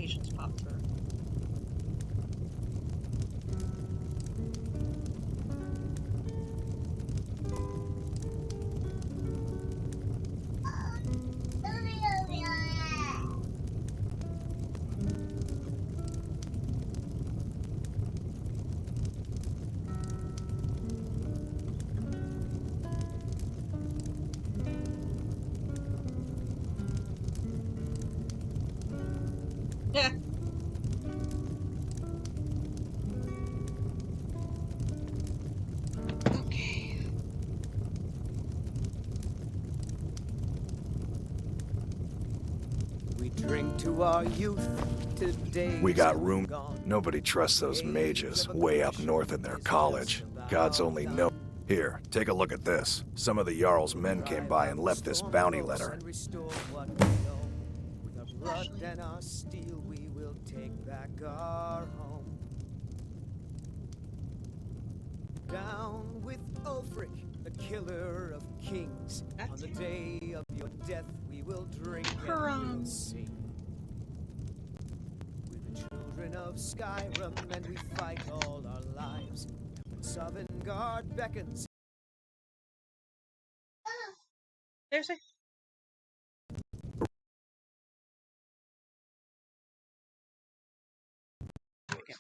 notifications pop through. Yeah. Okay. We drink to our youth today. We got room. Nobody trusts those mages way up north in their college. Gods only know. Here, take a look at this. Some of the Jarl's men came by and left this bounty letter. With our blood and our steel, we will take back our home. Down with Ulfric, the killer of kings. On the day of your death, we will drink and we'll sing. We're the children of Skyrim, and we fight all our lives. When Sovngarde beckons. There's a... There we go.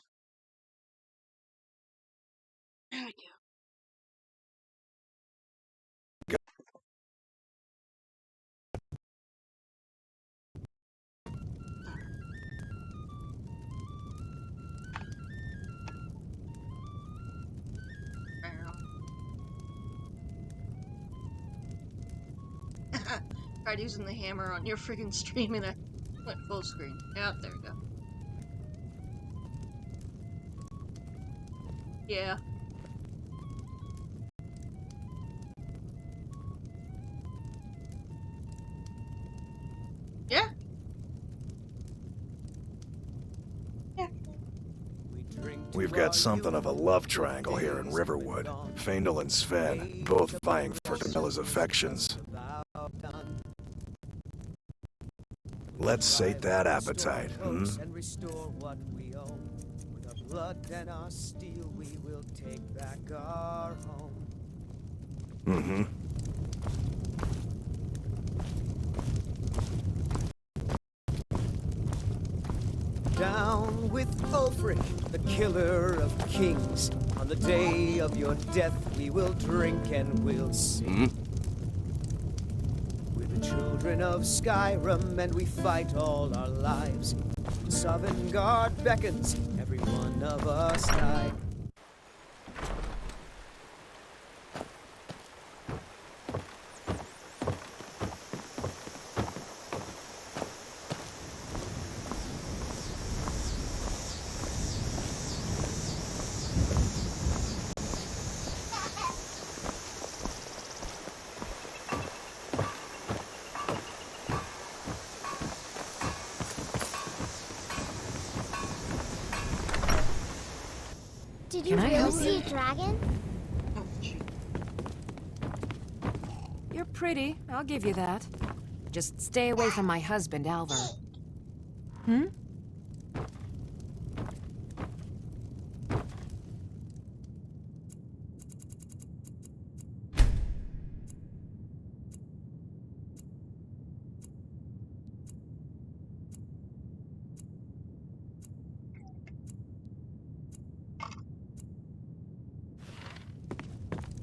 There we go. Tried using the hammer on your freaking stream and I went full screen. Yeah, there we go. Yeah. Yeah. Yeah. We've got something of a love triangle here in Riverwood. Faendal and Sven, both vying for Camilla's affections. Let's sate that appetite, hmm? And restore what we own. With our blood and our steel, we will take back our home. Mm-hmm. Down with Ulfric, the killer of kings. On the day of your death, we will drink and we'll sing. We're the children of Skyrim, and we fight all our lives. Sovngarde beckons, every one of us die. Did you really see a dragon? Oh, shoot. You're pretty, I'll give you that. Just stay away from my husband, Alvar. Hmm?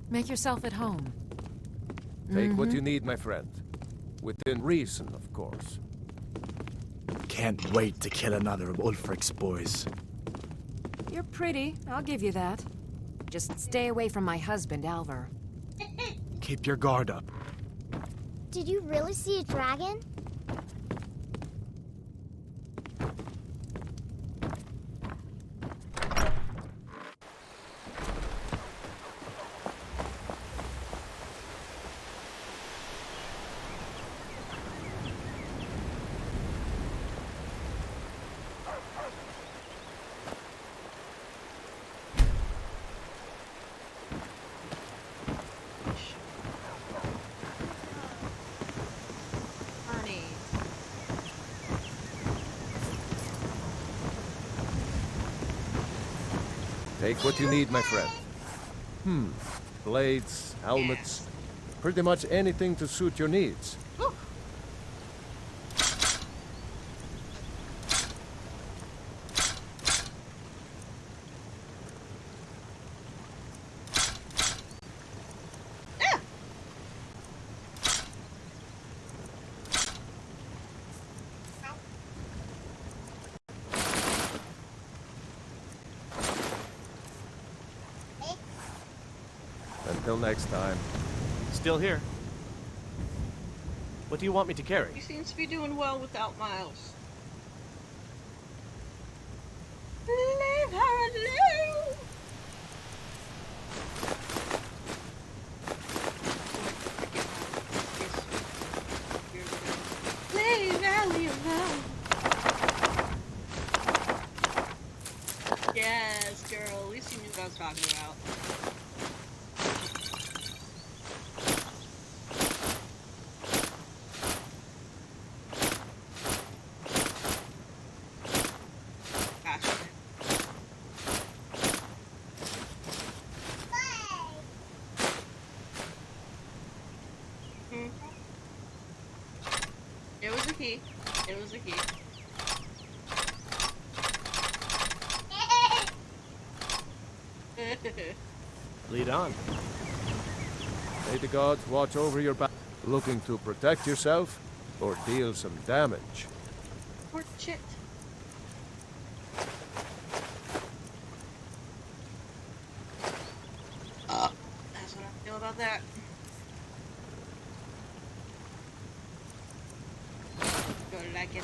Make yourself at home. Take what you need, my friend. Within reason, of course. Can't wait to kill another of Ulfric's boys. You're pretty, I'll give you that. Just stay away from my husband, Alvar. Keep your guard up. Did you really see a dragon? Arnie. Take what you need, my friend. Blades, helmets, pretty much anything to suit your needs. Whew. Ah! Until next time. Still here. What do you want me to carry? He seems to be doing well without Miles. Leave her alone! Leave Ellie alone! Yes, girl. At least you knew what I was talking about. It was a key. It was a key. Lead on. May the gods watch over your back. Looking to protect yourself or deal some damage? Poor shit. That's what I feel about that. Don't like it.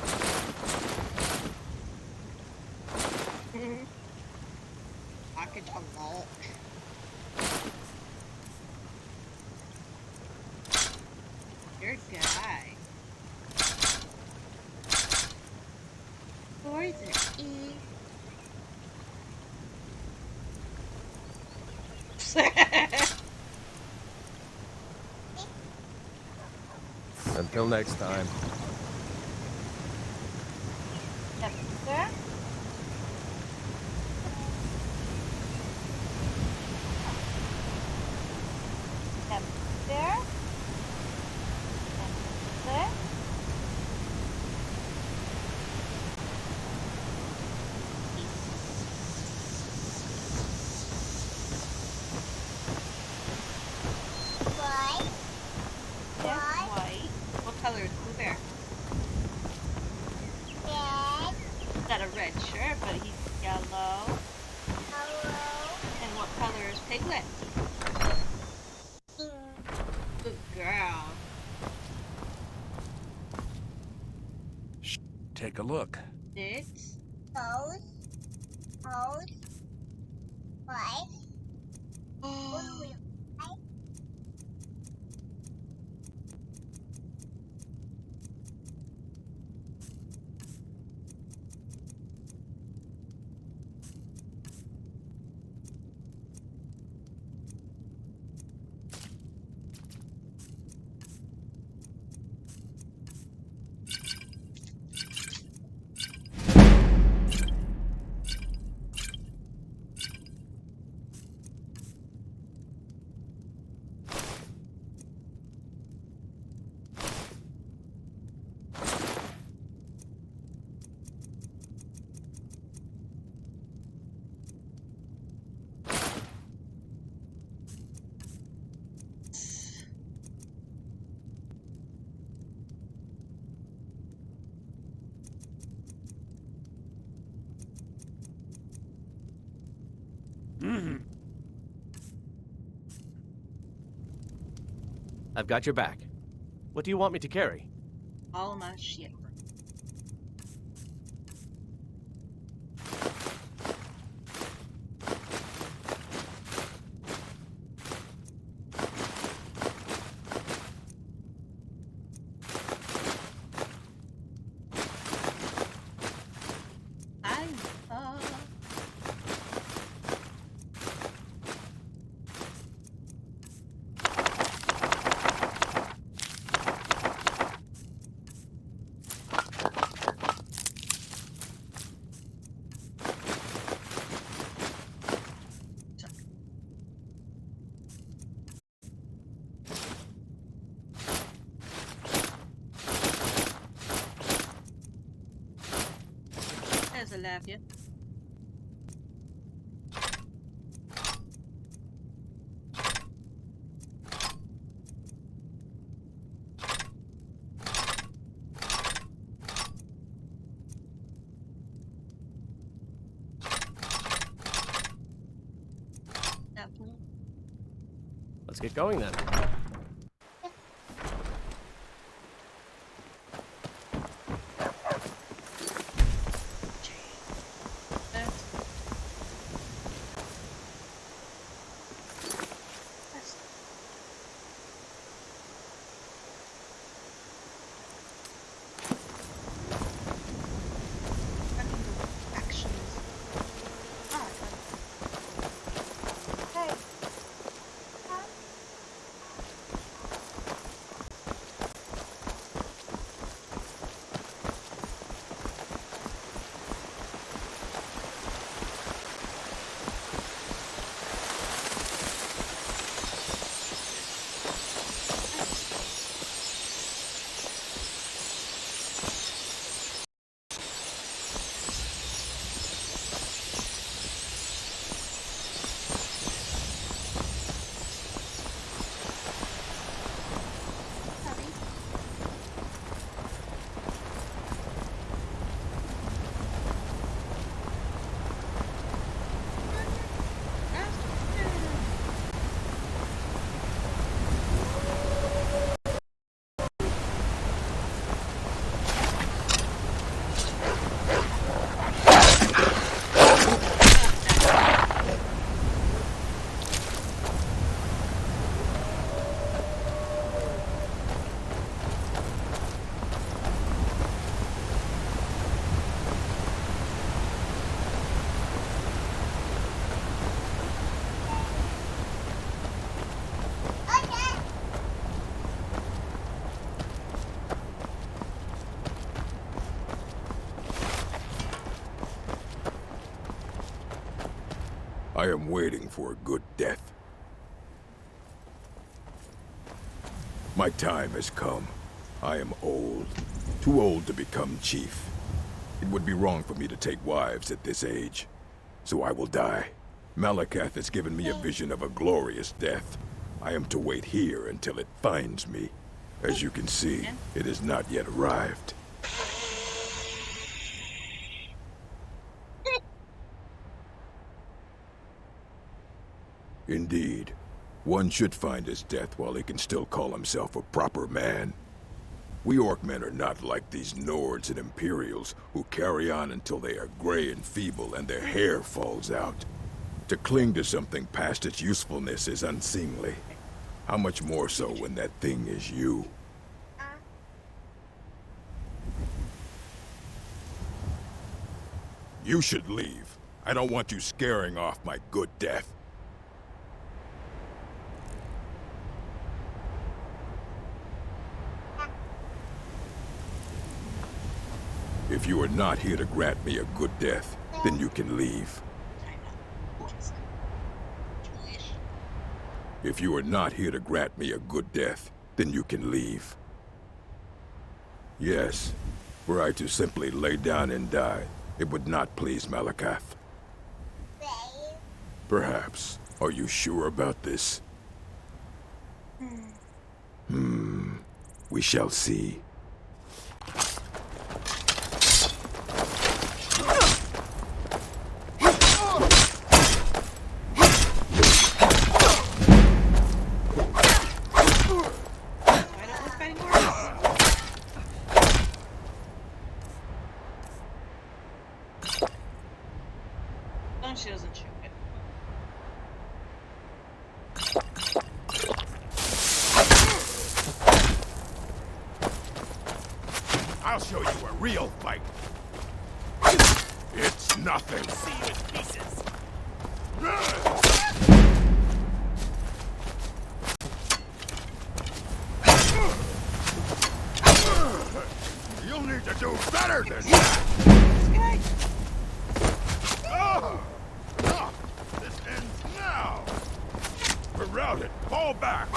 Pocket a lot. Your guy. Poison E. Until next time. Sir? There? There? White. Yes, white. What color is Blue Bear? Red. He's got a red shirt, but he's yellow. Yellow. And what color is Piglet? Pink. Good girl. Take a look. It's Toes. White. oh, I've got your back. What do you want me to carry? all my shit. There's a lapia. Definitely. Let's get going then. I am waiting for a good death. My time has come. I am old. Too old to become chief. It would be wrong for me to take wives at this age. So I will die. Malakath has given me a vision of a glorious death. I am to wait here until it finds me. As you can see, it has not yet arrived. Indeed. One should find his death while he can still call himself a proper man. We Orcmen are not like these Nords and Imperials who carry on until they are gray and feeble and their hair falls out. To cling to something past its usefulness is unseemly. How much more so when that thing is you? You should leave. I don't want you scaring off my good death. If you are not here to grant me a good death, then you can leave. If you are not here to grant me a good death, then you can leave. Yes, were I to simply lay down and die, it would not please Malakath. Perhaps. Are you sure about this? We shall see. She doesn't shoot it. I'll show you a real fight. It's nothing. See you in pieces. You'll need to do better than that. This ends now. We're routed. Fall back.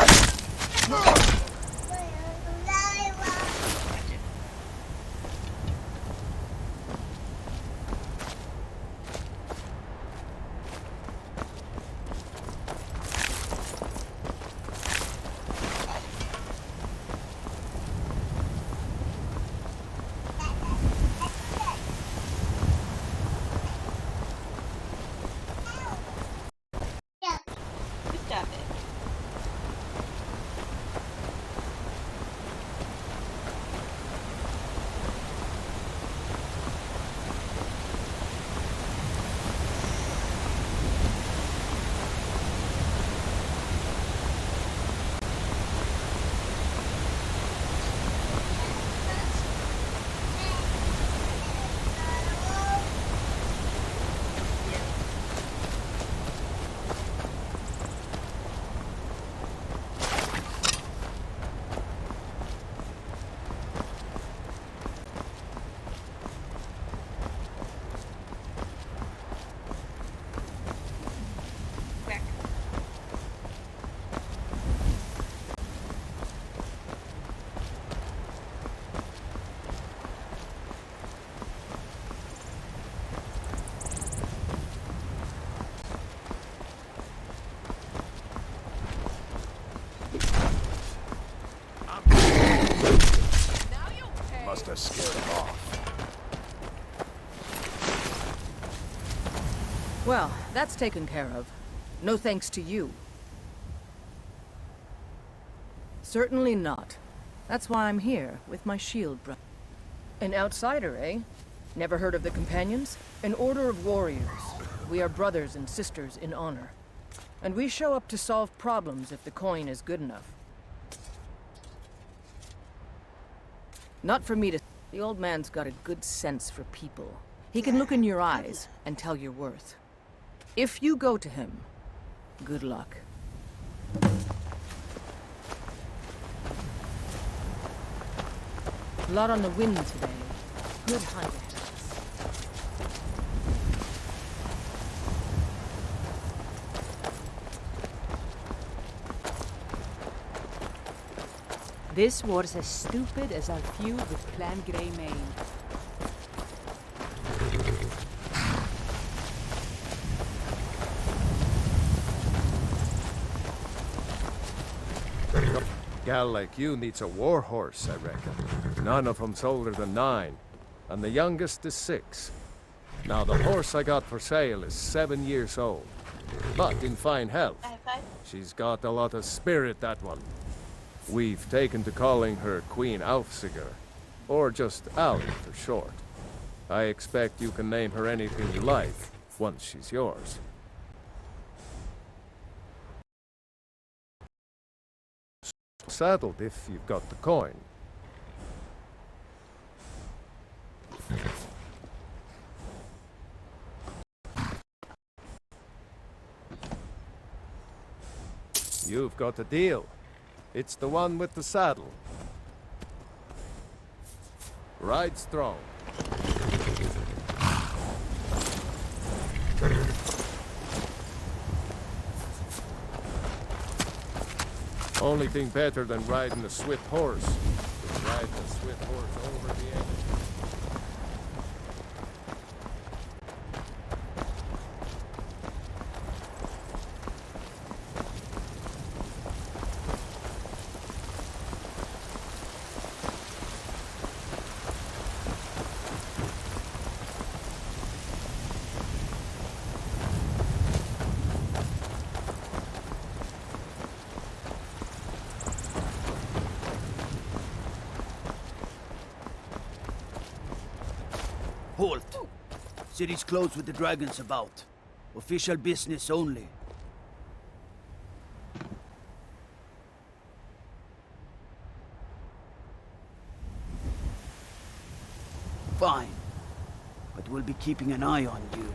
Well, that's taken care of. No thanks to you. Certainly not. That's why I'm here, with my shield brother. An outsider, eh? Never heard of the Companions? An order of warriors. We are brothers and sisters in honor. And we show up to solve problems if the coin is good enough. Not for me to... The old man's got a good sense for people. He can look in your eyes and tell your worth. If you go to him, good luck. A lot on the wind today. Good hunt ahead. This was as stupid as our feud with Clan Greymane. Gal like you needs a war horse, I reckon. None of 'em's older than 9, and the youngest is 6. Now, the horse I got for sale is 7 years old, but in fine health. She's got a lot of spirit, that one. We've taken to calling her Queen Aufsiger, or just Alf for short. I expect you can name her anything you like, once she's yours. Saddled if you've got the coin. You've got a deal. It's the one with the saddle. Ride strong. Only thing better than riding a swift horse is riding a swift horse over the edge. Halt! City's closed with the dragons about. Official business only. Fine. But we'll be keeping an eye on you.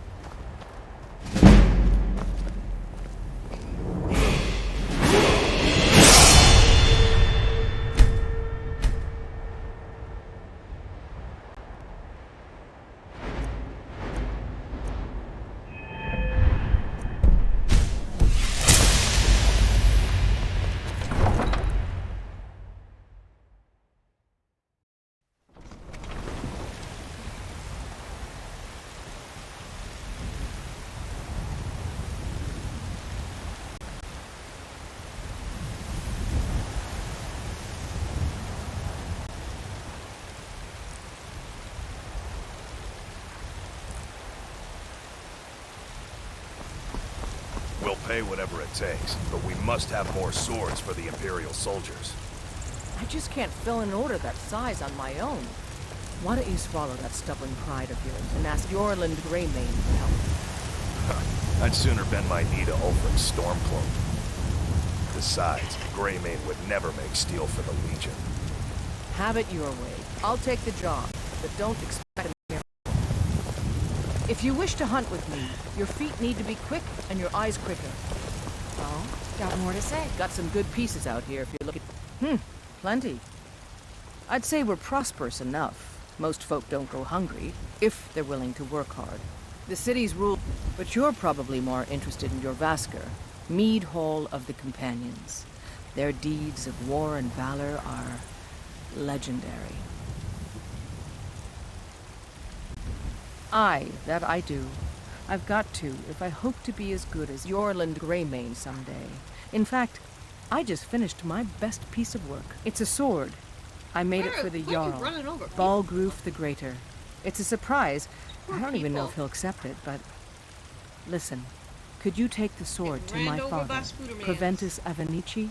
We'll pay whatever it takes, but we must have more swords for the Imperial soldiers. I just can't fill an order that size on my own. Why don't you swallow that stubborn pride of yours and ask Yorland Greymane for help? I'd sooner bend my knee to Ulfric's Stormcloak. Besides, Greymane would never make steel for the Legion. Have it your way. I'll take the job, but don't expect a miracle. If you wish to hunt with me, your feet need to be quick and your eyes quicker. Oh, got more to say. Got some good pieces out here if you're looking. Plenty. I'd say we're prosperous enough. Most folk don't go hungry, if they're willing to work hard. The city's ruled, but you're probably more interested in your Vasker, Mead Hall of the Companions. Their deeds of war and valor are legendary. Aye, that I do. I've got to, if I hope to be as good as Yorland Greymane someday. In fact, I just finished my best piece of work. It's a sword. I made it for the Jarl, Balgruf the Greater. It's a surprise. I don't even know if he'll accept it, but Listen, could you take the sword to my ran over by father, Spoodermans. Proventus Avenici?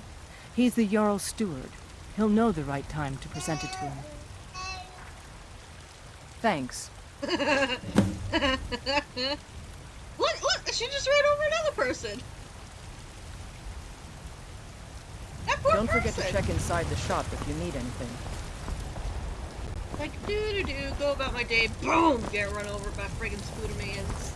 He's the Jarl's steward. He'll know the right time to present it to him. Thanks. Look, she just ran over another person. That poor Don't forget person. to check inside the shop if you need anything. Like, go about my day, boom, get run over by friggin' Spoodermans.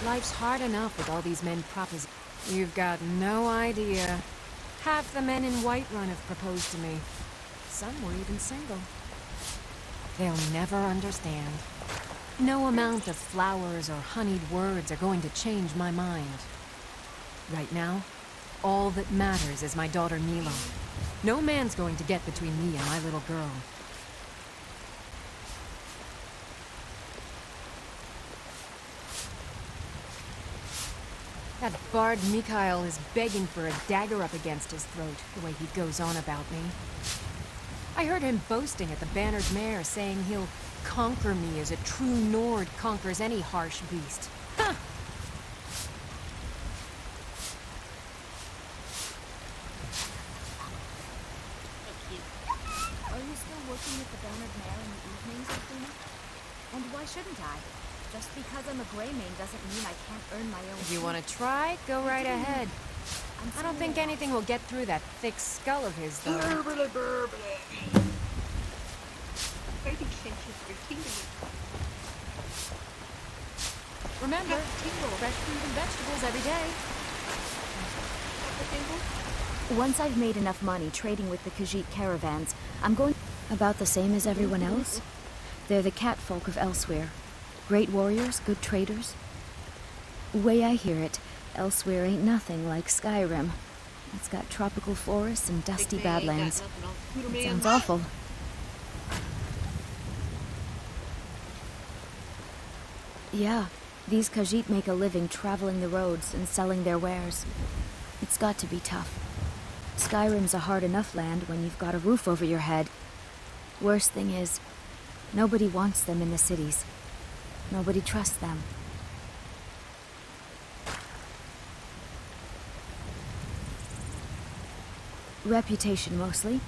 Life's hard enough with all these men You've got no idea. Half the men in Whiterun have proposed to me. Some were even single. They'll never understand. No amount of flowers or honeyed words are going to change my mind. Right now, all that matters is my daughter Mila. No man's going to get between me and my little girl. That bard Mikhail is begging for a dagger up against his throat, the way he goes on about me. I heard him boasting at the Bannered Mare, saying he'll conquer me as a true Nord conquers any harsh beast. Ha! Are you still working at the Bannered Mare in the evenings, Athena? And why shouldn't I? Just because I'm a Greymane doesn't mean I can't earn my own. If you want to try, go right ahead. I don't think anything will get through that thick skull of his, though. Remember, fresh fruit and vegetables every day. Once I've made enough money trading with the Khajiit caravans, I'm going about the same as everyone else. They're the catfolk of Elsewhere. Great warriors, good traders. Way I hear it, Elsewhere ain't nothing like Skyrim. It's got tropical forests and dusty badlands. It sounds awful. Yeah, these Khajiit make a living traveling the roads and selling their wares. It's got to be tough. Skyrim's a hard enough land when you've got a roof over your head. Worst thing is, nobody wants them in the cities. Nobody trusts them. Reputation, mostly.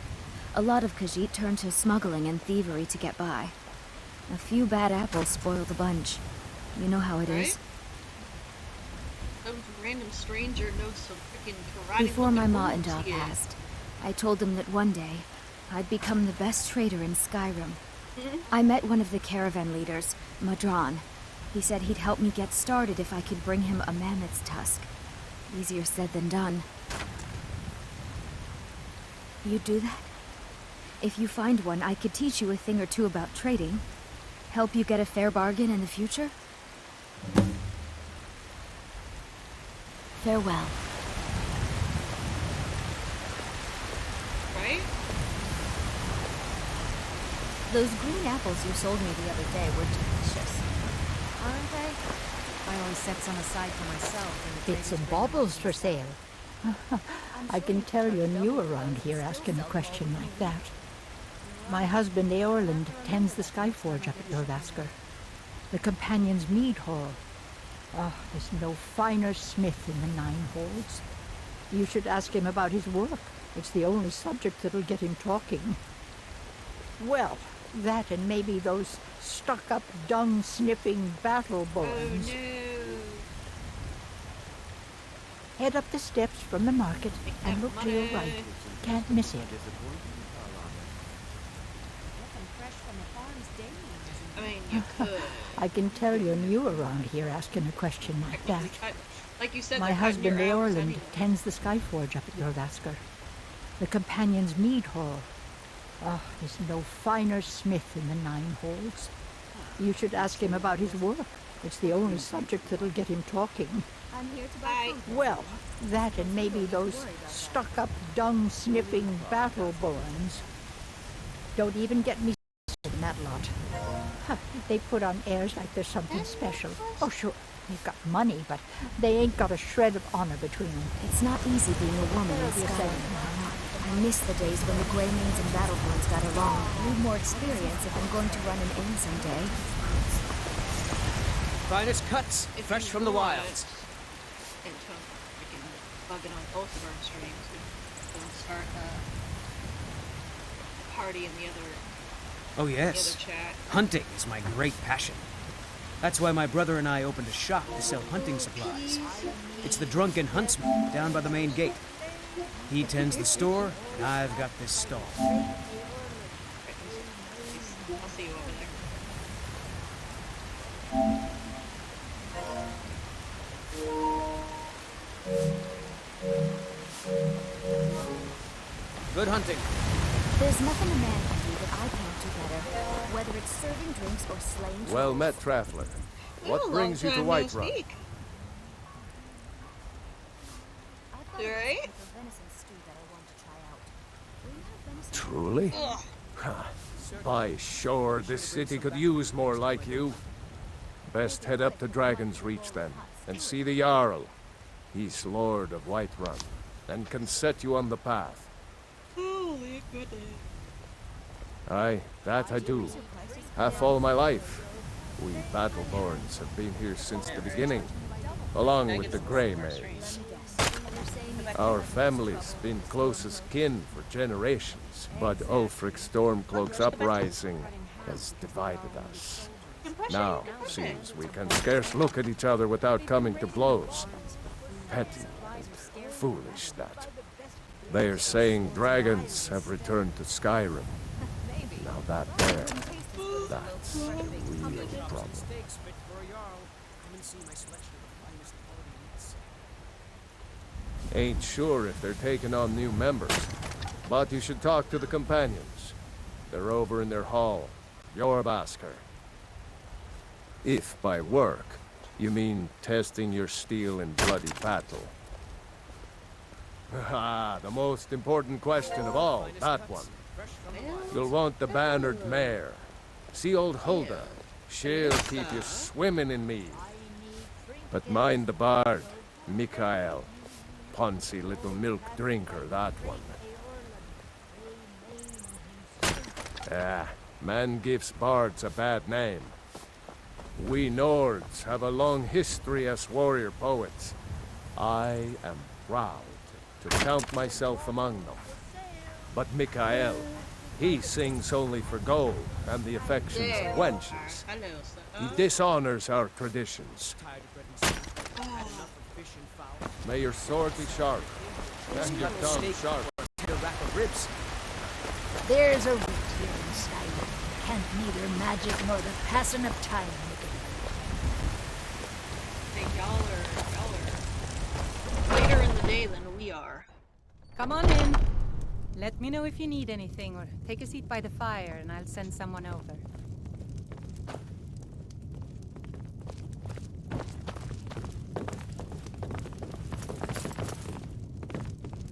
A lot of Khajiit turn to smuggling and thievery to get by. A few bad apples spoil the bunch. You know how it is. Some random stranger knows some freaking karate. Before my ma and Da passed, I told them that one day, I'd become the best trader in Skyrim. I met one of the caravan leaders, Madron. He said he'd help me get started if I could bring him a mammoth's tusk. Easier said than done. You'd do that? If you find one, I could teach you a thing or two about trading. Help you get a fair bargain in the future? Farewell. Right? Those green apples you sold me the other day were delicious. Aren't they? I always set some aside for myself. Bits and baubles for sale. I can tell you're new around here asking a question like that. My husband Eorland tends the Skyforge up at Jorvaskr. The Companion's Mead Hall. Oh, there's no finer smith in the Nine Holds. You should ask him about his work. It's the only subject that'll get him talking. Well, that and maybe those stuck-up, dung-sniffing battle bones. Oh, no. Head up the steps from the market and look to your right. Can't miss it. I mean, you could. I can tell you're new around here asking a question like that. Like you said, My husband Eorland tends the Skyforge up at Jorvaskr. The Companion's Mead Hall. Oh, there's no finer smith in the Nine Holds. You should ask him about his work. It's the only subject that'll get him talking. I'm here to buy food. Well, that and maybe those stuck-up, dung-sniffing battle bones. Don't even get me started in that lot. Huh, they put on airs like there's something special. Oh, sure. They've got money, but they ain't got a shred of honor between them. It's not easy being a woman in It'll be a Skyrim. I miss the days when the Greymanes and Battlehorns got along. I need more experience if I'm going to run an inn someday. Finest cuts, fresh from the wilds. And freaking bugging on both of our streams. We'll start a party in the other. Oh yes, the other chat. Hunting is my great passion. That's why my brother and I opened a shop to sell hunting supplies. It's the Drunken Huntsman down by the main gate. He tends the store, and I've got this stall. I'll see you over there. Good hunting. There's nothing a man can do that I can't do better. Whether it's serving drinks or slaying Well trolls. met, Traveler. What brings you to Whiterun? You right? Truly? By sure, this city could use more like you. Best head up to Dragon's Reach then, and see the Jarl. He's Lord of Whiterun, and can set you on the path. Holy goodness. Aye, that I do. Half all my life. We Battleborns have been here since the beginning, along with the Greymanes. Our family's been close as kin for generations, but Ulfric Stormcloak's uprising has divided us. Now, seems we can scarce look at each other without coming to blows. Petty and foolish, that. They are saying dragons have returned to Skyrim. Now that's a real problem. Ain't sure if they're taking on new members, but you should talk to the companions. They're over in their hall, Jorbasker. If by work, you mean testing your steel in bloody battle. Ah, the most important question of all, that one. You'll want the bannered mare. See old Hulda. She'll keep you swimming in mead. But mind the bard, Mikael. Poncy little milk drinker, that one. Ah, man gives bards a bad name. We Nords have a long history as warrior poets. I am proud to count myself among them. But Mikael, he sings only for gold and the affections of wenches. He dishonors our traditions. May your sword be sharp, and your tongue sharp. There's a root here in Skyrim. Can't neither magic nor the passing of time make it. Hey, y'all are later in the day than we are. Come on in. Let me know if you need anything, or take a seat by the fire and I'll send someone over.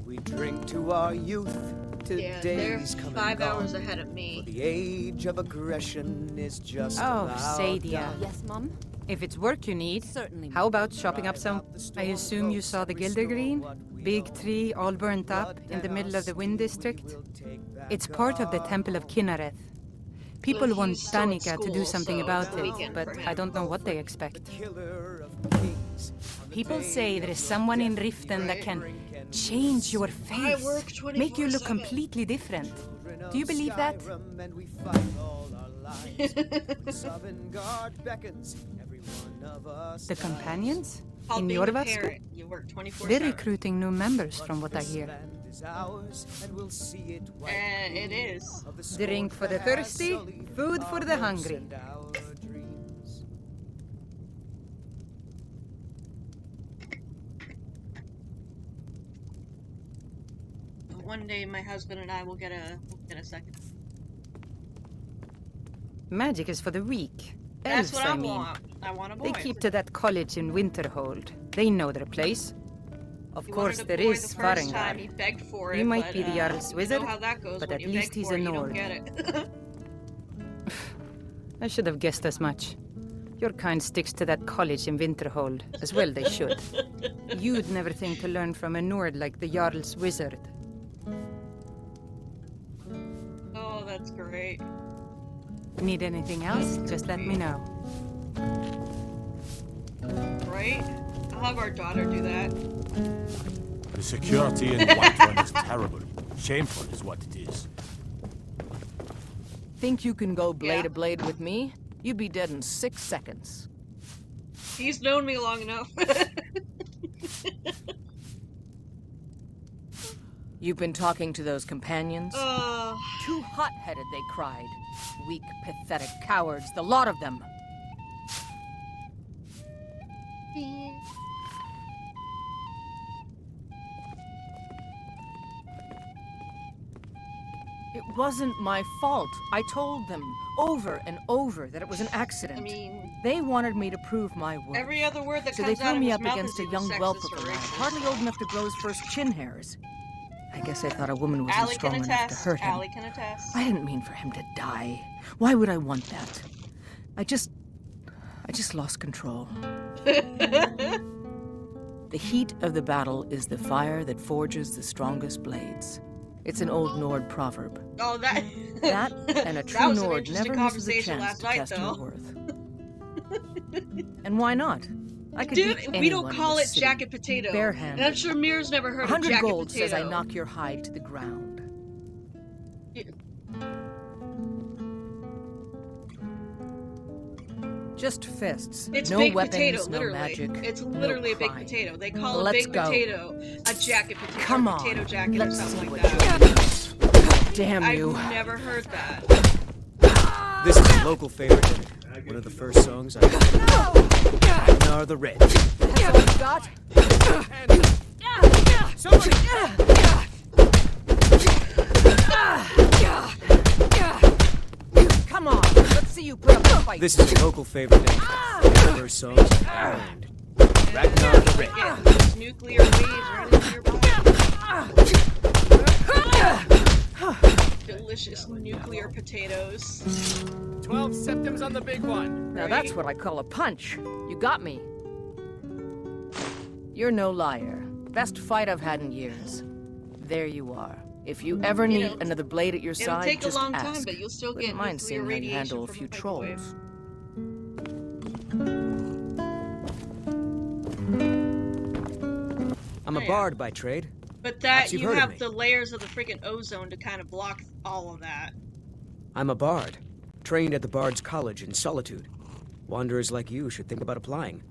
We drink to our youth, to days they're come 5 and gone. hours ahead of me. For the age of aggression is just Oh, about Sadia. done. Yes, Mom? If it's work you need, certainly. How about shopping up some? I assume you saw the Gildergreen? Big tree, all burnt up, in the middle of the Wind District? It's part of the Temple of Kinnereth. People want Danica to do something about it, but I don't know what they expect. People say there is someone in Riften that can change your face, make you look completely different. Do you believe that? The companions? In Jorvaskr? They're recruiting new members from what I hear. It is. Drink for the thirsty, food for the hungry. One day my husband and I will get a second. Magic is for the weak. That's Elves, what I mean. want. I want a boy. They keep to that college in Winterhold. They know their place. Of course, there is Farengar. He begged for it, He might but, be the Jarl's wizard, you know how that goes. but When at you least beg he's for a it, you don't Nord. get it. I should have guessed as much. Your kind sticks to that college in Winterhold, as well they should. You'd never think to learn from a Nord like the Jarl's wizard. Oh, that's great. Need anything else? Just let me know. Right? I'll have our daughter do that. The security in Whiterun is terrible. Shameful is what it is. Think you can go blade to blade with me? You'd be dead in 6 seconds. He's known me long enough. You've been talking to those companions? Uh... Too hot-headed, they cried. Weak, pathetic cowards, the lot of them. It wasn't my fault. I told them over and over that it was an accident. I mean, they wanted me to prove my worth. Every other word that so comes they threw out me of up his mouth against is a young sexist whelp or of a lad, racist. hardly old enough to grow his first chin hairs. I guess I thought a woman wasn't Allie strong can enough to attest. hurt him. Allie can attest. I didn't mean for him to die. Why would I want that? I just lost control. The heat of the battle is the fire that forges the strongest blades. It's an old Nord proverb. Oh, that... That and a That true was an Nord interesting never misses a conversation chance last to night, test though. your worth. And why not? I could Dude, beat we anyone don't in call the it city, jacket potato. barehanded. And I'm sure Mir's never heard of 100 jacket gold potato. says I knock your hide to the ground. Just fists. It's no baked weapons, potato, no literally. magic. It's no literally a baked crime. potato. They call Let's a baked go. potato a jacket potato. Come or on, potato jacket let's or something see like what that. Damn you. I've never heard that. This is a local favorite. One of the first songs I heard. Ragnar the Red. That's all you got? Somebody! Come on, let's see you put up a fight. This is a local favorite. One of the first songs I heard. Ragnar the Red. Yeah, those nuclear waves right into your body. Delicious nuclear potatoes. 12 septums on the big one. Now that's what I call a punch. You got me. You're no liar. Best fight I've had in years. There you are. If you ever need another blade at your It'll side, take a just long ask. time, but you'll still Wouldn't get mind nuclear seeing how you radiation handle a from few microwave. trolls. I'm a bard by trade. But Perhaps that you've you heard of have me. the layers of the freaking ozone to kind of block all of that. I'm a bard. Trained at the Bard's College in Solitude. Wanderers like you should think about applying.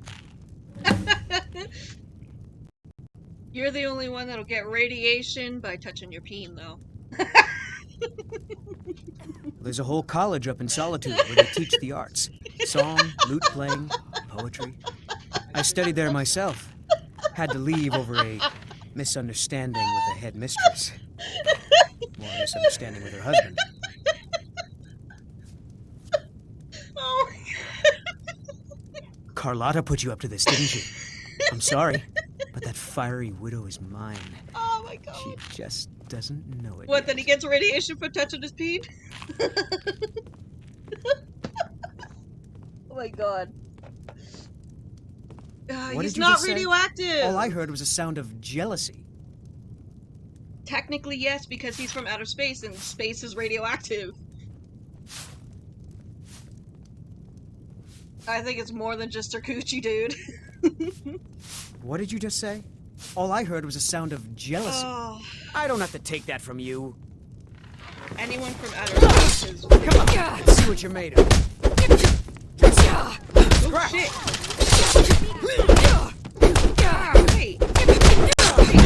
You're the only one that'll get radiation by touching your peen, though. There's a whole college up in Solitude where they teach the arts. Song, lute playing, poetry. I studied there myself. Had to leave over a misunderstanding with the head mistress. Or a misunderstanding with her husband. Oh. Carlotta put you up to this, didn't she? I'm sorry, but that fiery widow is mine. Oh my god. She just doesn't know it. What, that he gets radiation for touching his peen? Oh my god. What He's did you not just say? radioactive! All I heard was a sound of jealousy. Technically, yes, because he's from outer space, and space is radioactive. I think it's more than just a coochie, dude. What did you just say? All I heard was a sound of jealousy. Oh. I don't have to take that from you. Anyone from outer space is... Come on, let's see what you're made of. Oh, shit! Wait!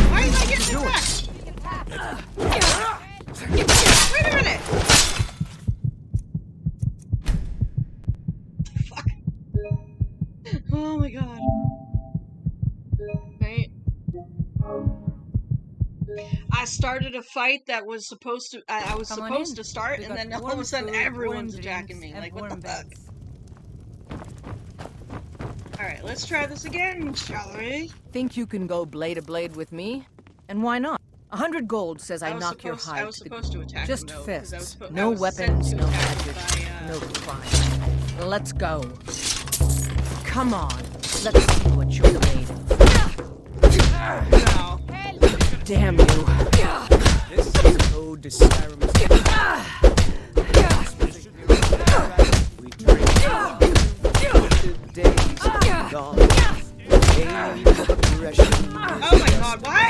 Why is I getting attacked? Wait a minute! Fuck. Oh my god. Right? I started a fight that was supposed to... I was Come on supposed in. to start, We and got then all of warm a sudden food, everyone's warm attacking drinks, me. and Like, what the warm fuck? beds. Alright, let's try this again, shall we? Think you can go blade to blade with me? And why not? 100 gold says I knock your hide. I was supposed to attack Just him, though, 'cause fists. I No was sent weapons, to no attack magic, by, no crime. Let's go. Come on. Let's see what you're made of. No. Damn you. This is an ode to Skyrim's We drink the days gone. Age of aggression. Oh my god, why?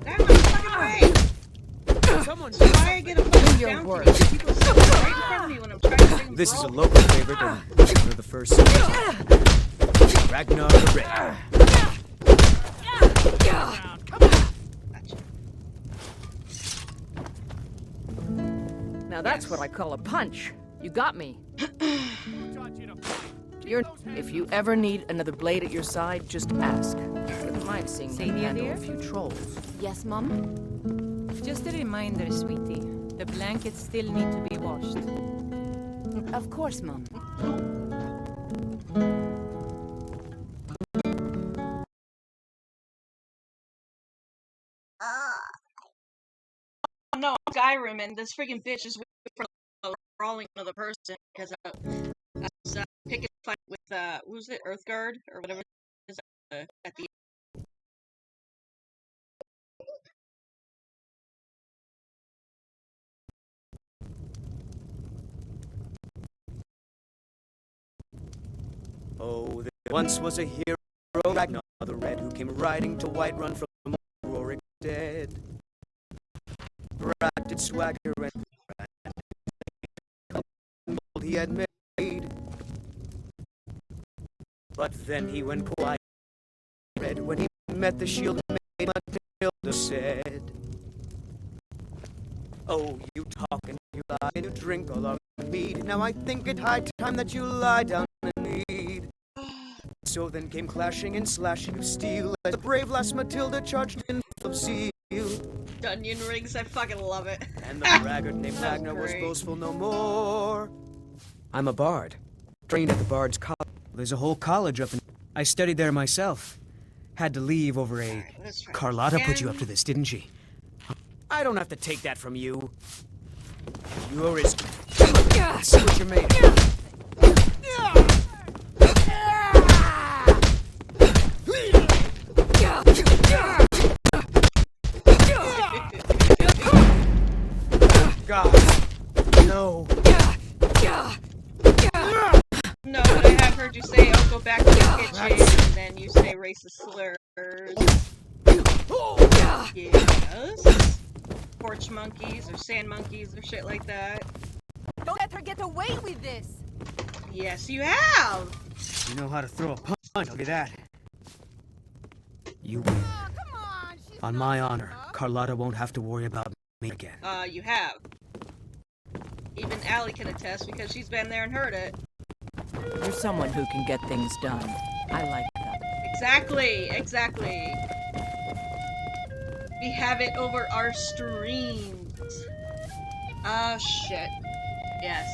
That was fucking way. Someone Why I get a fucking down to me? People sit right in front of me when I'm trying to bring This is a local favorite and one of the first songs. Ragnar the Red. Now that's what I call a punch. You got me. If you ever need another blade at your side, just ask. Wouldn't mind seeing you Sadie, handle dear? a few trolls. Yes, Mom? Just a reminder, sweetie. The blankets still need to be washed. Of course, Mom. No, Skyrim, and this freaking bitch is crawling another person because I was picking a fight with what was it, Earthguard or whatever it is at the. Oh, there once was a hero, Ragnar the Red, who came riding to Whiterun from Rorik's dead. Brad did swagger and gold he had made. But then he went quiet red when he met the shield maid, Matilda said, "Oh, you talk and you lie and you drink all our mead. Now I think it high time that you lie down and need." So then came clashing and slashing of steel as the brave lass Matilda charged in full of zeal. Onion rings, I fucking love it. And the braggart named Ragnar was boastful no more. I'm a bard. Trained at the Bard's College. There's a whole college up in... I studied there myself. Had to leave over a... Carlotta put you up to this, didn't she? I don't have to take that from you. You're as... Let's see what you're made of. God, no. No, but I have heard you say, "Oh, go back to the kitchen," and then you say racist slurs. Yes. Porch monkeys or sand monkeys or shit like that. Don't let her get away with this! Yes, you have! You know how to throw a punch, I'll give you that. You win. On my honor, Carlotta won't have to worry about me again. You have. Even Allie can attest because she's been there and heard it. You're someone who can get things done. I like that. Exactly, exactly. We have it over our streams. Oh, shit. Yes.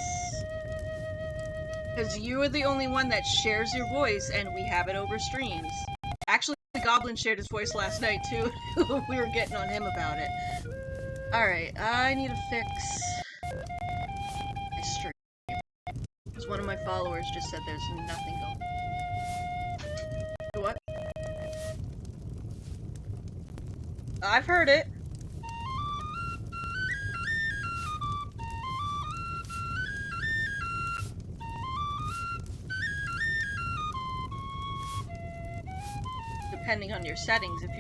Because you are the only one that shares your voice, and we have it over streams. Actually, the Goblin shared his voice last night, too. We were getting on him about it. Alright, I need to fix my stream. Because one of my followers just said there's nothing going. What? I've heard it. Depending on your settings, if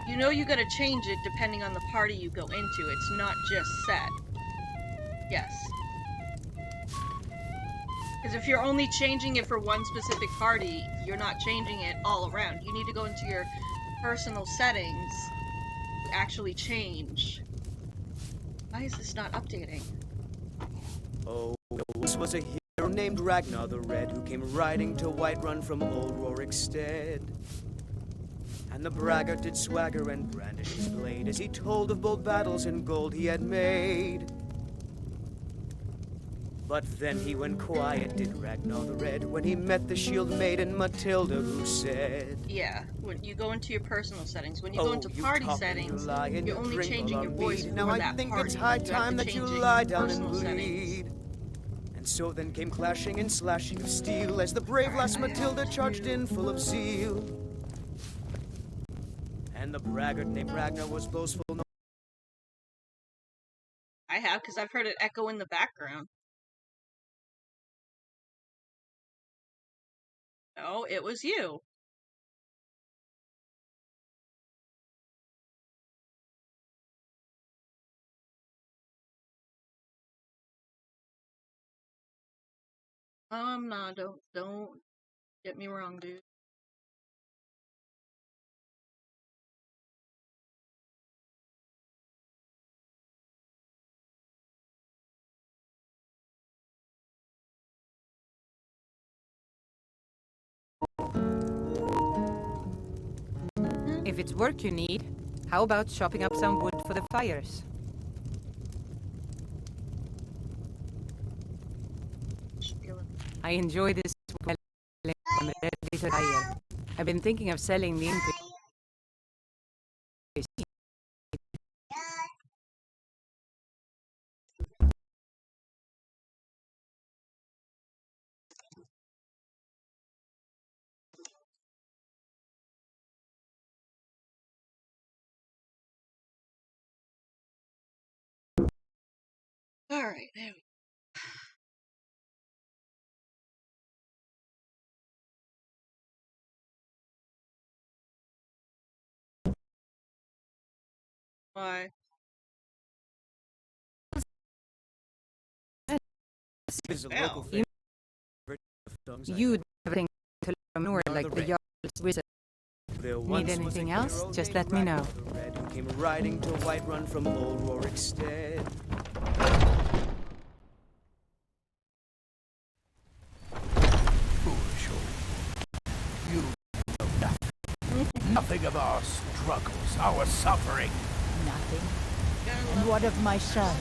you know you gotta change it depending on the party you go into. It's not just set. Yes. Because if you're only changing it for one specific party, you're not changing it all around. You need to go into your personal settings to actually change. Why is this not updating? Oh, this was a hero named Ragnar the Red who came riding to Whiterun from old Rorik's stead. And the braggart did swagger and brandish his blade as he told of bold battles and gold he had made. But then he went quiet, did Ragnar the Red, when he met the shield maiden Matilda, who said, yeah, when you go into your personal settings, when you go into party settings, you're only changing your voice for now I that think party. it's high time that you lie down and bleed. Settings. And so then came clashing and slashing of steel as the brave lass Matilda charged in full of zeal. And the braggart named Ragnar was boastful. I have, because I've heard it echo in the background. No, it was you. Nah, don't get me wrong, dude. If it's work you need, how about chopping up some wood for the fires? I enjoy this well. I'm ready to hire. I've been thinking of selling the input. Alright, there we go. Why? Is a local You favorite. You'd everything to learn more like the Jarl's wizard. There Need once was a anything else? hero Just named let me know. Ragnar the Red, who came riding to Whiterun from old Rorikstead. Foolish old. You know nothing. Nothing of our struggles, our suffering. Nothing. And what of my son?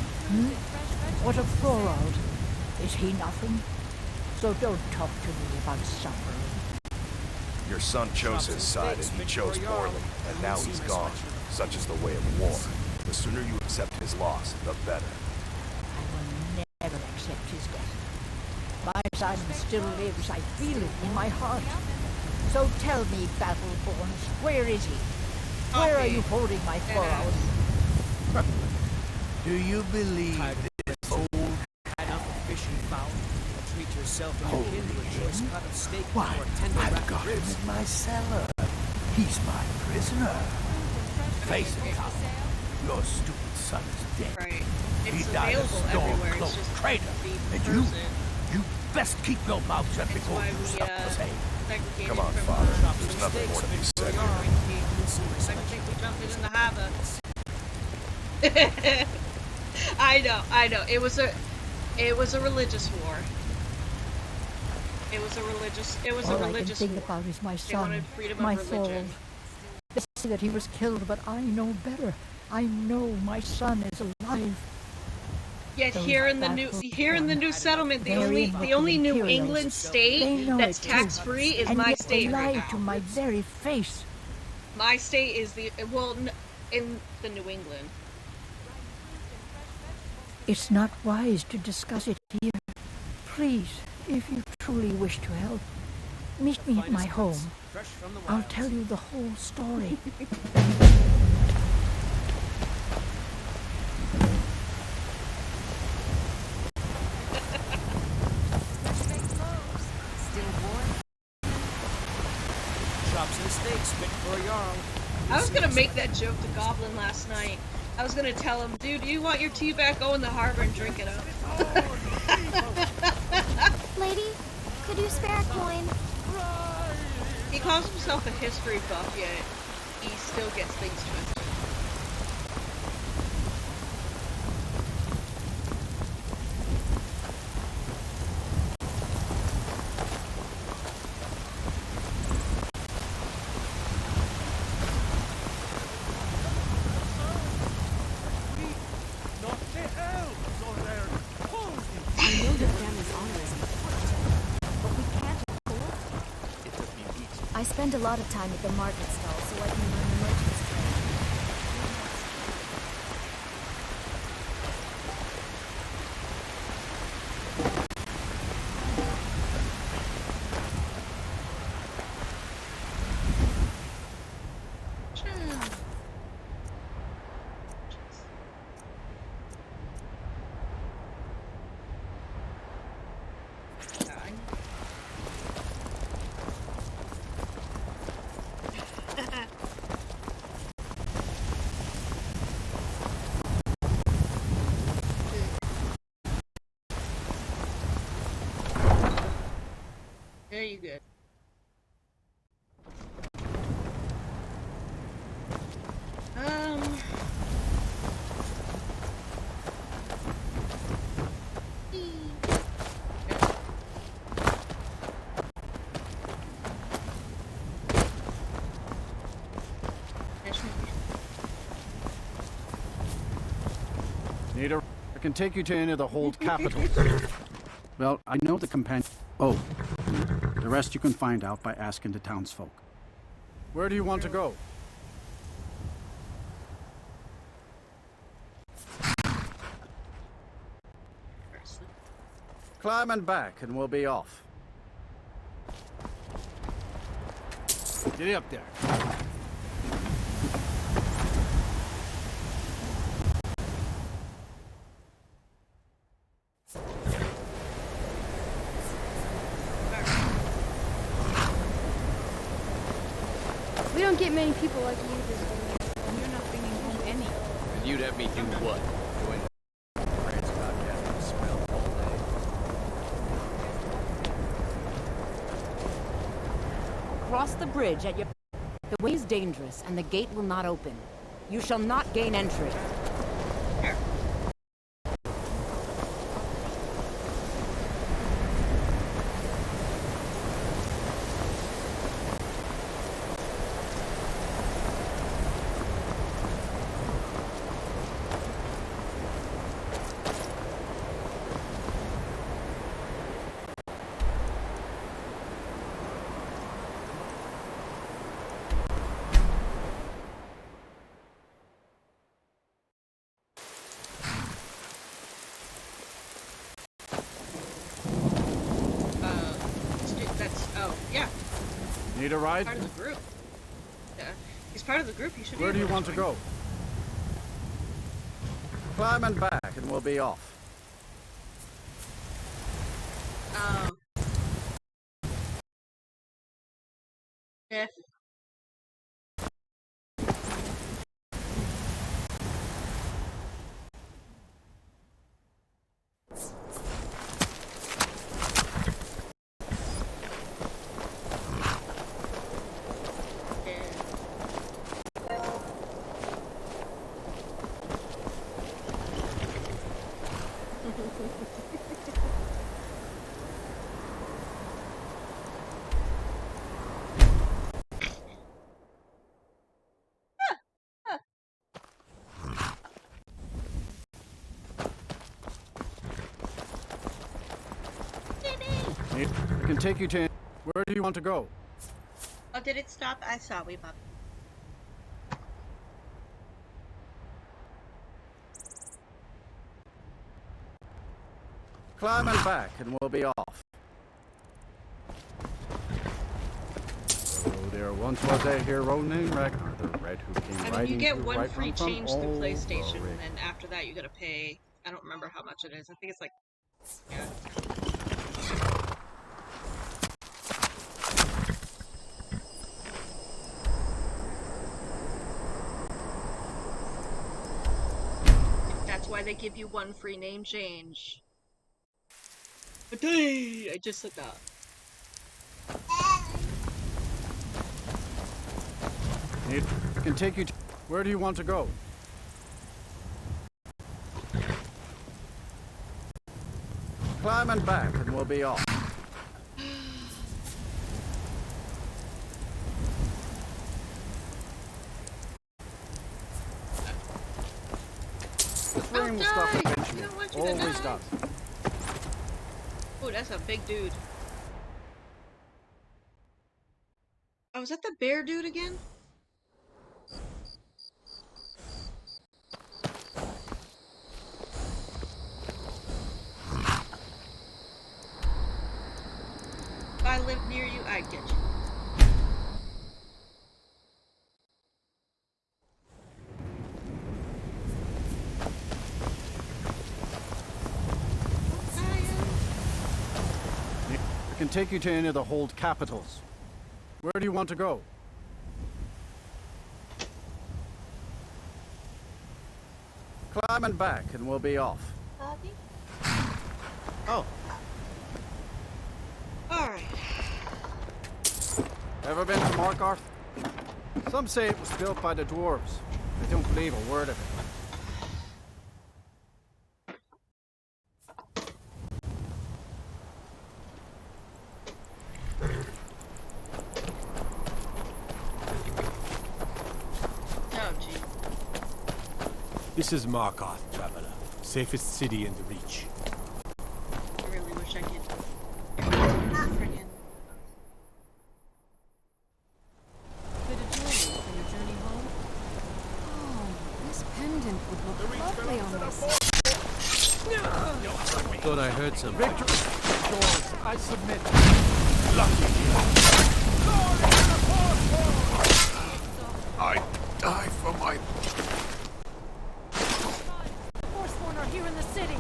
What of Thorald? Is he nothing? So don't talk to me about suffering. Your son chose his side and he chose poorly, and now he's gone. Such is the way of war. The sooner you accept his loss, the better. I will never accept his death. My son still lives. I feel it in my heart. So tell me, Battleborns, where is he? Where are you holding my Thorald? Do you believe this old Enough of fishing fowl. Treat yourself and your kin to a choice cut of steak Why, or tender I've rack got of him ribs. in my cellar. He's my prisoner. Face it, Tom. Your stupid son is dead. Right. He It's died a available everywhere. It's storm-cloaked just traitor. the And you best keep your mouth shut That's before why you we stop the same. segregated Come on, from Father. There's nothing more to be said here. I think we jumped in the harbor. I know. It was a religious war. It was a All I can religious think war. about is my They son, wanted freedom my of religion. Thorald. They say that he was killed, but I know better. I know my son is alive. Yet Those here in the new settlement, the only New Imperials, England they state know that's it too. tax free is And my yet they state right lied to now. my very face. My state is in the New England. It's not wise to discuss it here. Please, if you truly wish to help, meet me at my home. I'll tell you the whole story. Chops and steaks fit for a Jarl. I was gonna make that joke to Goblin last night. I was gonna tell him, dude, you want your tea back? Go in the harbor and drink it up. Lady, could you spare a coin? He calls himself a history buff, yet he still gets things twisted. I know your family's honor is important, but we can't afford It took me weeks. I spend a lot of time at the market stall so I can learn the merchant's trade. There you go. Nita, I can take you to any of the hold capitals. Well, I know the companion. Oh, the rest you can find out by asking the townsfolk. Where do you want to go? Climb and back, and we'll be off. Get up there. We don't get many people like you this way, and you're not bringing home any. And you'd have me do what? Join France podcast smell all day. Cross the bridge at your... The way is dangerous, and the gate will not open. You shall not gain entry. Need a ride? Part of the group. Yeah. He's part of the group. He should. Where do you want to go? Climb and back, and we'll be off. Yeah. I can take you to... Where do you want to go? Oh, did it stop? I saw we popped. Climb and back, and we'll be off. Oh, there once was a hero named Ragnar the Red who came I mean, riding you get to one Whiterun free from change through Old PlayStation, Rorick. and then after that you gotta pay. I don't remember how much it is. I think it's like, yeah. That's why they give you one free name change. But I just said that. I can take you to... Where do you want to go? Climb and back, and we'll be off. This rain will stop eventually. Always does. Oh, that's a big dude. Oh, is that the bear dude again? If I lived near you, I'd get you. I can take you to any of the hold capitals. Where do you want to go? Climb and back, and we'll be off. Bobby? Oh. Alright. Ever been to Markarth? Some say it was built by the dwarves. I don't believe a word of it. Oh, gee. This is Markarth, traveler. Safest city in the Reach. I really wish I could. Friggin'. Bit of jewelry for your journey home? Oh, this pendant would look lovely on this. Thought I heard some. Victory! Dwarves, I submit. I die for my... Forsworn are here in the city.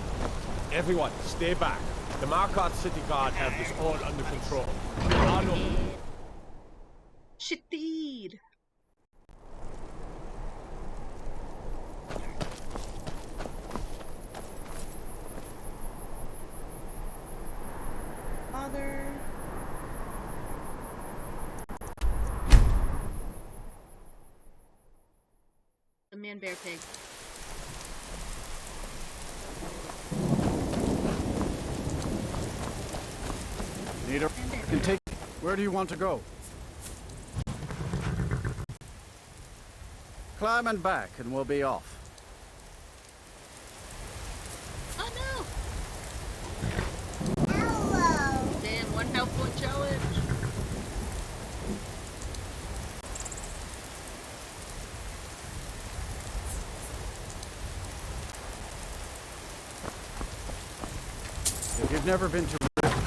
Everyone, stay back. The Markarth City Guard have this all under control. Follow me. Shitteed. Father. The man bear pig. Neither can take. Where do you want to go? Climb and back, and we'll be off. Oh no! Hello. Damn, one health point challenge. If you've never been to Rift,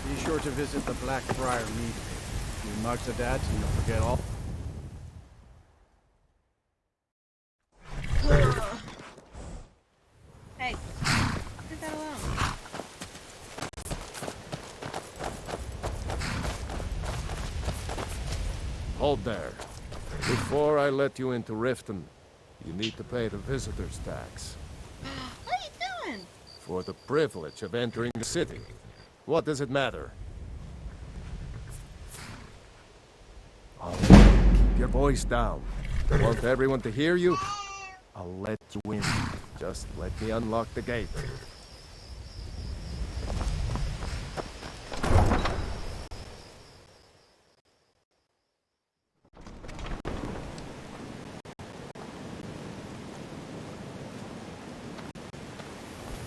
be sure to visit the Blackbriar Mead Pit. You mugs the dads and you'll forget all. Hey, leave that alone. Hold there. Before I let you into Riften, you need to pay the visitor's tax. What are you doing? For the privilege of entering the city. What does it matter? Oh, keep your voice down. Want everyone to hear you? I'll let you in. Just let me unlock the gate.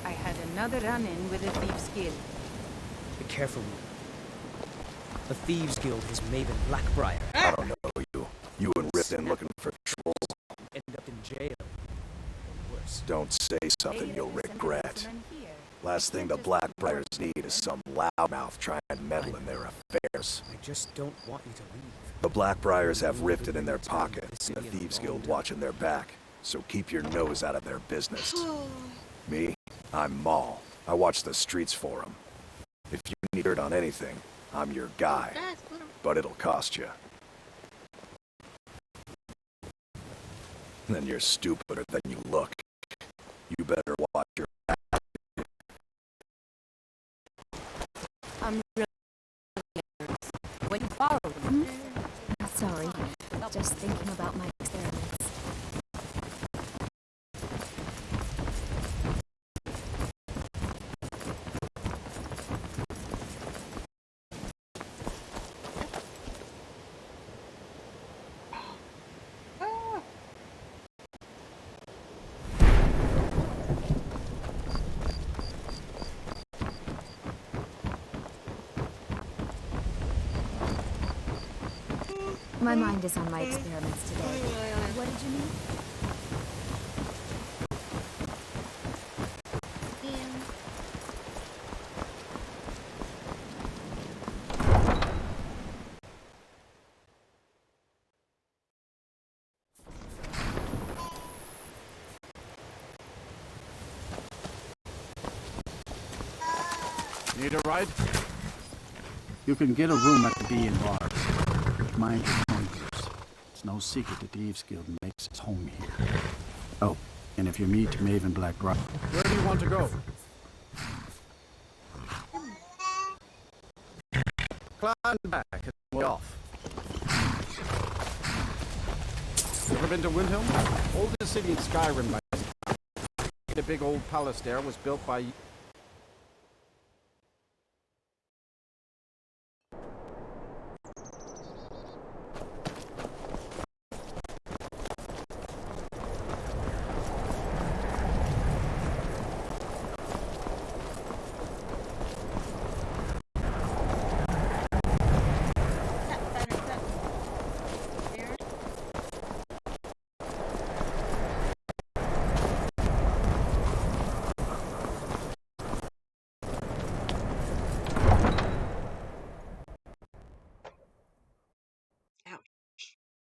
I had another run-in with a Thieves' Guild. Be careful. The Thieves Guild is Maven Blackbriar. I don't know you. You and Riften looking for trouble. End up in jail. Or worse. Don't say something you'll regret. Last thing the Blackbriars need is some loudmouth trying to meddle in their affairs. I just don't want you to leave. The Blackbriars have Riften in their pocket, and the Thieves Guild watching their back. So keep your nose out of their business. Me? I'm Maul. I watch the streets for them. If you need dirt on anything, I'm your guy. But it'll cost you. Then you're stupider than you look. You better watch your back. I'm really nervous. When you borrowed me. Sorry, just thinking about my experiments. My mind is on my experiments today. What did you mean? Need a ride? You can get a room at the Bee and Bar. Mind your own use. It's no secret the Thieves Guild makes its home here. Oh, and if you meet Maven Blackbriar, where do you want to go? Climb back and we're off. been to Windhelm? Oldest city in Skyrim by the big old palace there was built by...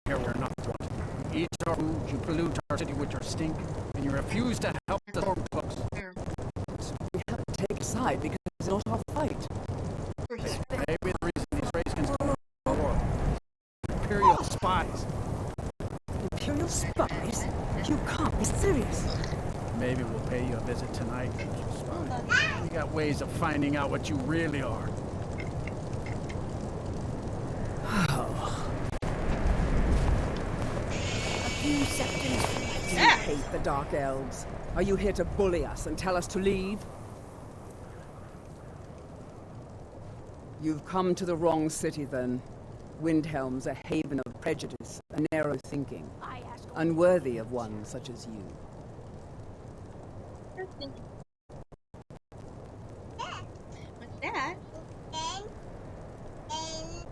Here we're not wanted. You eat our food, you pollute our city with your stink, and you refuse to help the Stormcloaks. We have to take a side because it's not our fight. Maybe the reason these raids can start our war. Imperial spies. Imperial spies? You can't be serious. Maybe we'll pay you a visit tonight, Mr. Spy. We got ways of finding out what you really are. You hate the Dark Elves. Are you here to bully us and tell us to leave? You've come to the wrong city, then. Windhelm's a haven of prejudice and narrow thinking, unworthy of one such as you. What's that?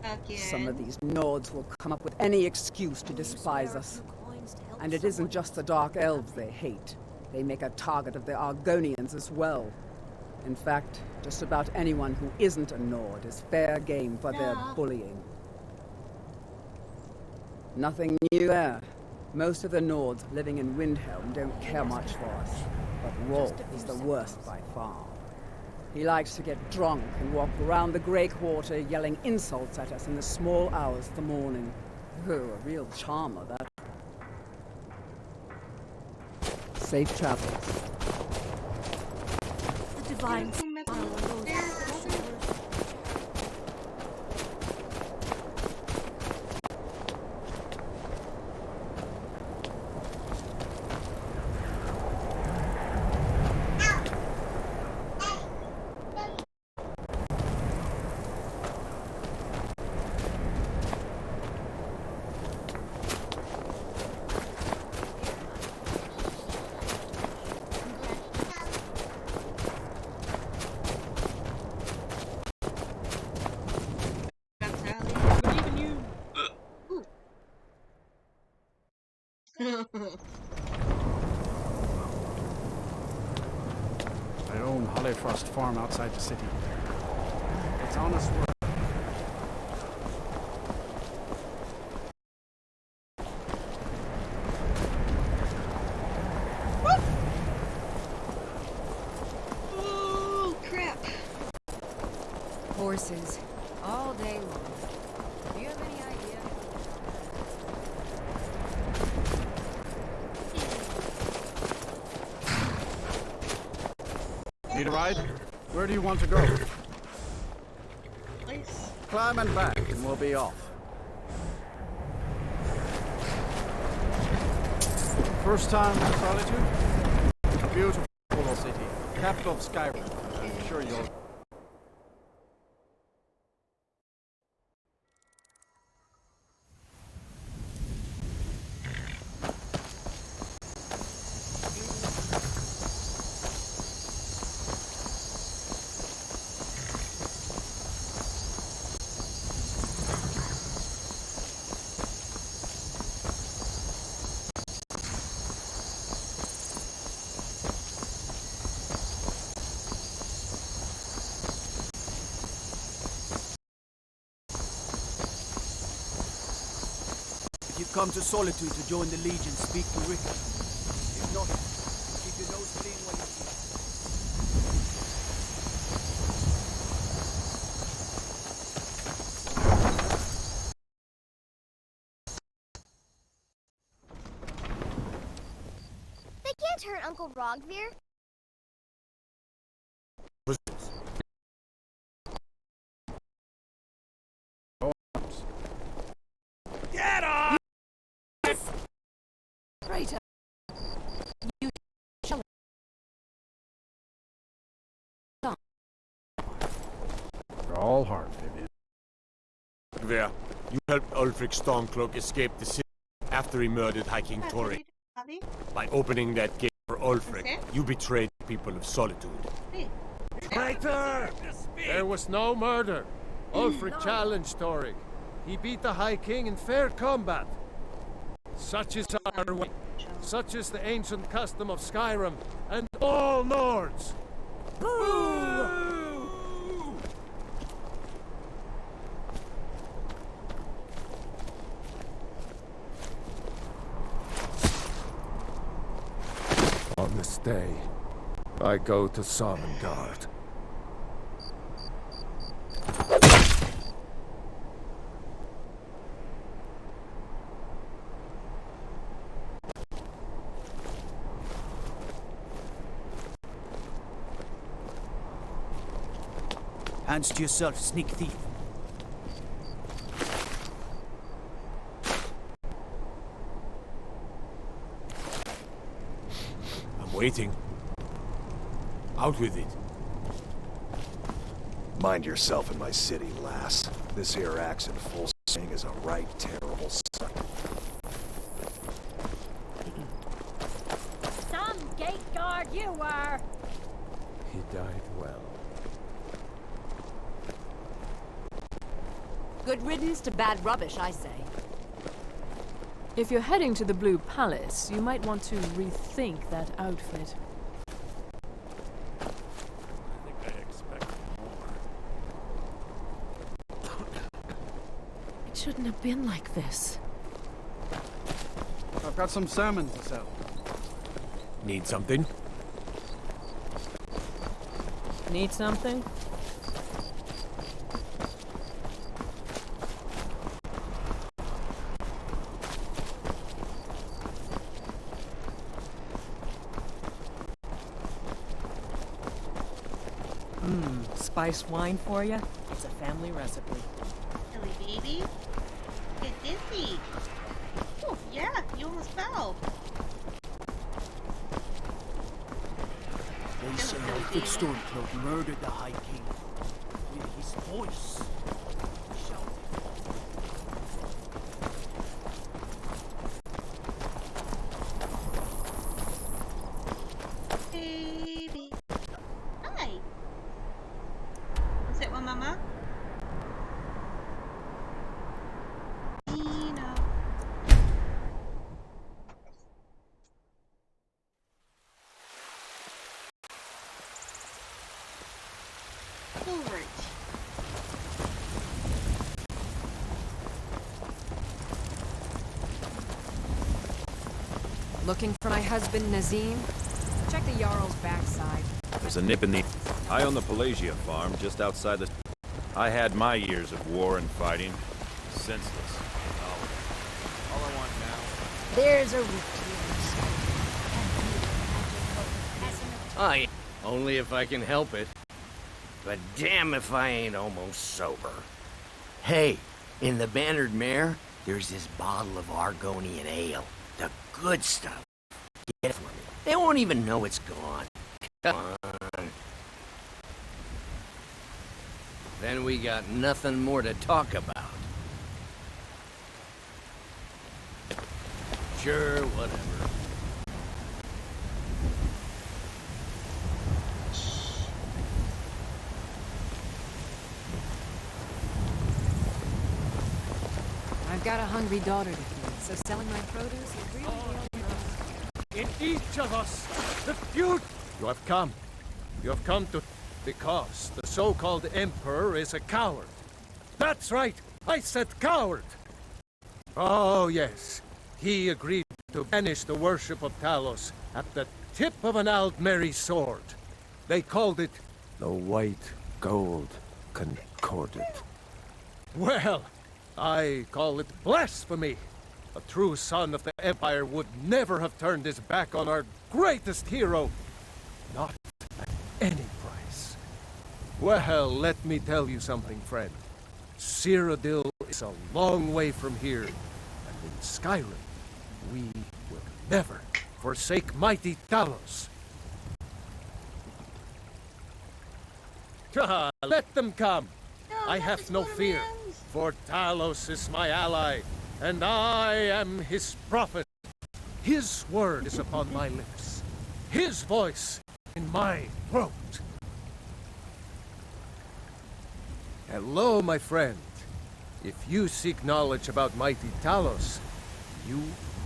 Again. Some of these Nords will come up with any excuse to despise us. And it isn't just the Dark Elves they hate. They make a target of the Argonians as well. In fact, just about anyone who isn't a Nord is fair game for their bullying. Nothing new there. Most of the Nords living in Windhelm don't care much for us. But Rolf is the worst by far. He likes to get drunk and walk around the Grey Quarter yelling insults at us in the small hours of the morning. Oh, a real charmer, that. Safe travels. The divine I own Hollyfrost Farm outside the city. It's honest work. Oh, crap. Horses. All day long. Do you have any idea? Need a ride? Where do you want to go? Place. Climb and back, and we'll be off. First time in Solitude? A beautiful city, capital of Skyrim. I'm sure you'll... If you've come to Solitude to join the Legion, speak to Rickard. If not, keep your nose clean while you sleep. They can't hurt Uncle Rogvir. Stalhart, Vivian. There. You helped Ulfric Stormcloak escape the city after he murdered High King Torrik. By opening that gate for Ulfric, you betrayed the people of Solitude. Traitor! There was no murder. Ulfric challenged Torrik. He beat the High King in fair combat. Such is our way. Such is the ancient custom of Skyrim and all Nords. Boo! On this day, I go to Sovngarde. Hands to yourself, sneak thief. I'm waiting. Out with it. Mind yourself in my city, lass. This here axe in full swing is a right terrible sight. Some gate guard you were! He died well. Good riddance to bad rubbish, I say. If you're heading to the Blue Palace, you might want to rethink that outfit. I think I expected more. It shouldn't have been like this. I've got some salmon to sell. Need something? Need something? Spice wine for you? It's a family recipe. Silly baby. Get dizzy. Oh, yeah, you almost fell. They say Ulfric Stormcloak murdered the High King with his voice. Baby. Hi. Is it one, Mama? Nina. Alright. Looking for my husband, Nazim? Check the Jarl's backside. There's a nip in the... I own the Pelagia farm just outside the... I had my years of war and fighting. Senseless. All I want now... There's a root I only if I can help it. But damn if I ain't almost sober. Hey, in the Bannered Mare, there's this bottle of Argonian ale. The good stuff. Get it for me. They won't even know it's gone. Come on. Then we got nothing more to talk about. Sure, whatever. I've got a hungry daughter to feed, so selling my produce is really the only... In each of us, the feud... You have come. You have come to... Because the so-called Emperor is a coward. That's right! I said coward! Oh, yes. He agreed to banish the worship of Talos at the tip of an Aldmeri sword. They called it the White Gold Concordat. Well, I call it blasphemy. A true son of the Empire would never have turned his back on our greatest hero. Not at any price. Well, let me tell you something, friend. Cyrodiil is a long way from here, and in Skyrim, we will never forsake mighty Talos. Let them come. No, I have no fear, for Talos is my ally, and I am his prophet. His word is upon my lips, his voice in my throat. Hello, my friend. If you seek knowledge about mighty Talos, you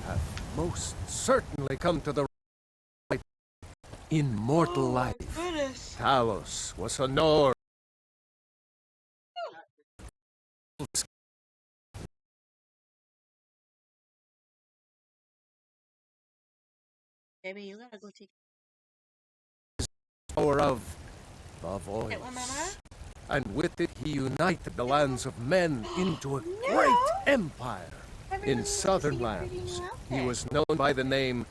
have most certainly come to the right. Immortal life. Talos was a Nord. Baby, you gotta go take. Power of the voice. And with it he united the lands of men into a great empire. In southern lands, he was known by the name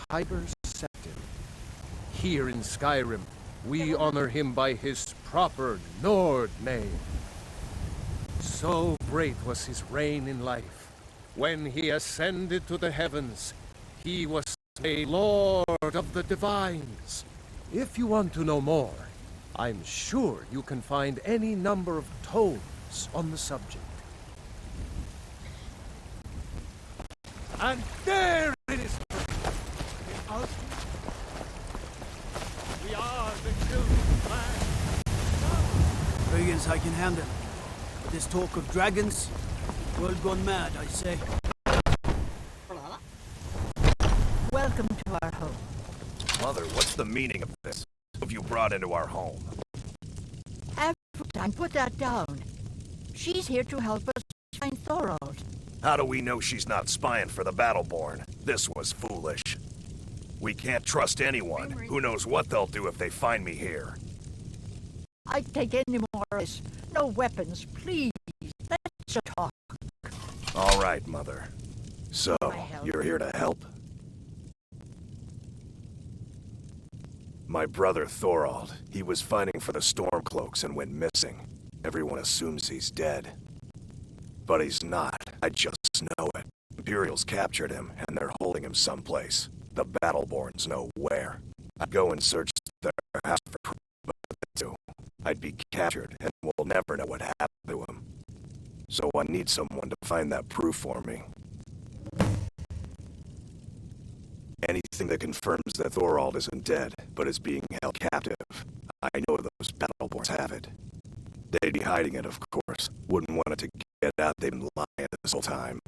Tiber Septim. Here in Skyrim, we honor him by his proper Nord name. So great was his reign in life. When he ascended to the heavens, he was a Lord of the Divines. If you want to know more, I'm sure you can find any number of tomes on the subject. And there it is! We are the children of man. Dragons I can handle. But this talk of dragons, world gone mad, I say. Welcome to our home. Mother, what's the meaning of this? Who have you brought into our home? Time, put that down. She's here to help us find Thorald. How do we know she's not spying for the Battleborn? This was foolish. We can't trust anyone. Who knows what they'll do if they find me here. I take any more risk. No weapons, please. Let's talk. All right, Mother. So, you're here to help? My brother Thorald, he was fighting for the Stormcloaks and went missing. Everyone assumes he's dead. But he's not. I just know it. Imperials captured him, and they're holding him someplace. The Battleborns know where. I'd go and search their house for proof, but too. I'd be captured, and we'll never know what happened to him. So I need someone to find that proof for me. Anything that confirms that Thorald isn't dead, but is being held captive. I know those Battleborns have it. They'd be hiding it, of course. Wouldn't want it to get out they've been lying this whole time.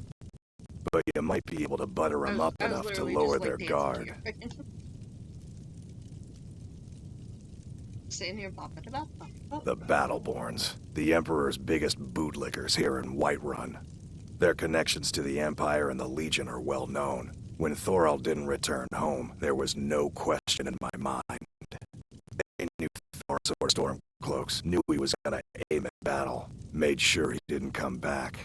But you might be able to butter them up enough to lower their guard. Sitting here, The Battleborns, the Emperor's biggest bootlickers here in Whiterun. Their connections to the Empire and the Legion are well known. When Thorald didn't return home, there was no question in my mind. They knew Thor's Stormcloaks, knew he was gonna aim at battle, made sure he didn't come back.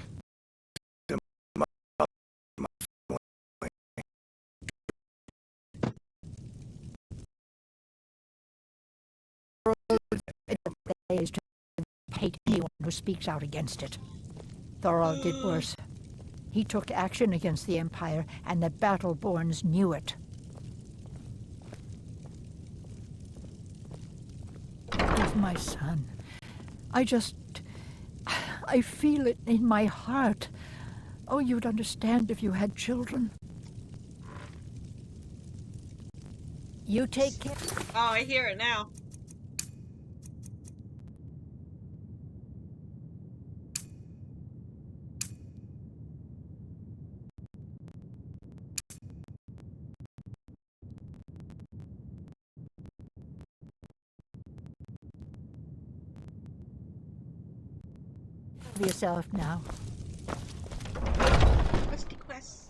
Is to hate anyone who speaks out against it. Thorald did worse. He took action against the Empire, and the Battleborns knew it. He's my son. I feel it in my heart. Oh, you'd understand if you had children. You take care. Oh, I hear it now. Yourself now. Questy quest.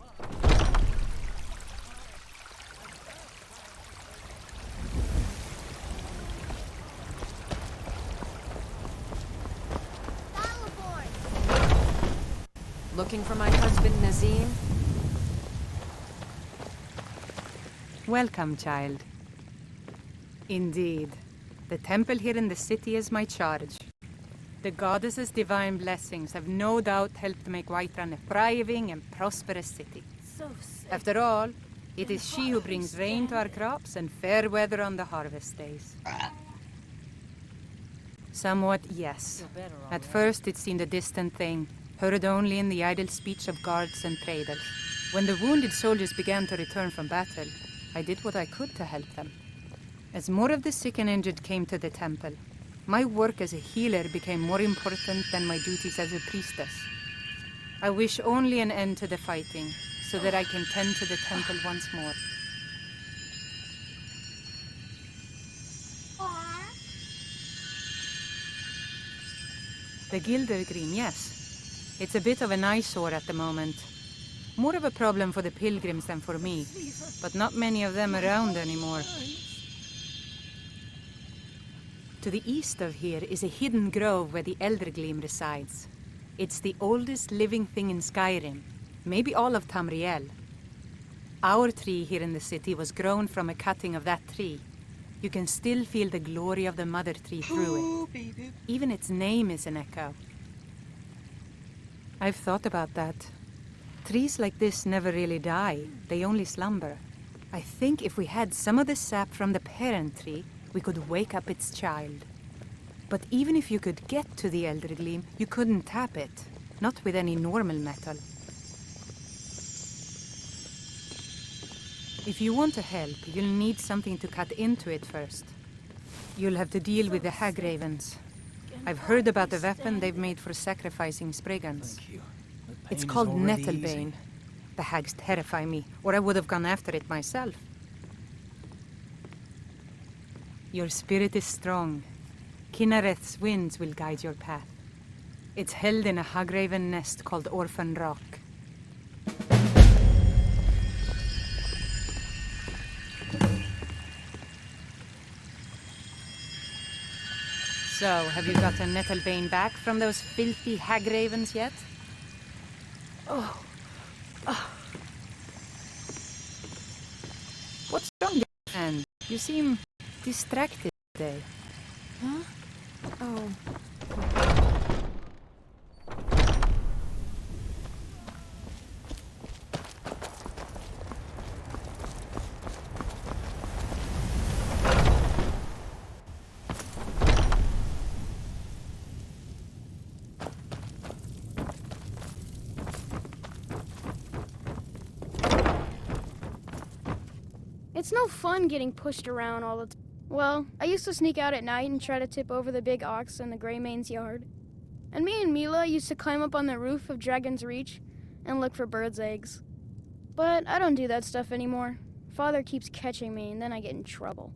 Looking for my husband, Nazim? Welcome, child. Indeed. The temple here in the city is my charge. The goddess's divine blessings have no doubt helped make Whiterun a thriving and prosperous city. After all, it is she who brings rain to our crops and fair weather on the harvest days. Somewhat, yes. At first, it seemed a distant thing, heard only in the idle speech of guards and traders. When the wounded soldiers began to return from battle, I did what I could to help them. As more of the sick and injured came to the temple, my work as a healer became more important than my duties as a priestess. I wish only an end to the fighting, so that I can tend to the temple once more. The Gildergreen, yes. It's a bit of an eyesore at the moment. More of a problem for the pilgrims than for me, but not many of them around anymore. To the east of here is a hidden grove where the Eldergleam resides. It's the oldest living thing in Skyrim, maybe all of Tamriel. Our tree here in the city was grown from a cutting of that tree. You can still feel the glory of the mother tree through it. Even its name is an echo. I've thought about that. Trees like this never really die, they only slumber. I think if we had some of the sap from the parent tree, we could wake up its child. But even if you could get to the Eldergleam, you couldn't tap it. Not with any normal metal. If you want to help, you'll need something to cut into it first. You'll have to deal with the Hagravens. I've heard about the weapon they've made for sacrificing Spriggans. It's called Nettlebane. The hags terrify me, or I would have gone after it myself. Your spirit is strong. Kinnereth's winds will guide your path. It's held in a Hagraven nest called Orphan Rock. So, have you gotten Nettlebane back from those filthy Hagravens yet? Oh. What's wrong? And you seem distracted today. Huh? Oh. It's no fun getting pushed around all the time. Well, I used to sneak out at night and try to tip over the big ox in the Greymane's yard. And me and Mila used to climb up on the roof of Dragon's Reach and look for birds' eggs. But I don't do that stuff anymore. Father keeps catching me and then I get in trouble.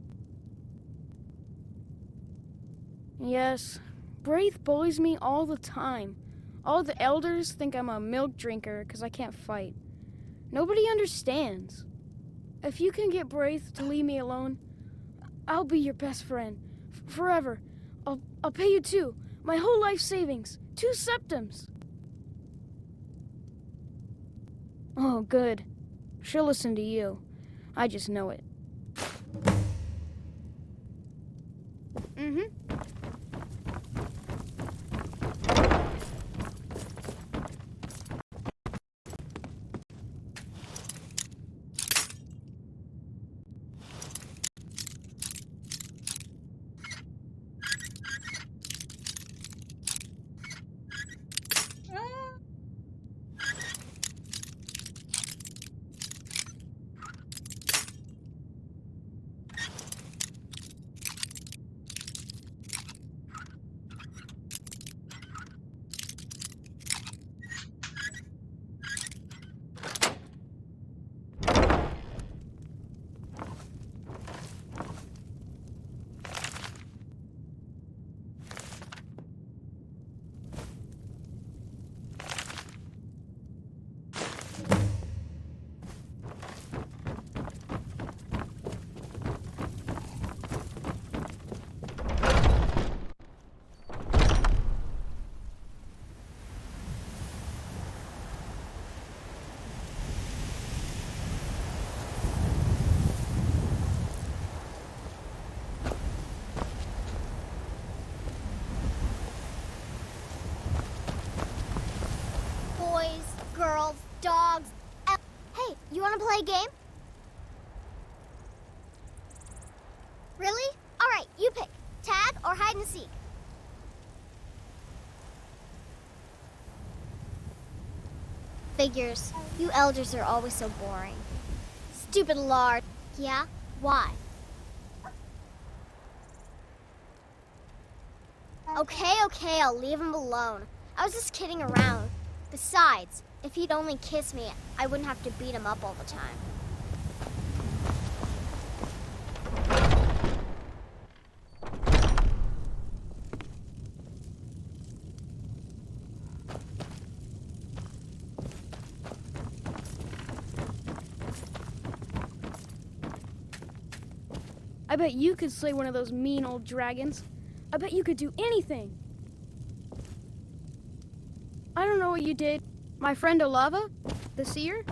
Yes, Braith bullies me all the time. All the elders think I'm a milk drinker because I can't fight. Nobody understands. If you can get Braith to leave me alone, I'll be your best friend. Forever. I'll pay you too. My whole life savings. 2 septims. Oh, good. She'll listen to you. I just know it. Mm-hmm. Girls, dogs. Hey, you want to play a game? Really? All right, you pick. Tag or hide and seek. Figures. You elders are always so boring. Stupid lard. Yeah? Why? Okay, I'll leave him alone. I was just kidding around. Besides, if he'd only kiss me, I wouldn't have to beat him up all the time. I bet you could slay one of those mean old dragons. I bet you could do anything. I don't know what you did. My friend Olava, the seer,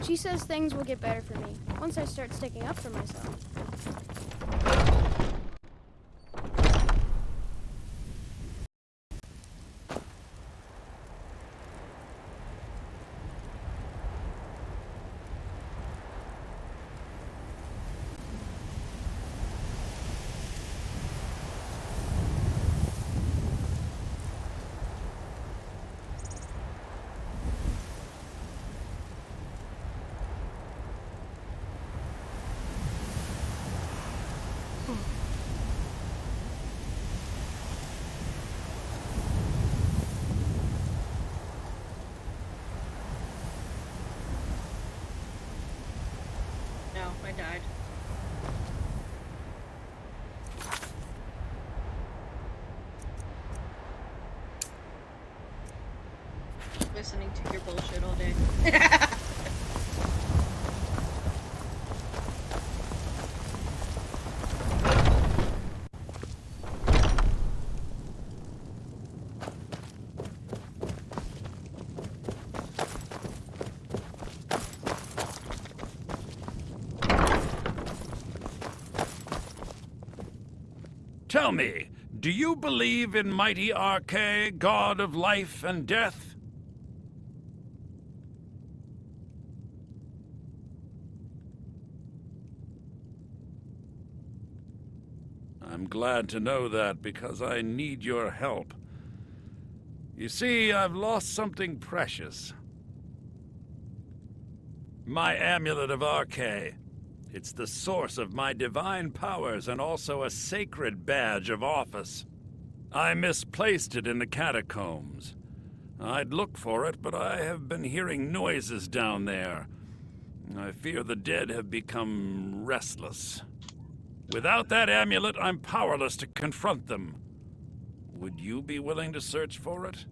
she says things will get better for me once I start sticking up for myself. No, I died. Listening to your bullshit all day. Tell me, do you believe in mighty Arche, god of life and death? I'm glad to know that because I need your help. You see, I've lost something precious. My amulet of Arche. It's the source of my divine powers and also a sacred badge of office. I misplaced it in the catacombs. I'd look for it, but I have been hearing noises down there. I fear the dead have become restless. Without that amulet, I'm powerless to confront them. Would you be willing to search for it?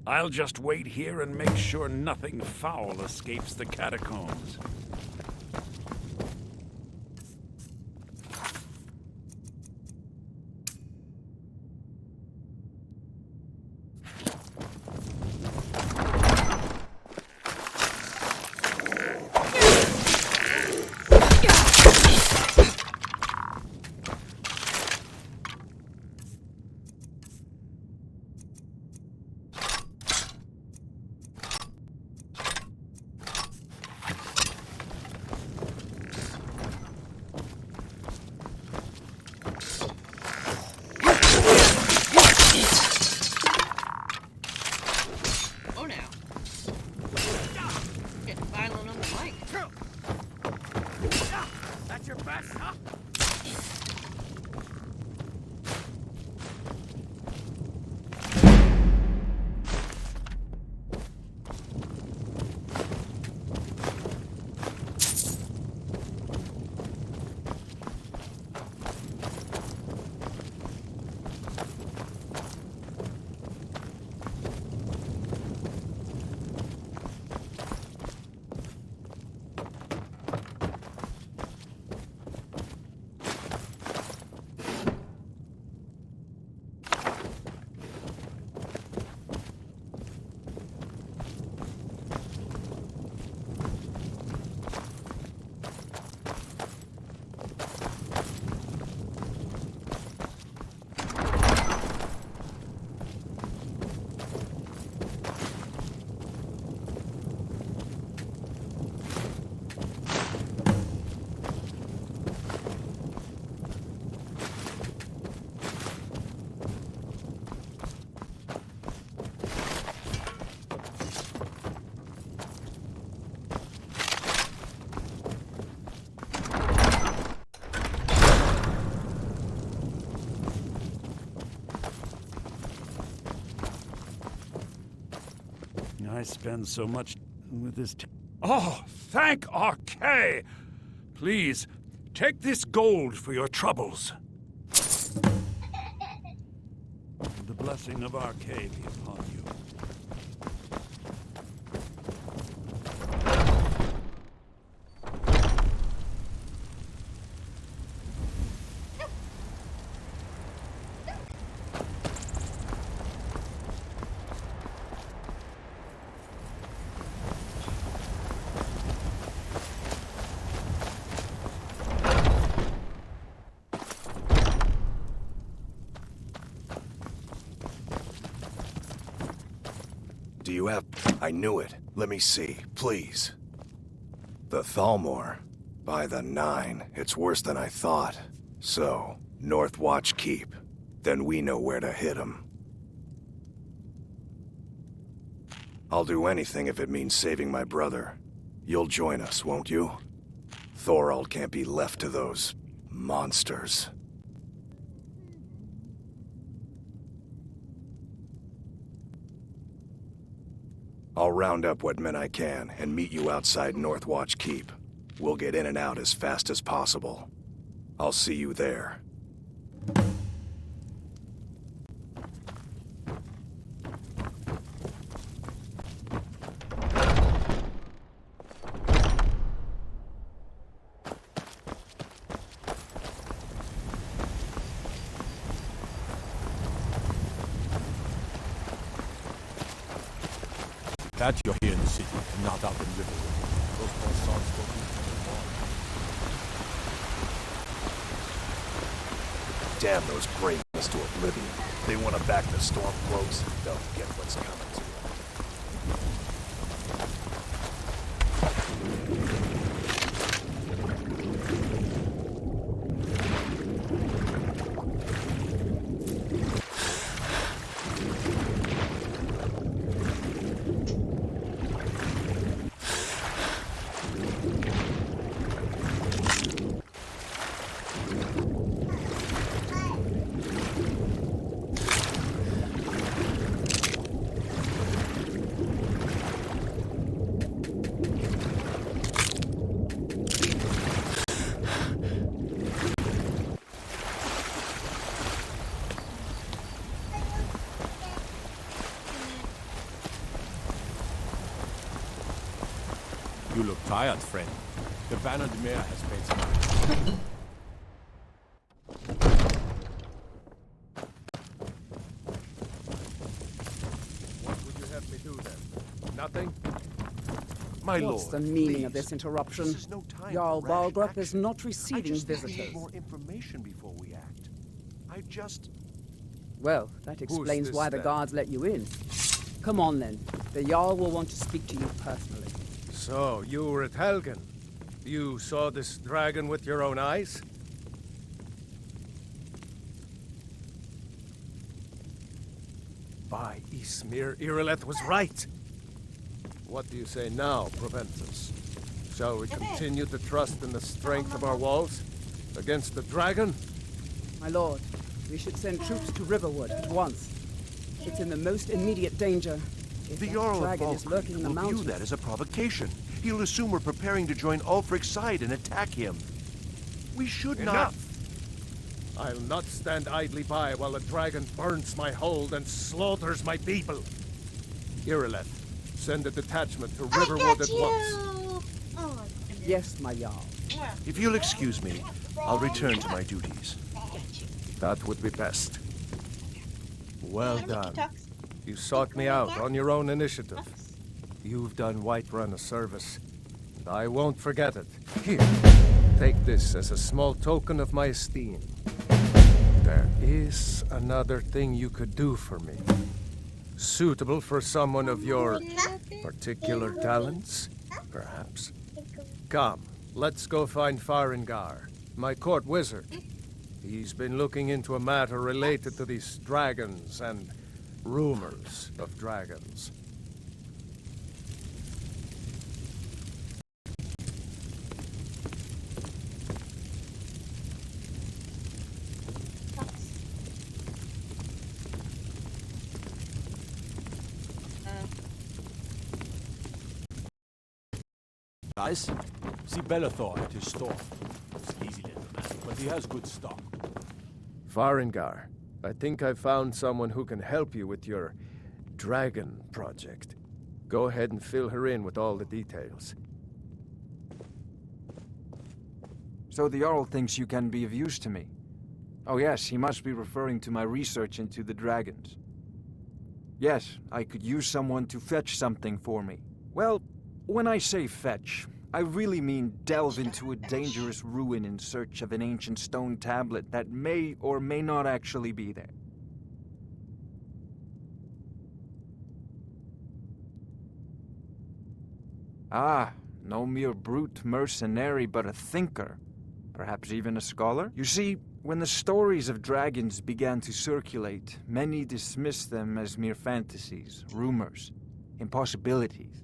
I'll just wait here and make sure nothing foul escapes the catacombs. I spend so much with this. Oh, thank RK! Please, take this gold for your troubles. The blessing of RK be upon you. Do you have... I knew it. Let me see, please. The Thalmor. By the 9, it's worse than I thought. So, Northwatch Keep. Then we know where to hit 'em. I'll do anything if it means saving my brother. You'll join us, won't you? Thorald can't be left to those... monsters. I'll round up what men I can and meet you outside Northwatch Keep. We'll get in and out as fast as possible. I'll see you there. That you're here in the city, and not out in Riverwood. Those poor sons will be Damn those brains to oblivion. They want to back the Stormcloaks. They'll get what's coming to them. You look tired, friend. The Bannered Mare has paid some. What would you have me do then? Nothing? My What's lord, the meaning please. of this interruption? This is no time Jarl for rash Balgrup is action. not receiving I just visitors. need more information before we act. I just... Well, that explains this why the then? guards let you in. Come on then. The Jarl will want to speak to you personally. So, you were at Helgen. You saw this dragon with your own eyes? By Ysmir, Irileth was right. What do you say now, Proventus? Shall we continue to trust in the strength of our walls? Against the dragon? My lord, we should send troops to Riverwood at once. It's in the most immediate danger. If The that Jarl of dragon is lurking in the will view mountains. that as a provocation. He'll assume we're preparing to join Ulfric's side and attack him. We should not... I'll not stand idly by while the dragon burns my hold and slaughters my people. Irileth, send a detachment to Riverwood at once. Yes, my Jarl. If you'll excuse me, I'll return to my duties. That would be best. Well done. You sought me out on your own initiative. You've done Whiterun a service, and I won't forget it. Here, take this as a small token of my esteem. There is another thing you could do for me. Suitable for someone of your particular talents, perhaps. Come, let's go find Farengar, my court wizard. He's been looking into a matter related to these dragons and rumors of dragons. Guys, see Bellathor at his store. Sleazy little man, but he has good stock. Farengar, I think I found someone who can help you with your dragon project. Go ahead and fill her in with all the details. So the Jarl thinks you can be of use to me. Oh yes, he must be referring to my research into the dragons. Yes, I could use someone to fetch something for me. Well, when I say fetch, I really mean delve into a dangerous ruin in search of an ancient stone tablet that may or may not actually be there. Ah, no mere brute mercenary, but a thinker. Perhaps even a scholar? You see, when the stories of dragons began to circulate, many dismissed them as mere fantasies, rumors, impossibilities.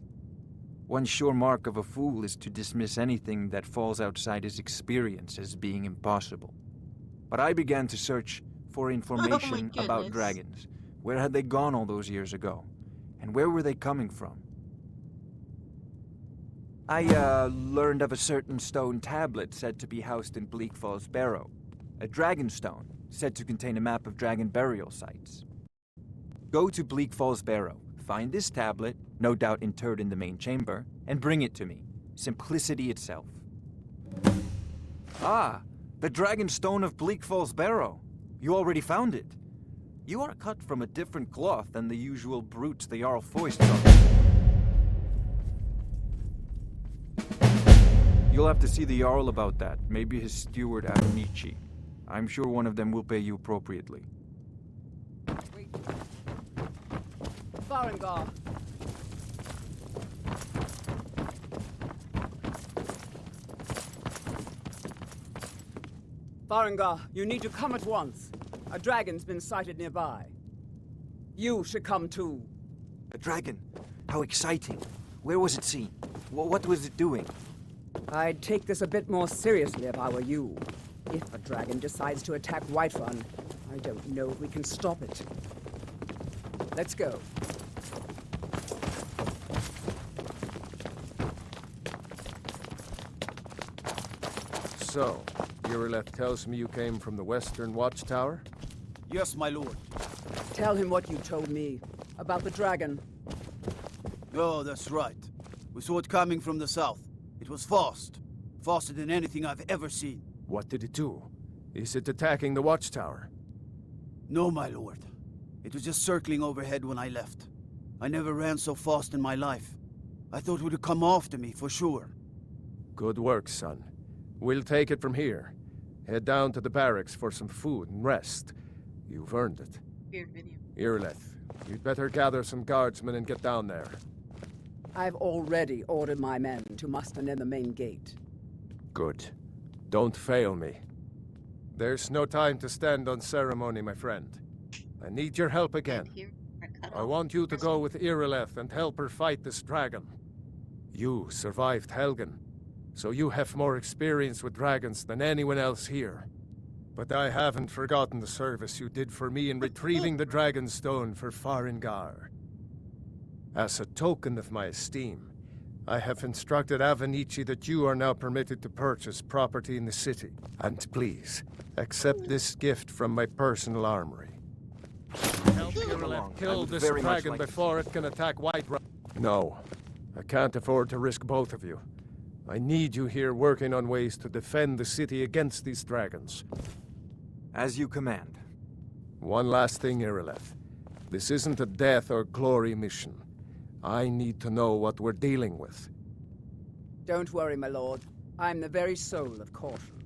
One sure mark of a fool is to dismiss anything that falls outside his experience as being impossible. But I began to search for information about dragons. Where had they gone all those years ago? And where were they coming from? I learned of a certain stone tablet said to be housed in Bleak Falls Barrow. A dragon stone, said to contain a map of dragon burial sites. Go to Bleak Falls Barrow, find this tablet, no doubt interred in the main chamber, and bring it to me. Simplicity itself. Ah, the dragon stone of Bleak Falls Barrow. You already found it. You are cut from a different cloth than the usual brutes the Jarl foists on. You'll have to see the Jarl about that, maybe his steward Avenici. I'm sure one of them will pay you appropriately. Farengar! Farengar, you need to come at once. A dragon's been sighted nearby. You should come too. A dragon? How exciting. Where was it seen? What was it doing? I'd take this a bit more seriously if I were you. If a dragon decides to attack Whiterun, I don't know if we can stop it. Let's go. So, Irileth tells me you came from the Western Watchtower? Yes, my lord. Tell him what you told me about the dragon. Oh, that's right. We saw it coming from the south. It was fast. Faster than anything I've ever seen. What did it do? Is it attacking the Watchtower? No, my lord. It was just circling overhead when I left. I never ran so fast in my life. I thought it would come after me, for sure. Good work, son. We'll take it from here. Head down to the barracks for some food and rest. You've earned it. Weird video. Irileth, you'd better gather some guardsmen and get down there. I've already ordered my men to muster near the main gate. Good. Don't fail me. There's no time to stand on ceremony, my friend. I need your help again. I want you to go with Irileth and help her fight this dragon. You survived Helgen, so you have more experience with dragons than anyone else here. But I haven't forgotten the service you did for me in retrieving the Dragon Stone for Farengar. As a token of my esteem, I have instructed Avenici that you are now permitted to purchase property in the city. And please, accept this gift from my personal armory. Help Irileth kill this dragon before it can attack Whiterun. No, I can't afford to risk both of you. I need you here working on ways to defend the city against these dragons. As you command. One last thing, Irileth. This isn't a death or glory mission. I need to know what we're dealing with. Don't worry, my lord. I'm the very soul of caution.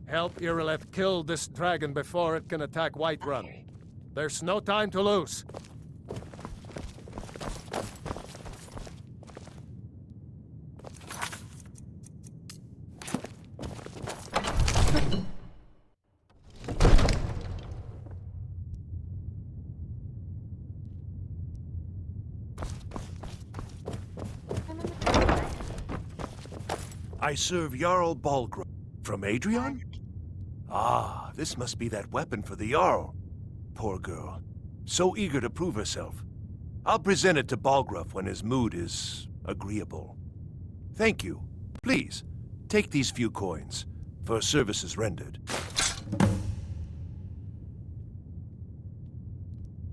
Help Irileth kill this dragon before it can attack Whiterun. There's no time to lose. I serve Jarl Balgruuf. From Adrian? Ah, this must be that weapon for the Jarl. Poor girl. So eager to prove herself. I'll present it to Balgruuf when his mood is agreeable. Thank you. Please, take these few coins for services rendered.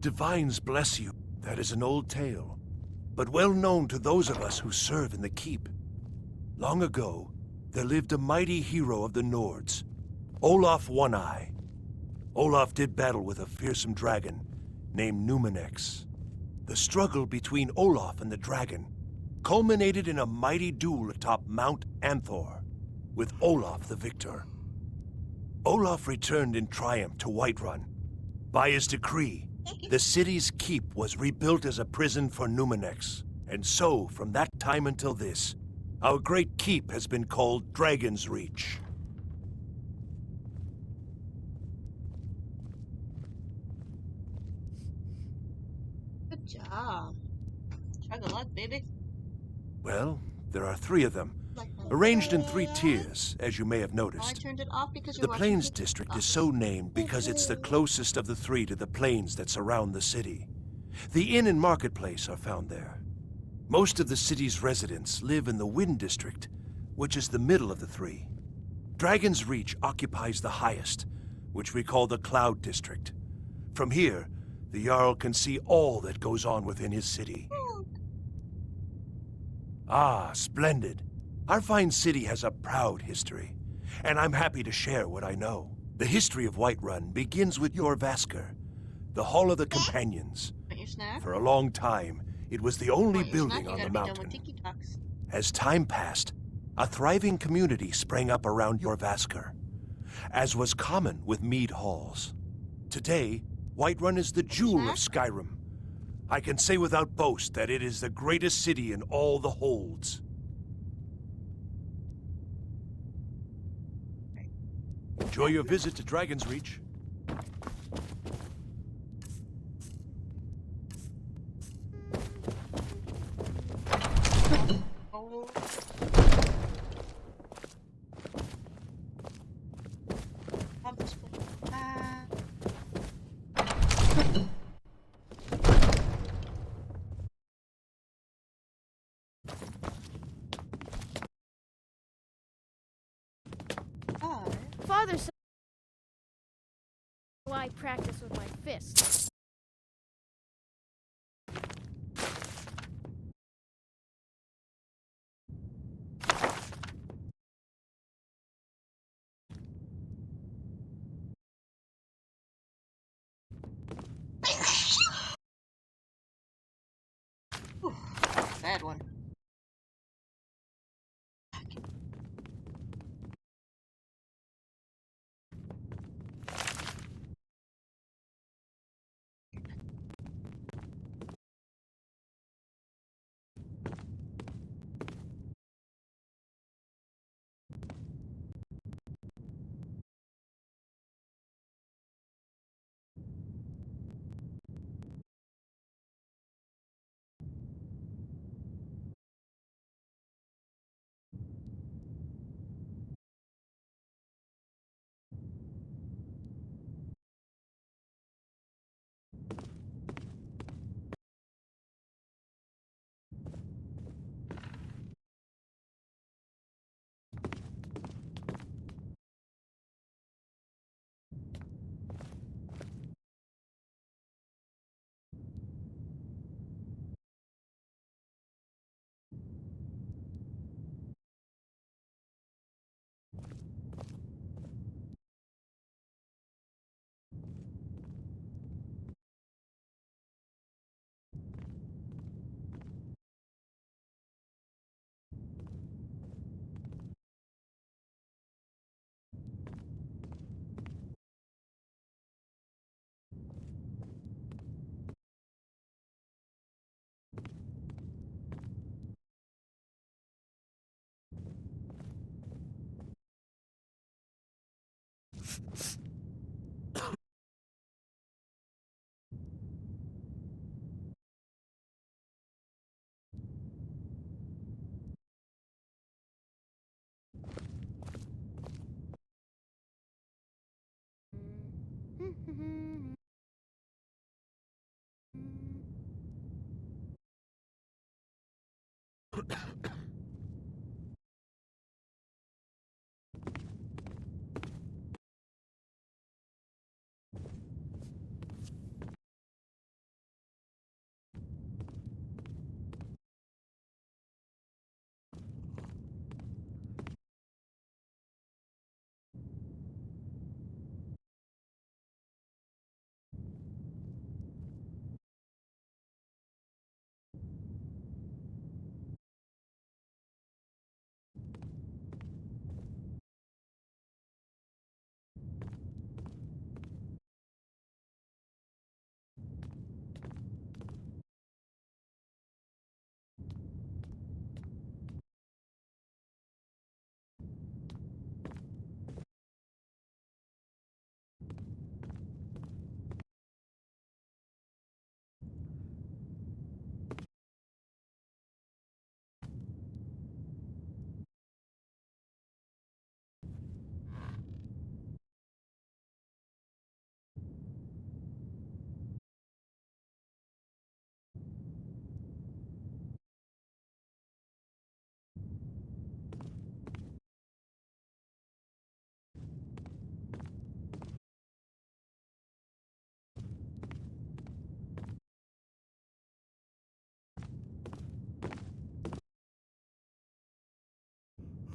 Divines bless you. That is an old tale, but well known to those of us who serve in the keep. Long ago, there lived a mighty hero of the Nords, Olaf One-Eye. Olaf did battle with a fearsome dragon named Numenex. The struggle between Olaf and the dragon culminated in a mighty duel atop Mount Anthor, with Olaf the victor. Olaf returned in triumph to Whiterun. By his decree, the city's keep was rebuilt as a prison for Numenex. And so, from that time until this, our great keep has been called Dragon's Reach. Good job. Chug a luck, baby. Well, there are 3 of them, arranged in 3 tiers, as you may have I noticed. turned it off because you're The watching Plains TV. District is so named because it's the closest of the 3 to the plains that surround the city. The inn and marketplace are found there. Most of the city's residents live in the Wind District, which is the middle of the 3. Dragon's Reach occupies the highest, which we call the Cloud District. From here, the Jarl can see all that goes on within his city. Ah, splendid. Our fine city has a proud history, and I'm happy to share what I know. The history of Whiterun begins with Jorrvaskr, the Hall of the Companions. Want your snack? For a long time, it was the only Want your snack? building You on the gotta be done mountain. with Tiki Talks. As time passed, a thriving community sprang up around Jorrvaskr, as was common with mead halls. Today, Whiterun is the jewel of Skyrim. I can say without boast that it is the greatest city in all the holds. Enjoy your visit to Dragon's Reach. Oh. Have this place. Father said I practice with my fists. Bad one.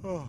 Oh.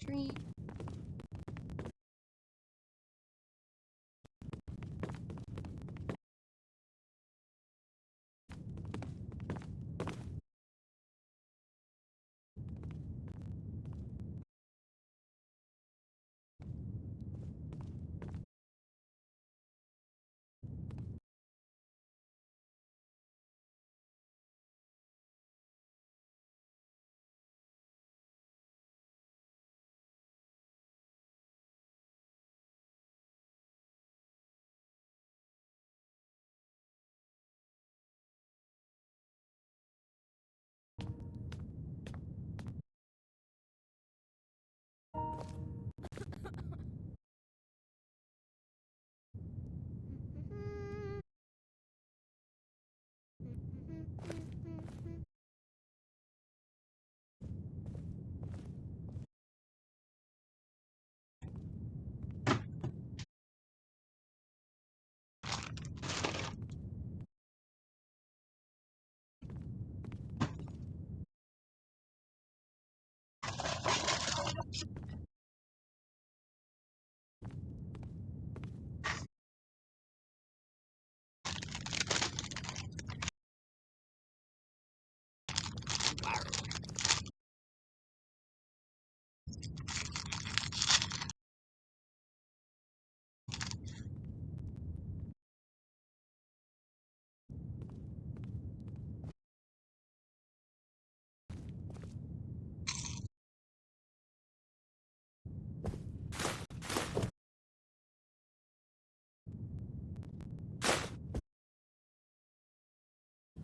tree.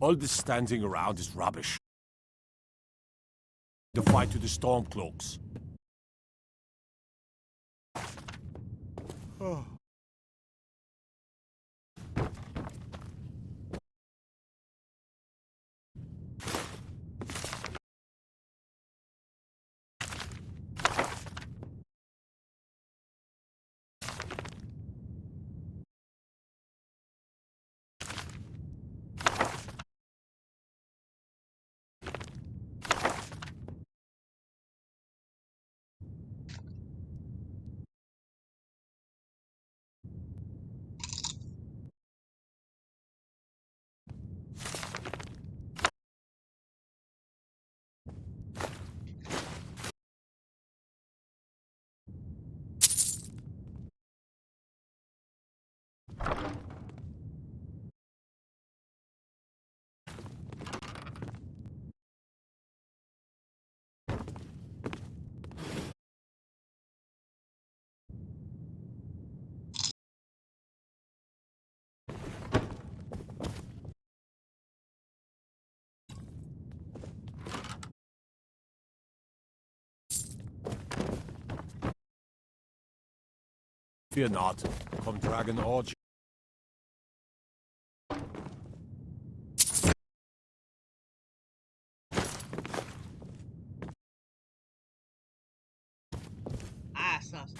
All this standing around is rubbish. The fight to the Stormcloaks. Oh. Fear not, come Dragon Orgy. Ah, sus.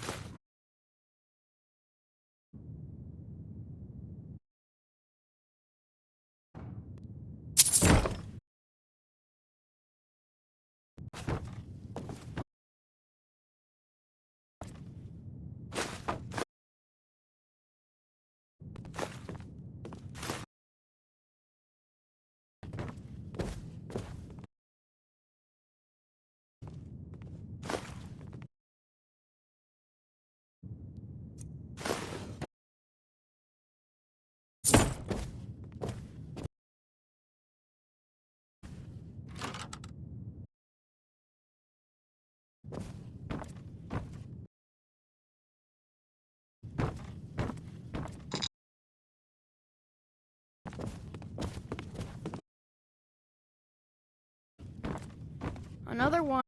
Another one.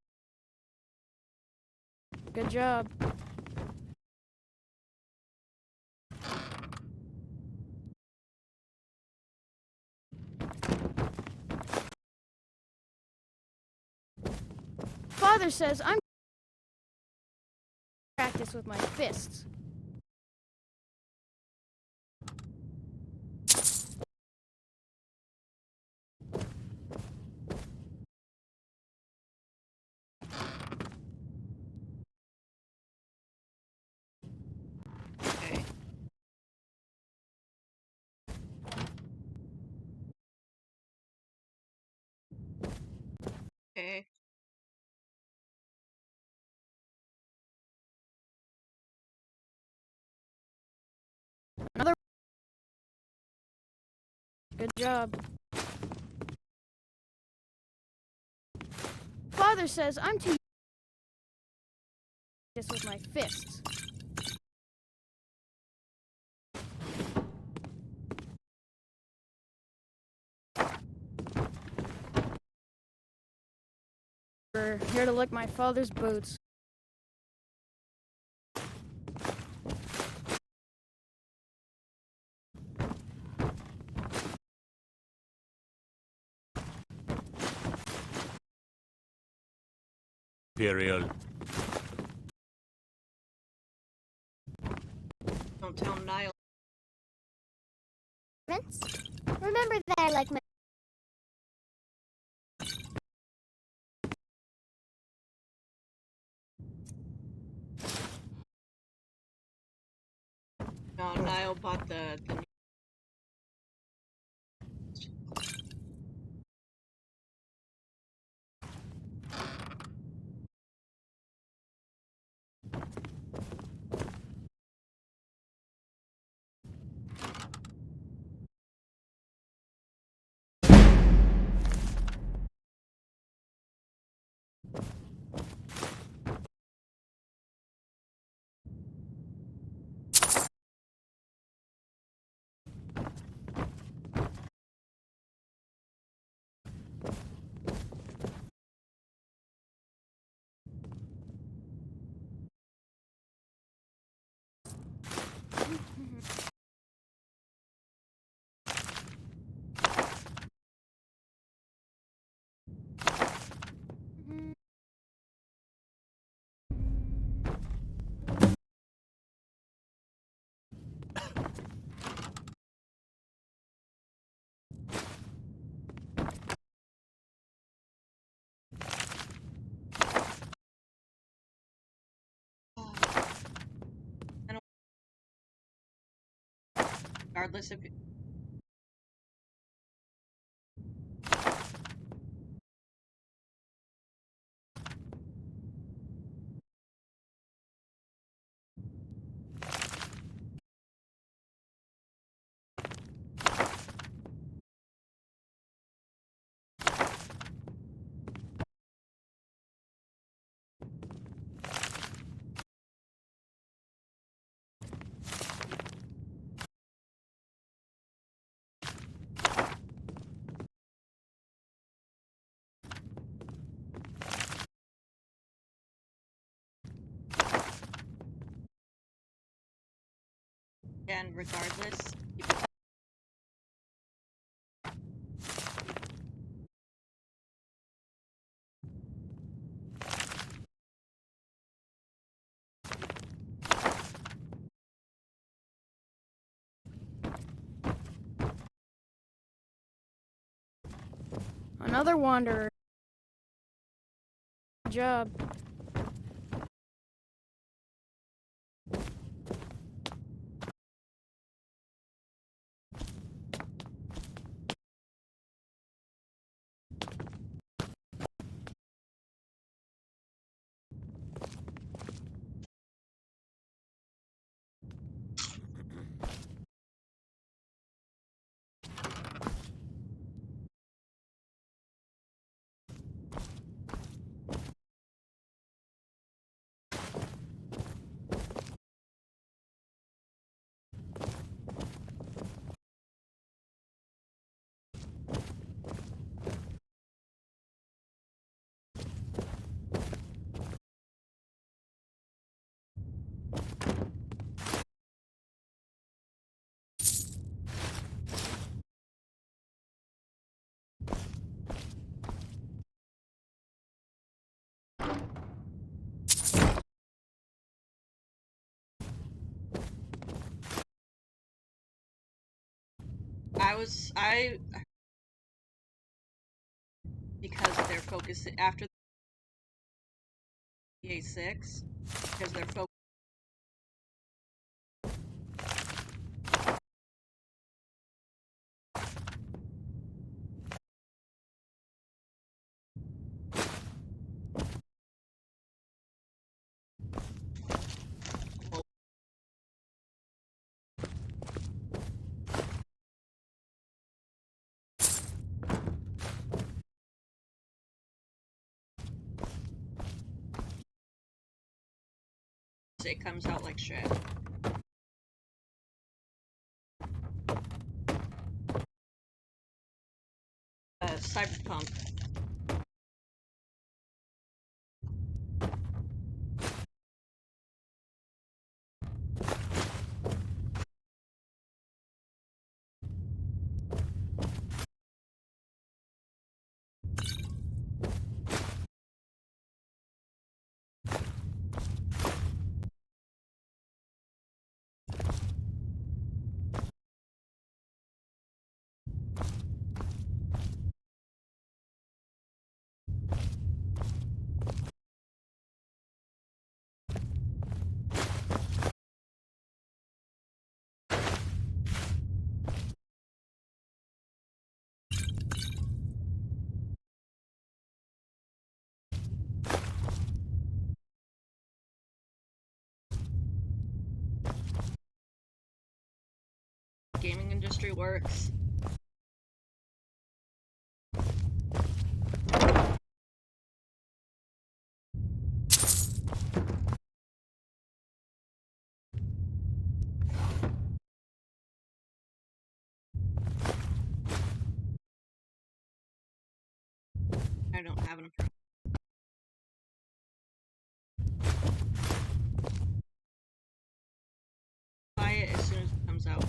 Good job. Father says I'm practice with my fists. Okay. Another. Good job. Father says I'm too this with my fists. We're here to lick my father's boots. Imperial. Don't tell Niall. Remember that I like my. No, Niall bought the regardless if and regardless. Another wanderer. Good job. Because they're focused after the A6, because they're focused. it comes out like shit. Cyberpunk. Gaming industry works. I don't have an approach. Buy it as soon as it comes out.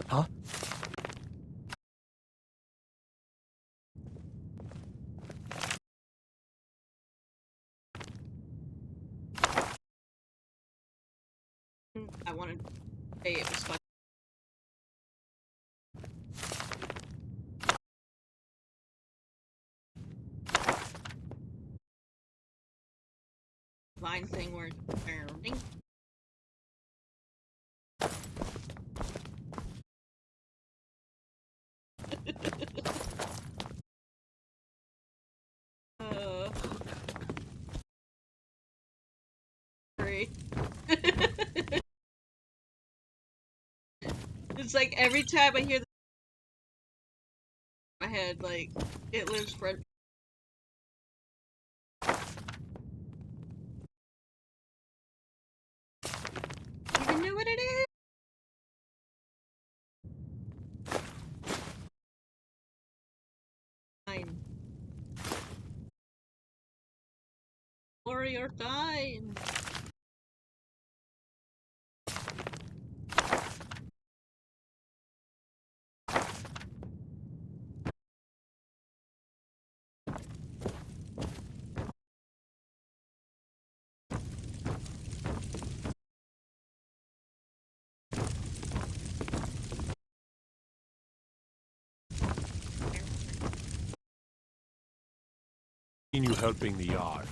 Huh? I wanted to say it was fun. Line thing where ding. Sorry. It's like every time I hear my head, like it lives rent. You even know what it is? Fine. Glory or dine. Seen you helping the yard.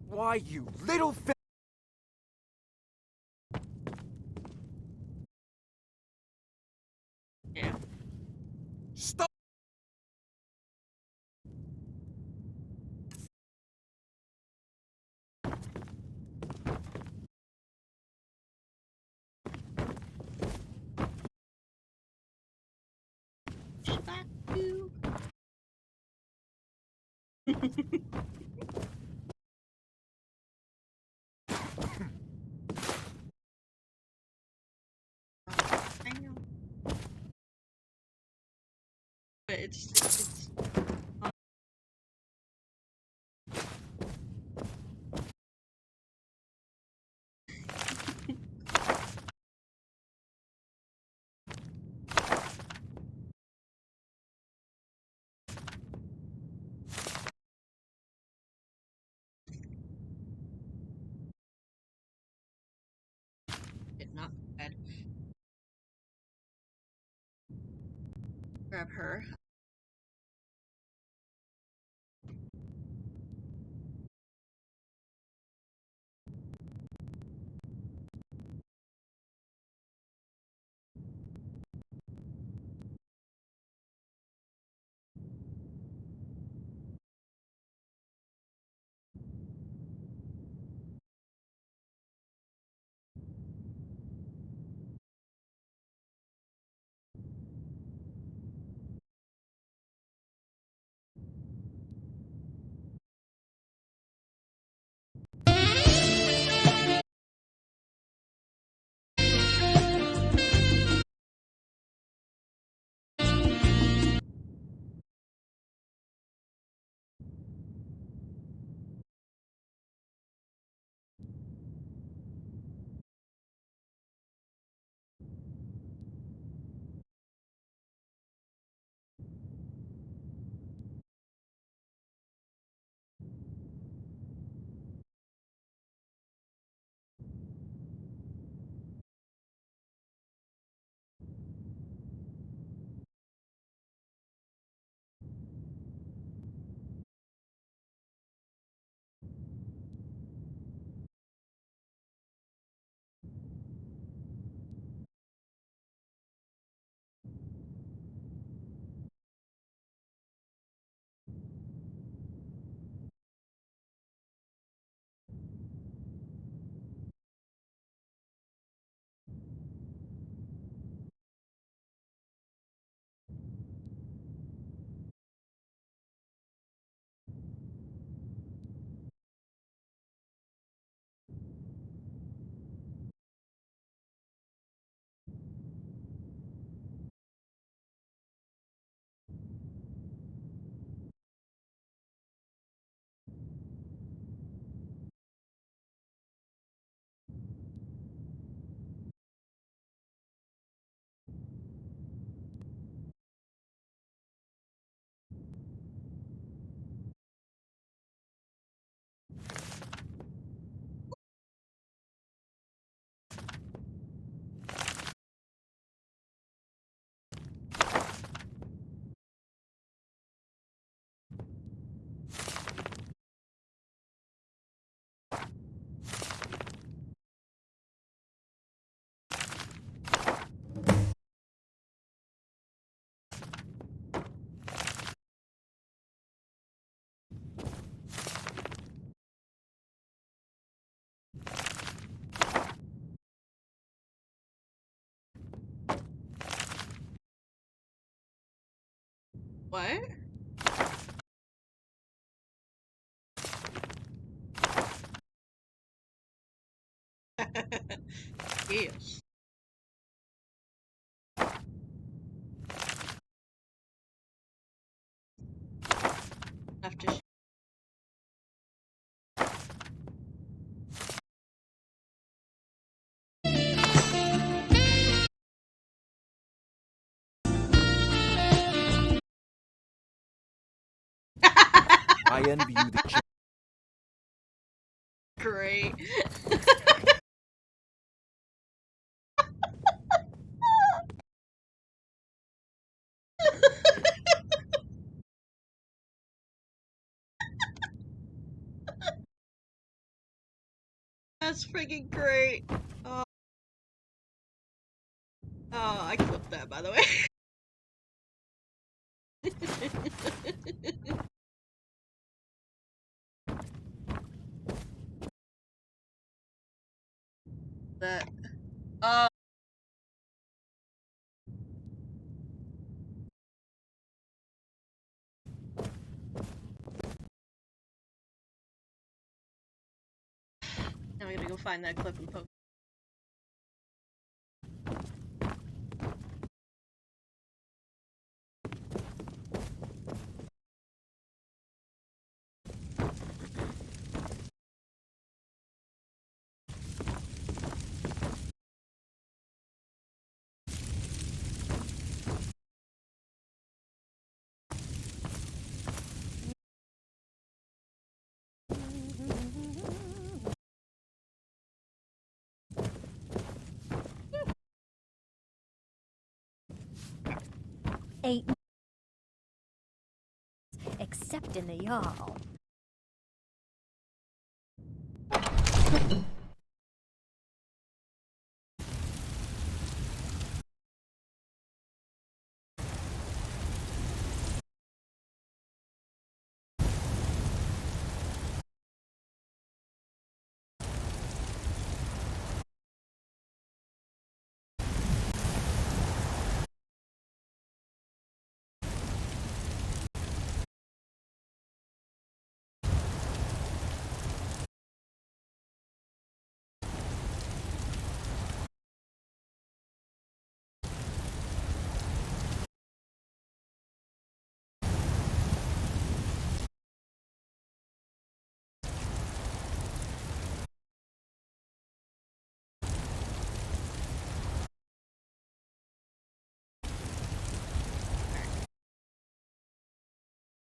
Why, you little Yeah. Stop! But it's Grab her. What? Yes. After I envy you the Great. That's freaking great. Oh, I clipped that, by the way. That. Now we gotta go find that clip and post. Eight. except in the Jarl.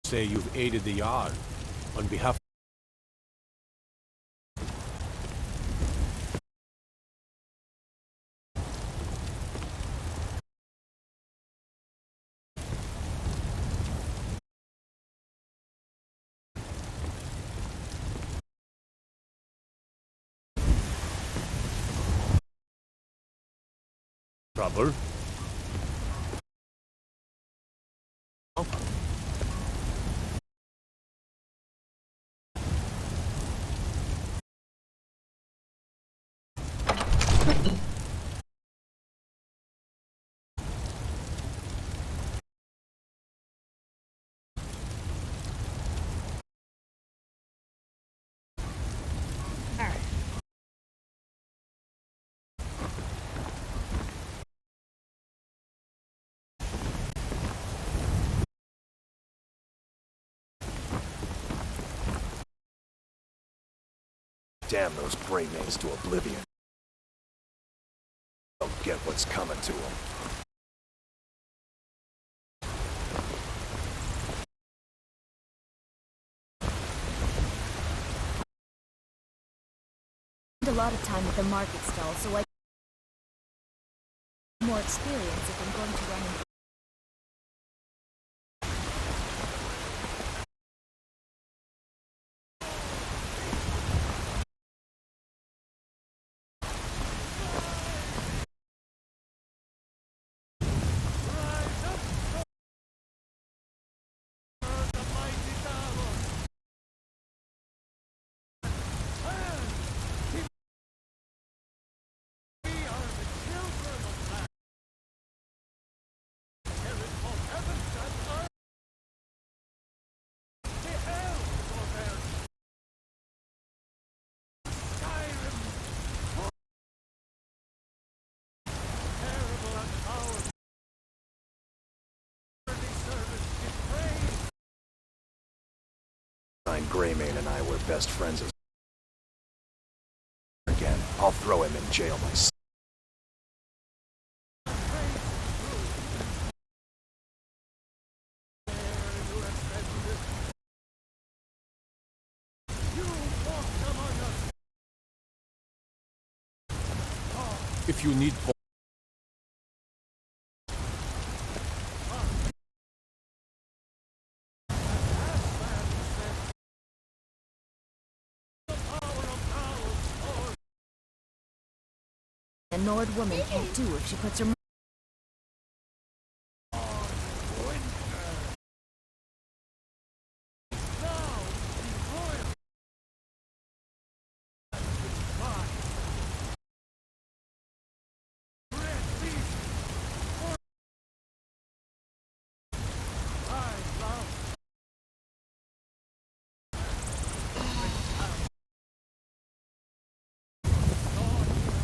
Say you've aided the Jarl on behalf. Trouble? Damn those Greymanes to oblivion. They'll get what's coming to them. A lot of time at the market stall, so I more experience if I'm going to run into Greymane and I were best friends as again. I'll throw him in jail myself. If you need a Nord woman can't do if she puts her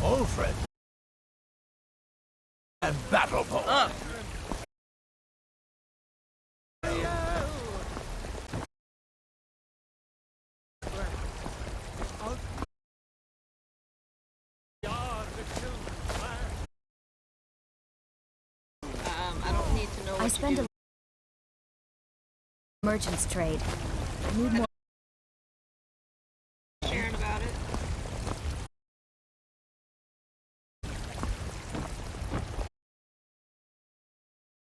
Ulfred. And battle pole. I don't need to know what I spend you a merchant's trade. I need more. sharing about it.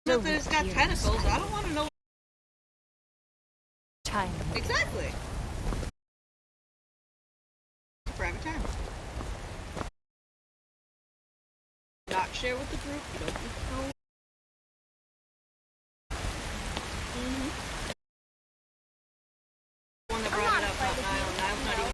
That it's got tentacles. I don't want to know time. Exactly. Private time. Not share with the group. You don't need to know. One that brought it up, not Niall. Niall's not even.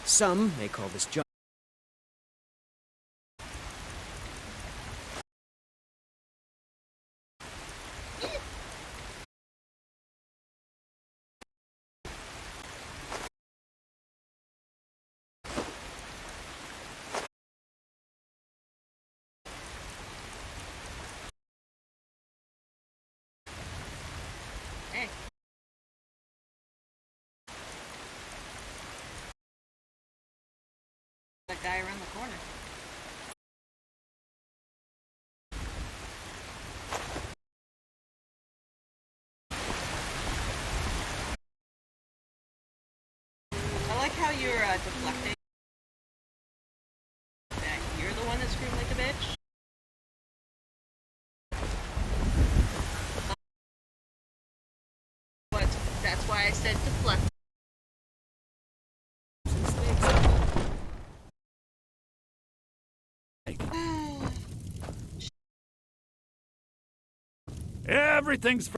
Some may call this junk. Hey. That guy around the corner. I like how you're deflecting. That you're the one that screamed like a bitch. But that's why I said deflect. Everything's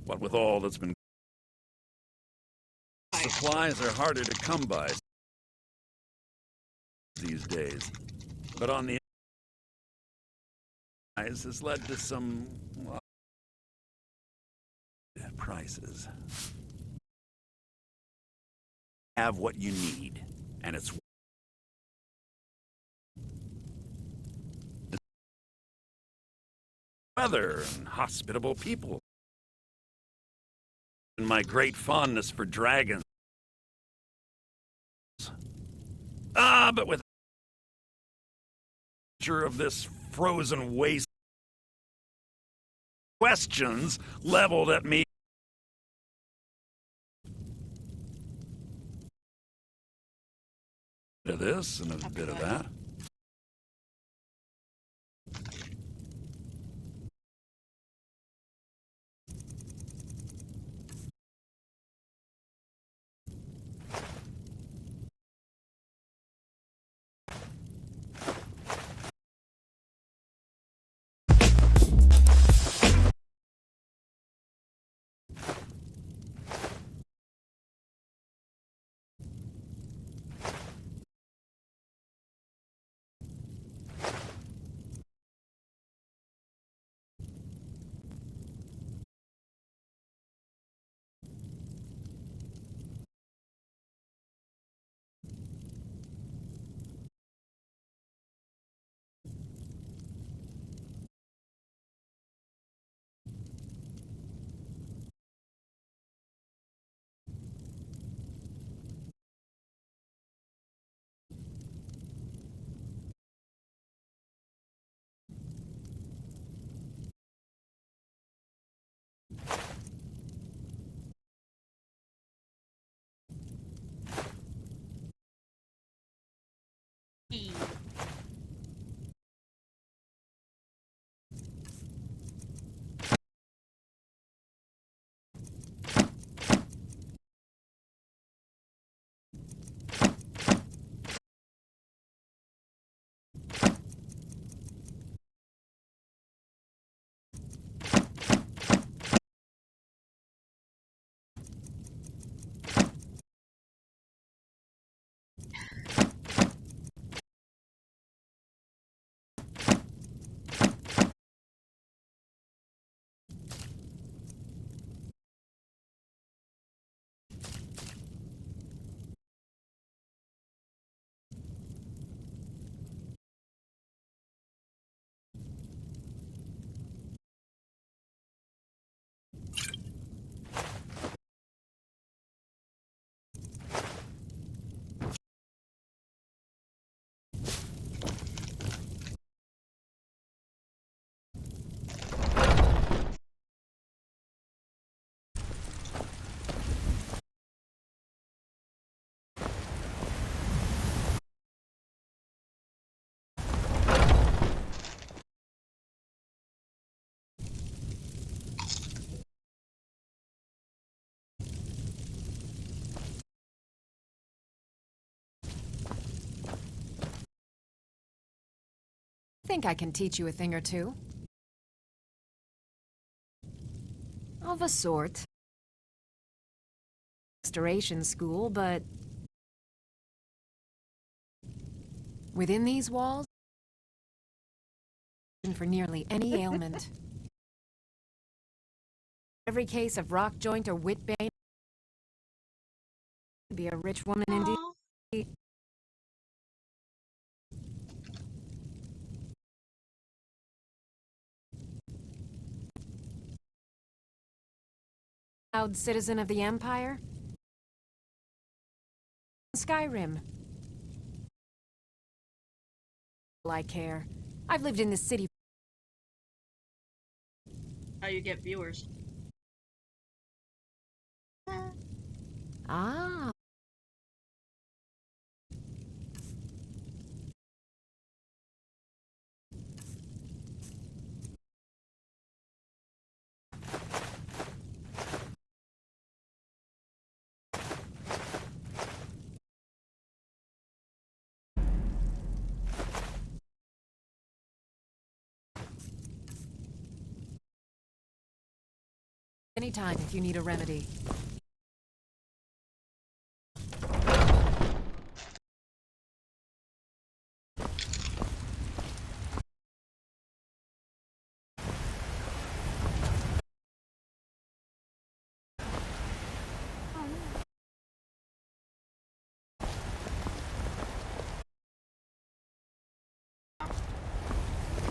what with all that's been. Supplies are harder to come by these days, but on the has led to some prices. Have what you need, and it's weather and hospitable people. And my great fondness for dragons. But with the nature of this frozen waste, questions leveled at me. A bit of this and a bit of that. Think I can teach you a thing or two. Of a sort. Restoration school, but within these walls, for nearly any ailment. Every case of rock joint or whit bane. Be a rich woman indeed. Proud citizen of the Empire. Skyrim. I care. I've lived in this city. How you get viewers. Ah. Anytime if you need a remedy.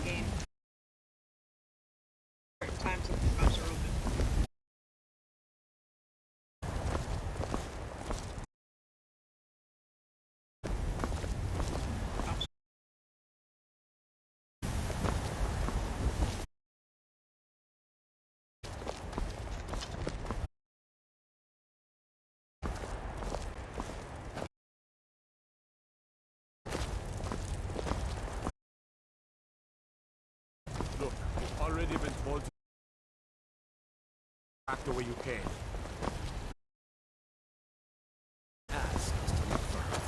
Game. Certain times that the shops are open. Look, you've already been told to back the way you came. Ask is to look for her.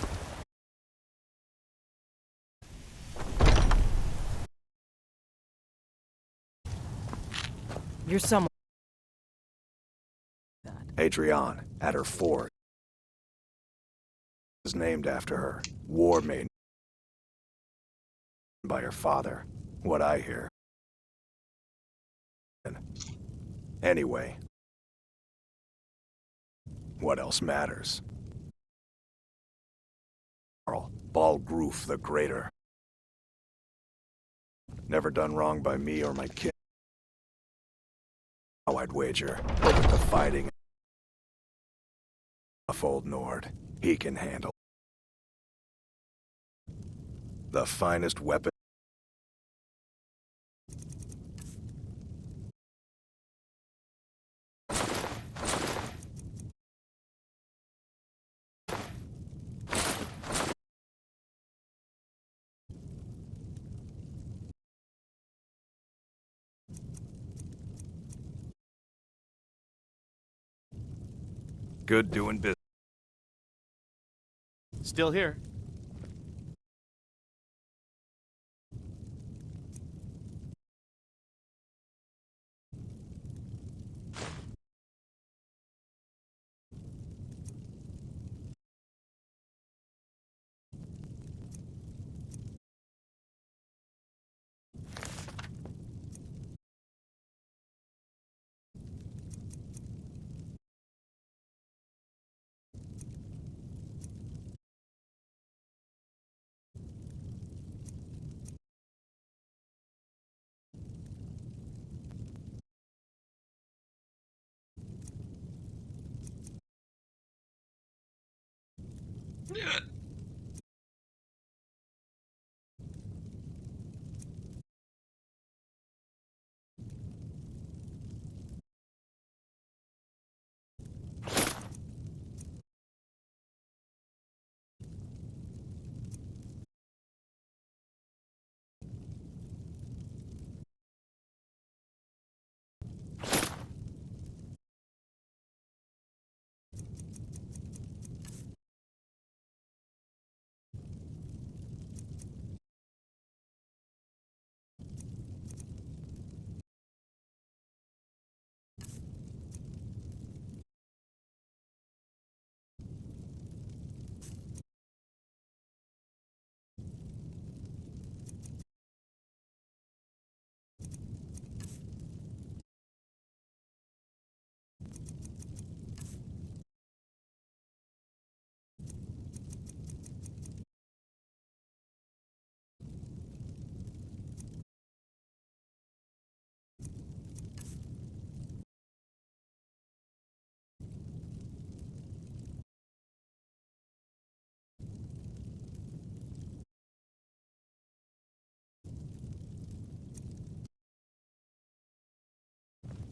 You're someone. Adrian, at her fort, is named after her. War maiden by her father, what I hear. Anyway, what else matters? Carl Balgroof the Greater. Never done wrong by me or my kid. Oh, I'd wager. But with the fighting, off old Nord, he can handle the finest weapon. Good doing business. Still here.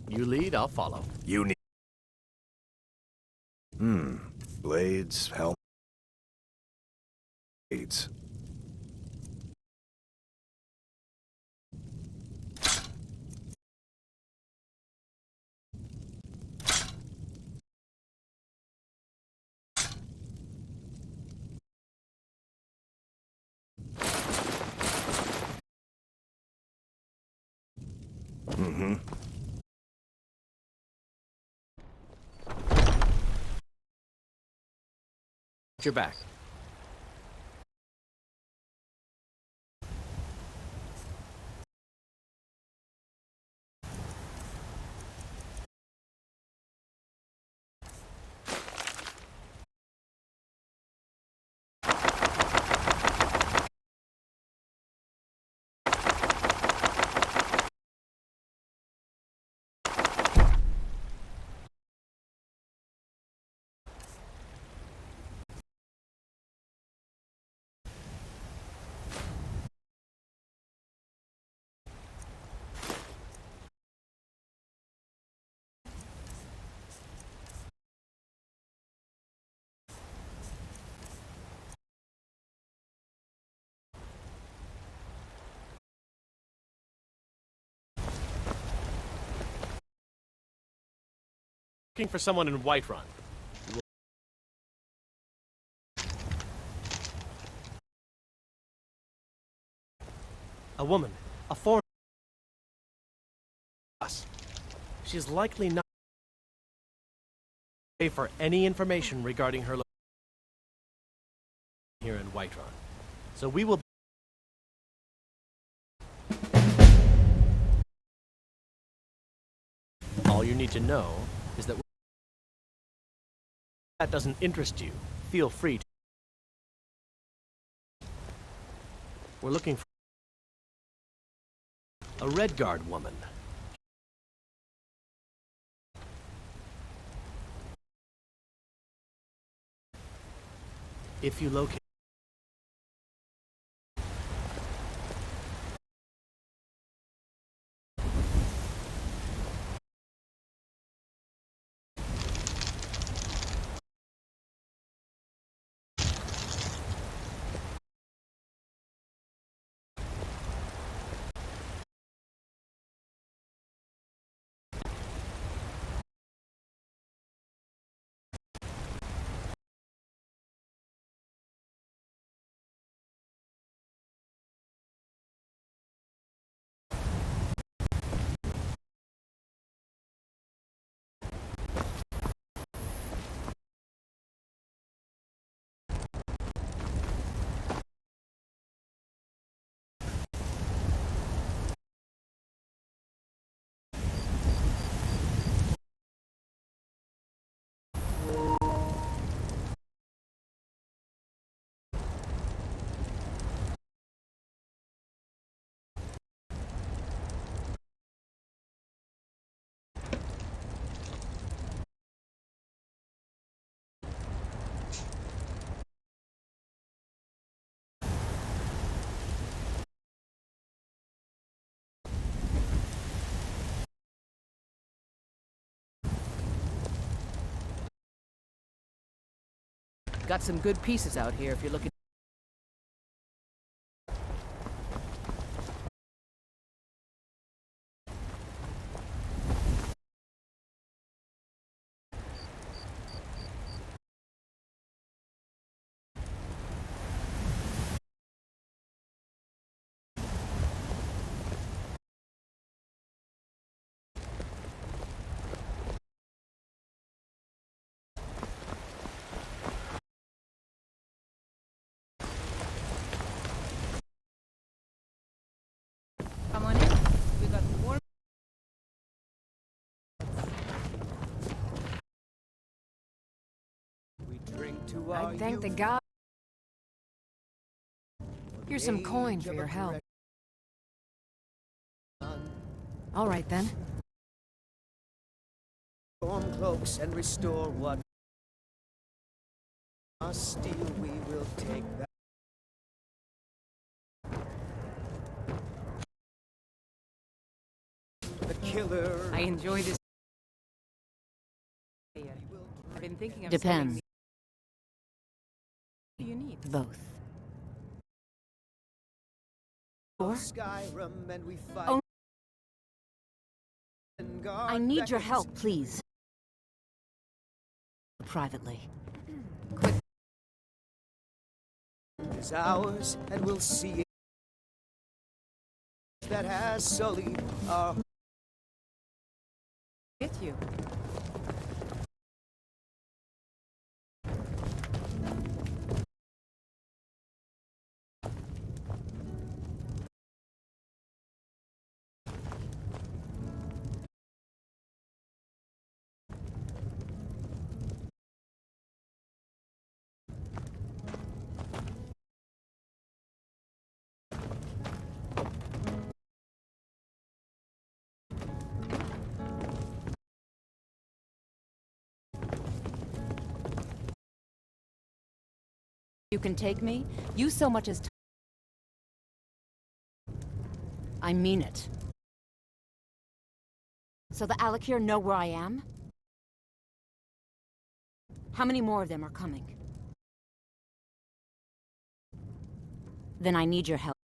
You lead, I'll follow. You need... Blades, helmet... Blades. Your back. Looking for someone in Whiterun. A woman. A foreign... Us. She's likely not... pay for any information regarding her here in Whiterun. So we will... All you need to know is that that doesn't interest you, feel free to... We're looking for a Redguard woman. If you locate... Got some good pieces out here if you're looking. Come on in. We got warm. I thank the god. Here's some coin for your help. All right then. Storm cloaks and restore what must steal. We will take that. The killer. I enjoy this. I've been thinking of Depends. What do you need? Both. Skyrim and we fight. Oh. And guard I need your beckons. help, please. Privately. Is ours, and we'll see it. That has sullied our. With you. You can take me? You so much as... I mean it. So the Alakir know where I am? How many more of them are coming? Then I need your help.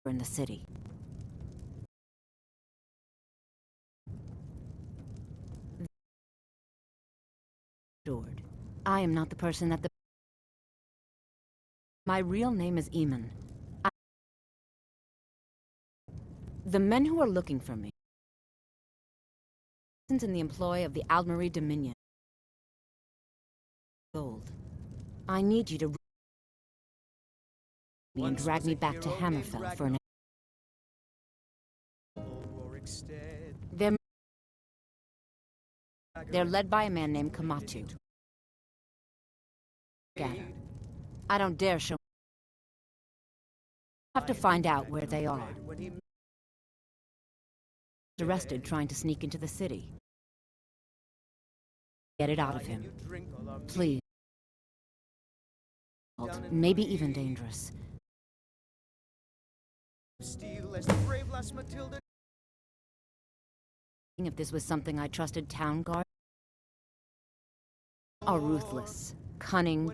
In the city. Adored. I am not the person that the... My real name is Eamon. The men who are looking for me... in the employ of the Aldmeri Dominion. Gold. I need you to... and drag me back to Hammerfell for an... They're led by a man named Kamatu. I don't dare show... I have to find out where they are. Arrested trying to sneak into the city. Get it out of him. Please. Maybe even dangerous. Steel as the brave lass Matilda. If this was something I trusted town guard... are ruthless, cunning...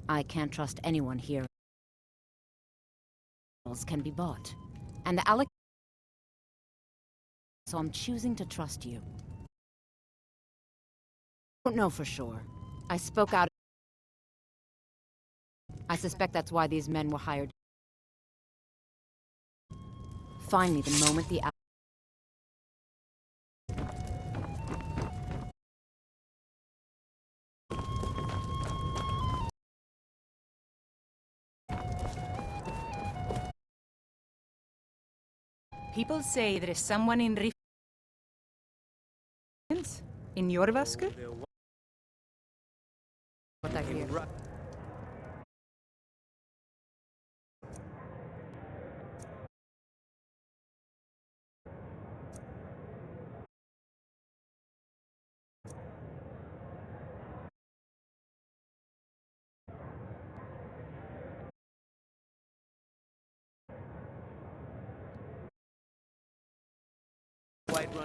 I can't trust anyone here. Can be bought. And the Alec... So I'm choosing to trust you. I don't know for sure. I spoke out... I suspect that's why these men were hired. Find me the moment the... People say there is someone in Rif... in Jorrvaskr? What I hear.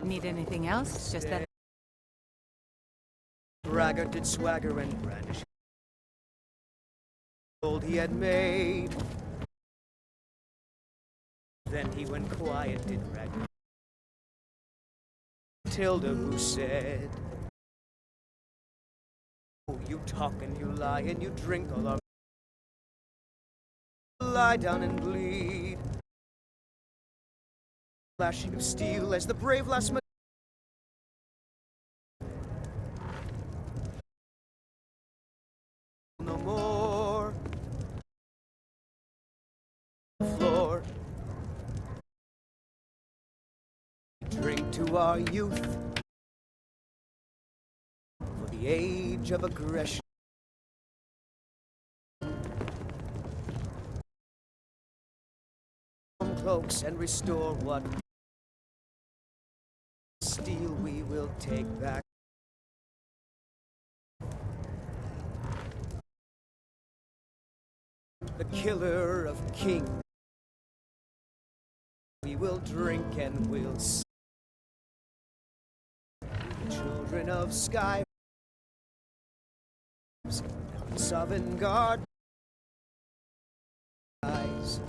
Need anything else? Just that... Braggart did swagger and brandish gold he had made. Then he went quiet, did Ragnar. Matilda, who said, "Oh, you talk and you lie and you drink all our... Lie down and bleed." Flashing of steel as the brave lass Matilda. No more. Floor. Drink to our youth. For the age of aggression. Cloaks and restore what steel we will take back. The killer of kings. will drink and we'll sing. The children of Sky, Sovngarde eyes.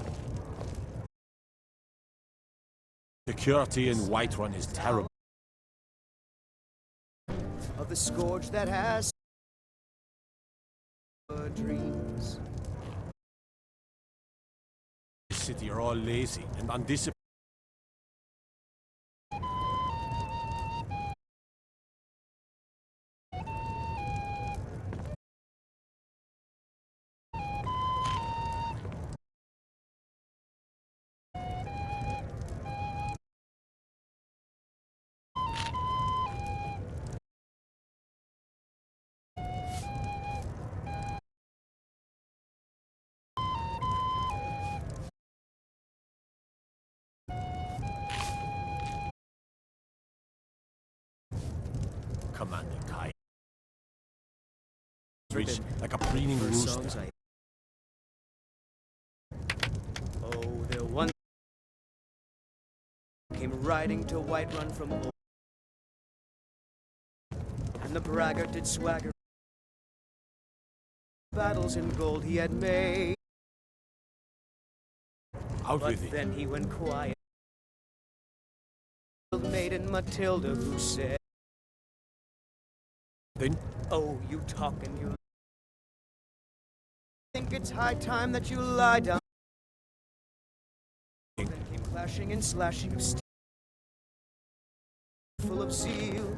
Security in Whiterun is terrible. Of the scourge that has dreams. The city are all lazy and undisciplined. Commander Kai. Reach like a preening rooster. Oh, there one came riding to Whiterun from old, and the braggart did swagger. Battles in gold he had made. Out but with it. Then he went quiet. Maiden Matilda, who said, Then? "Oh, you talk and you think it's high time that you lie down." Then came clashing and slashing of steel, full of zeal.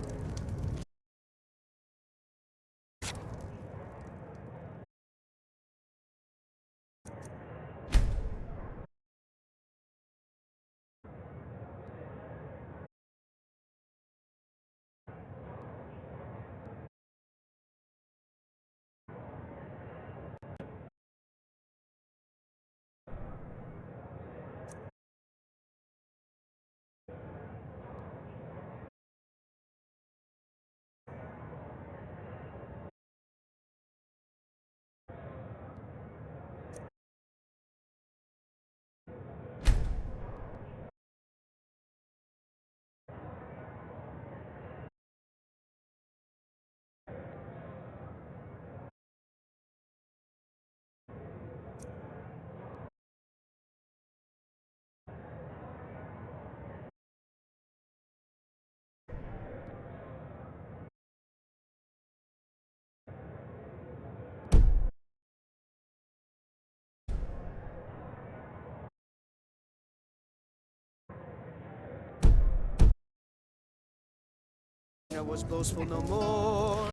I was boastful no more.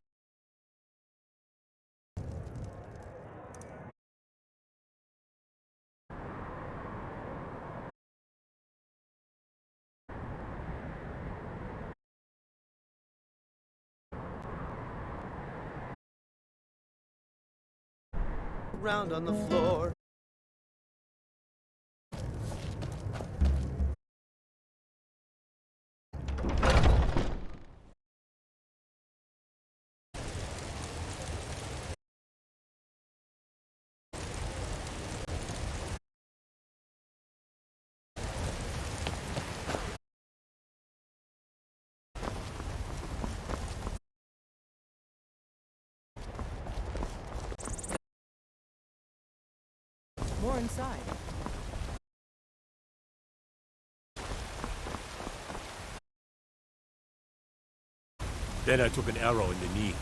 Round on the floor. More inside. Then I took an arrow in the knee.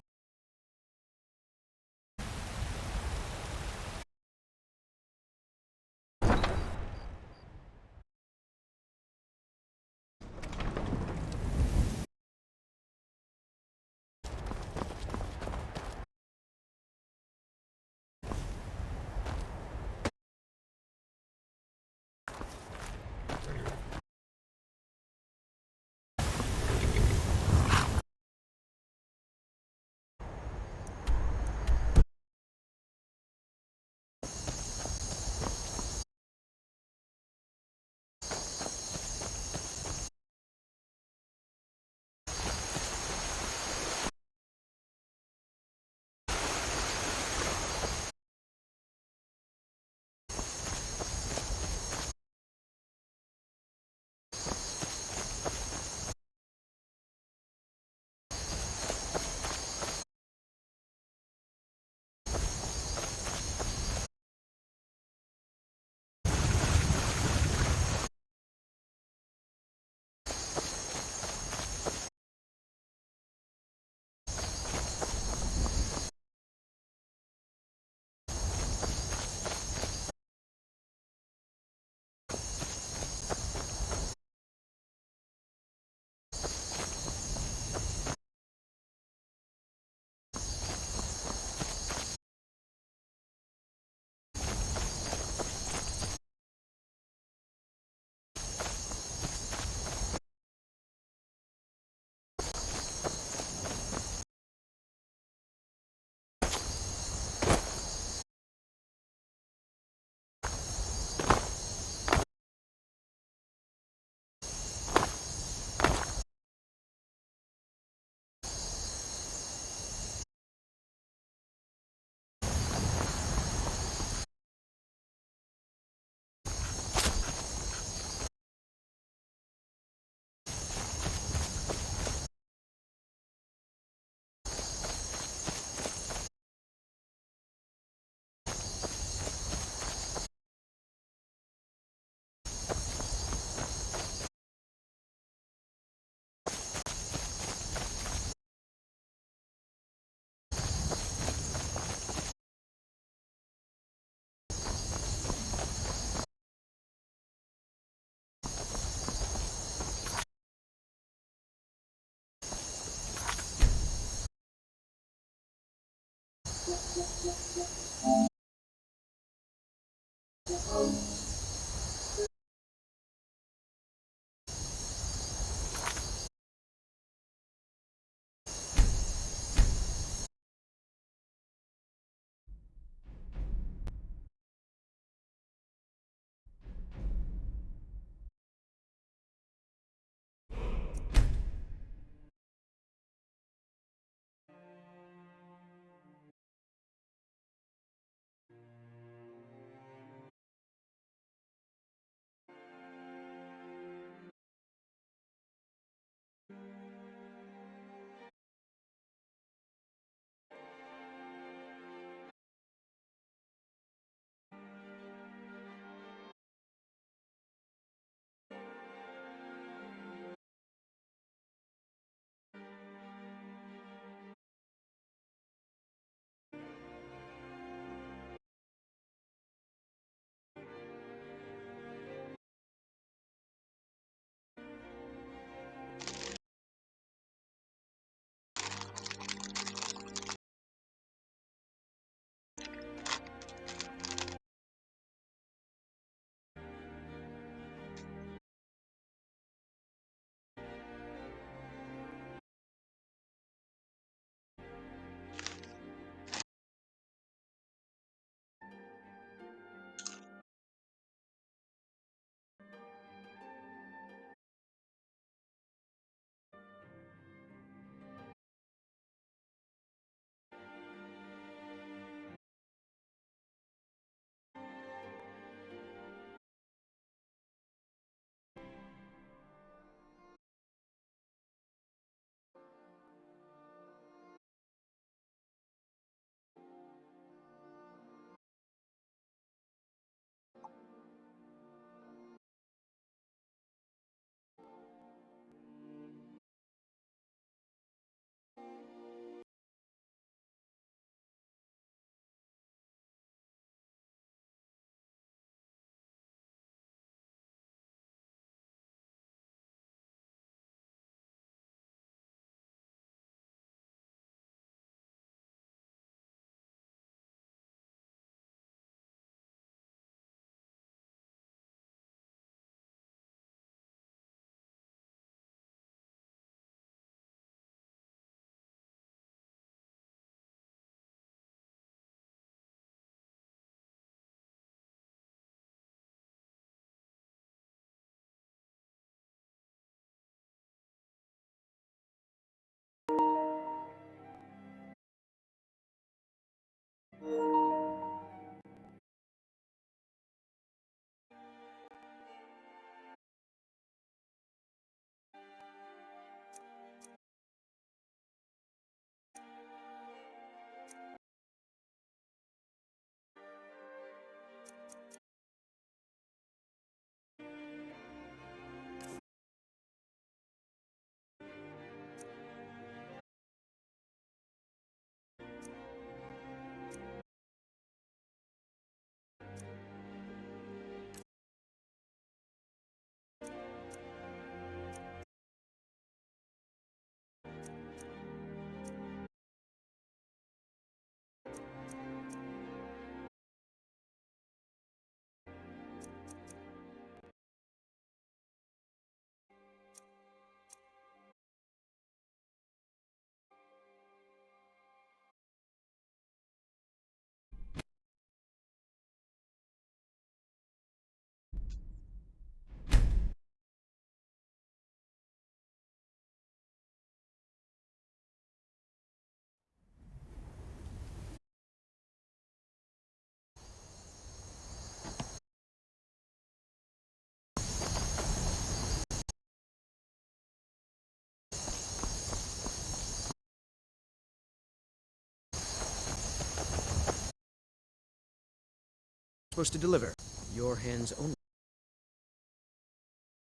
supposed to deliver. Your hands only.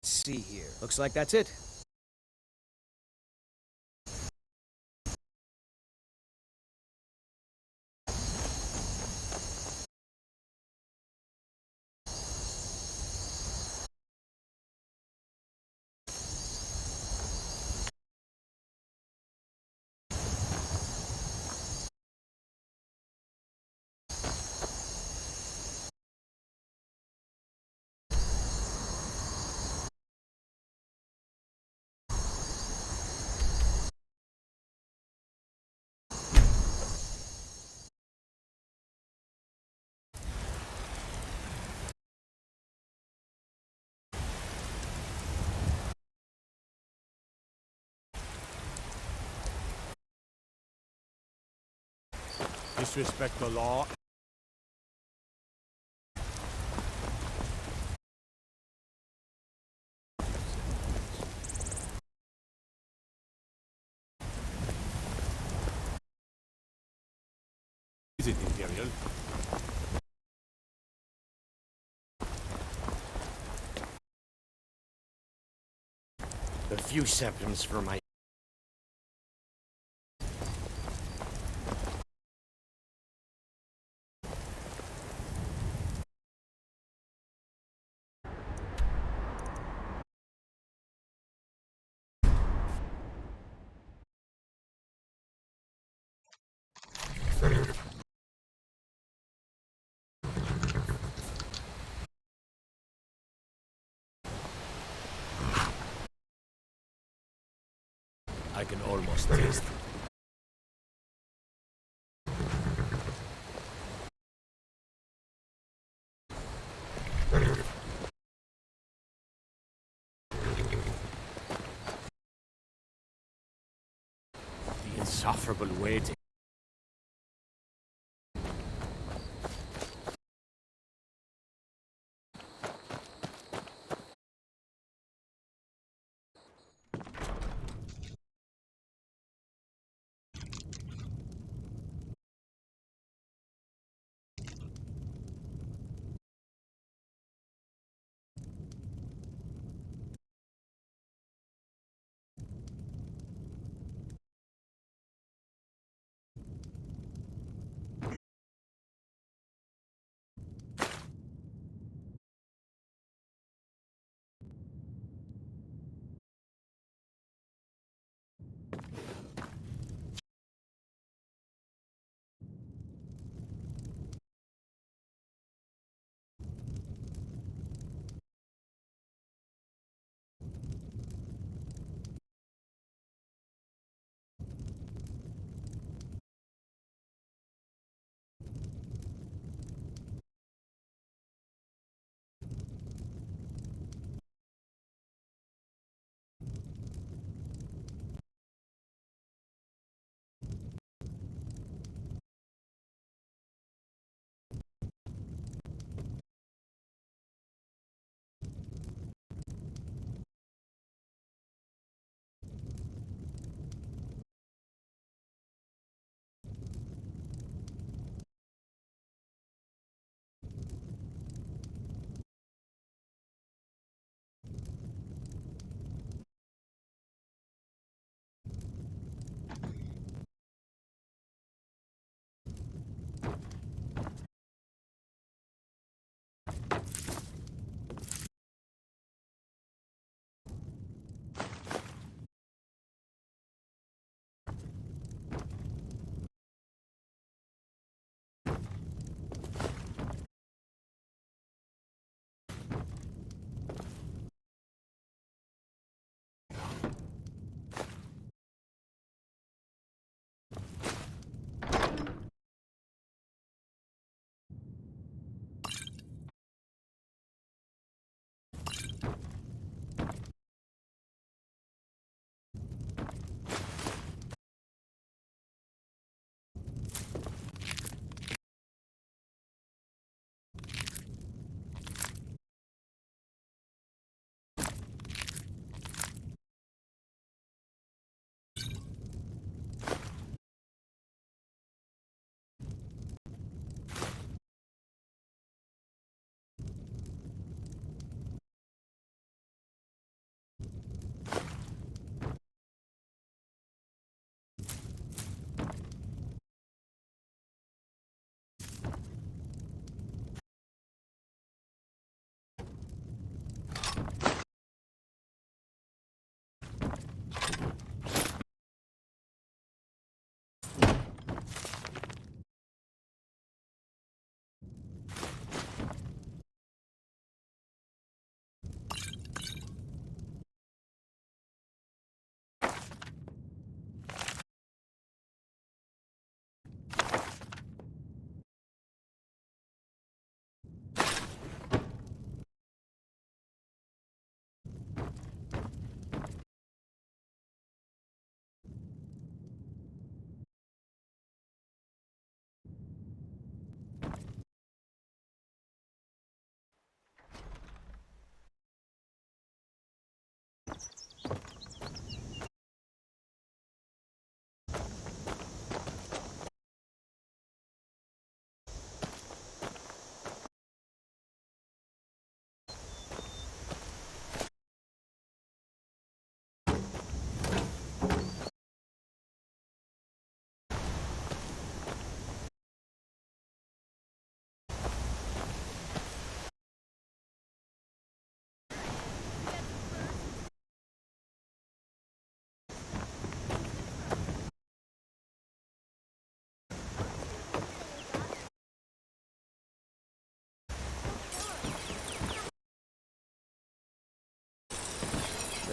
Let's see here. Looks like that's it. Disrespect the law. Is it Imperial? A few seconds for my... I can almost taste it. The insufferable waiting.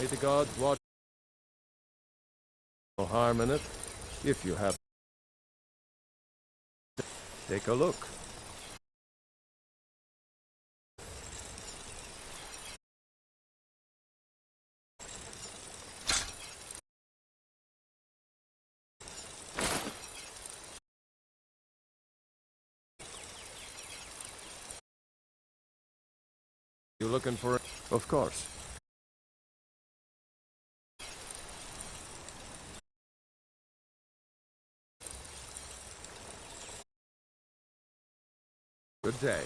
May the gods watch. No harm in it, if you have. Take a look. You looking for it? Of course. Good day.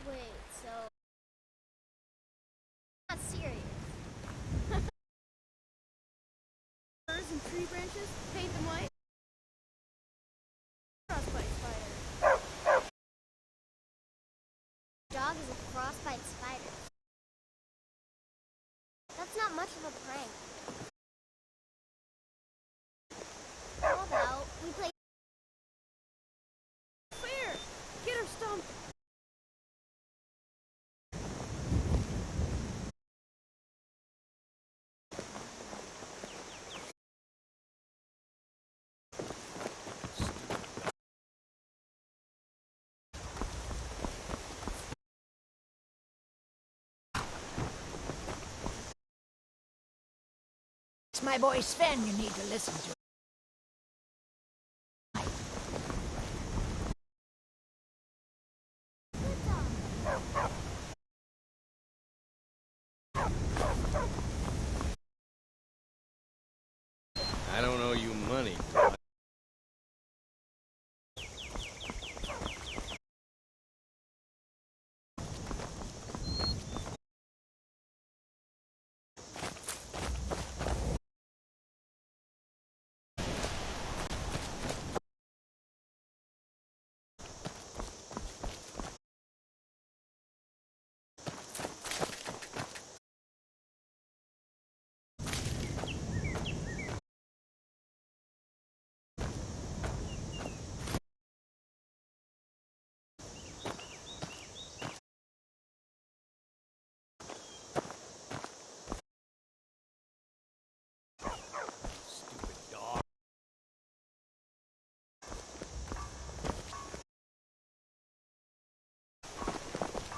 Wait, so... Not serious. Birds and tree branches, paint them white. Frostbite spider. Dog is a frostbite spider. That's not much of a prank. How about we play fair? Get her stumped. It's my boy Sven you need to listen to. I don't owe you money.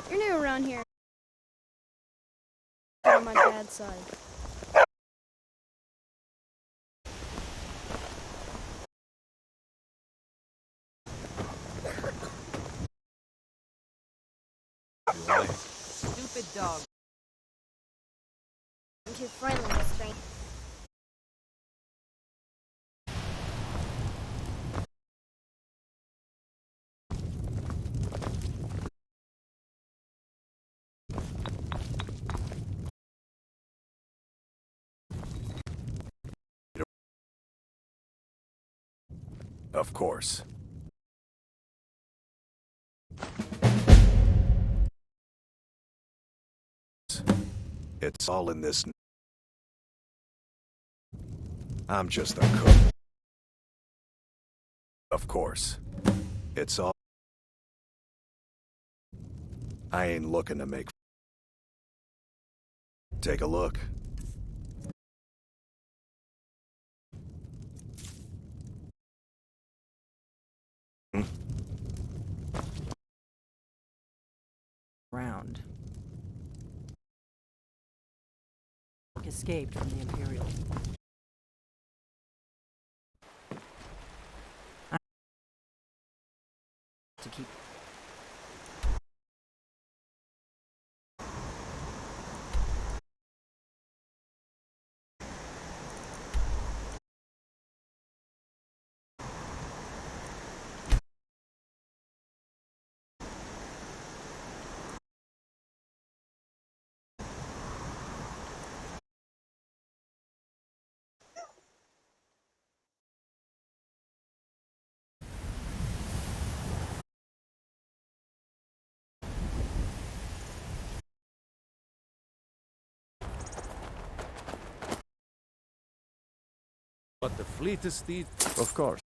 You're new around here. On my dad's side. Stupid dog. I'm too friendly, Miss Strange. Of course. It's all in this. I'm just a cook. Of course. It's all. I ain't looking to make. Take a look. Round. Escaped from the Imperial. To keep. But the fleetest thief, of course.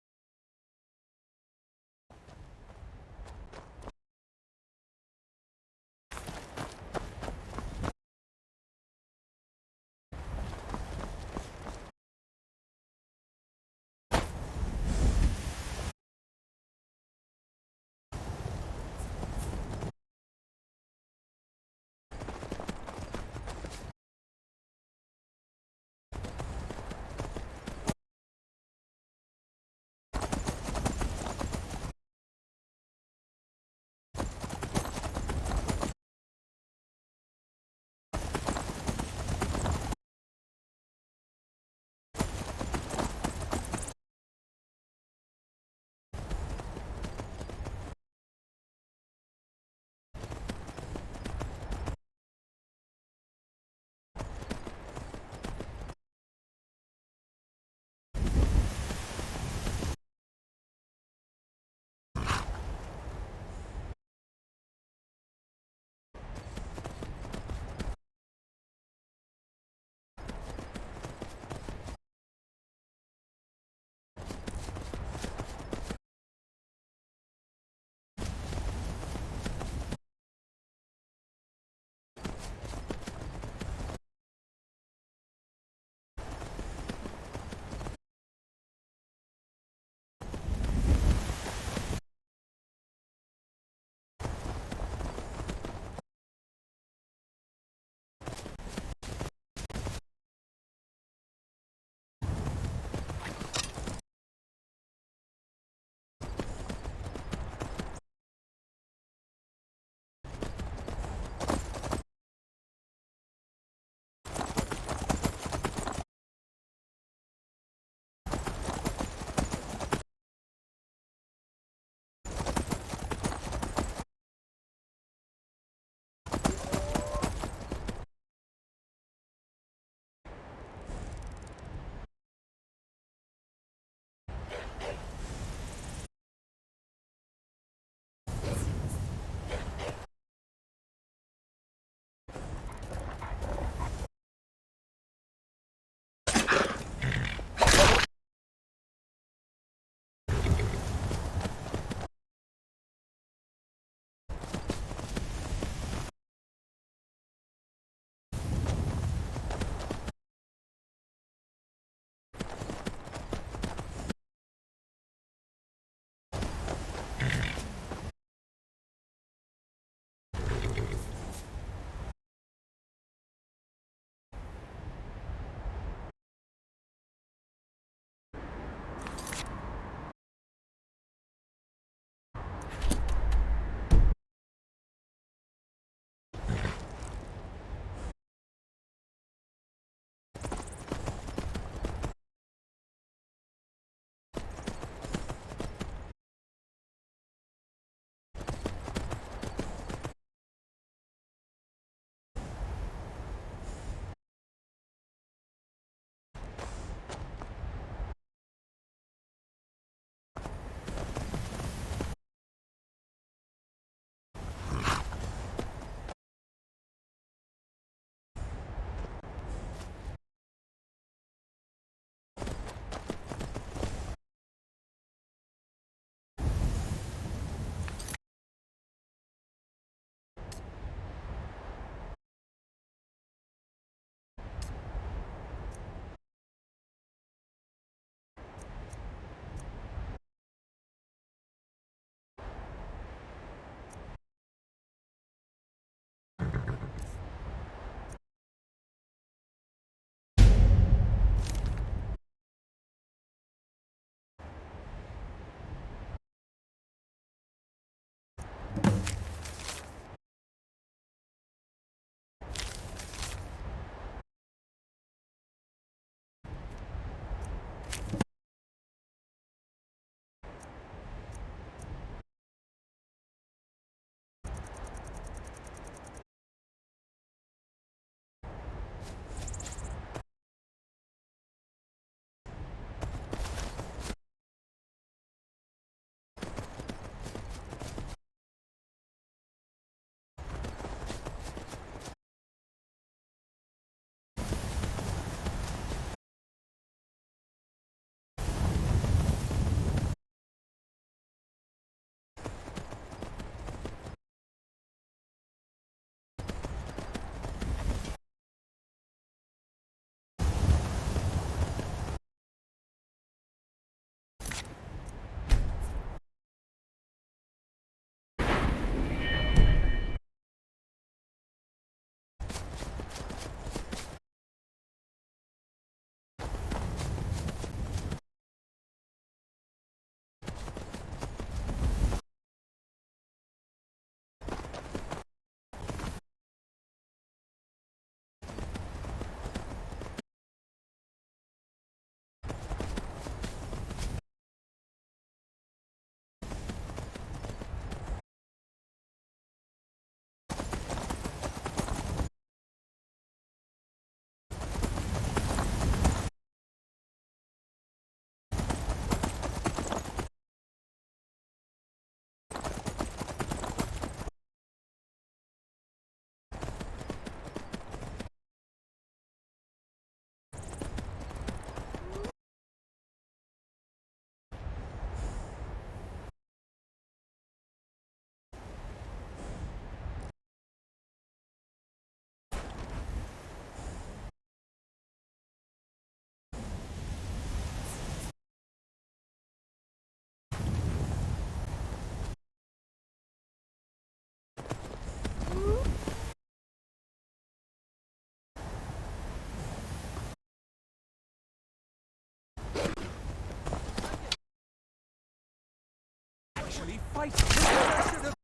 fight. There should have...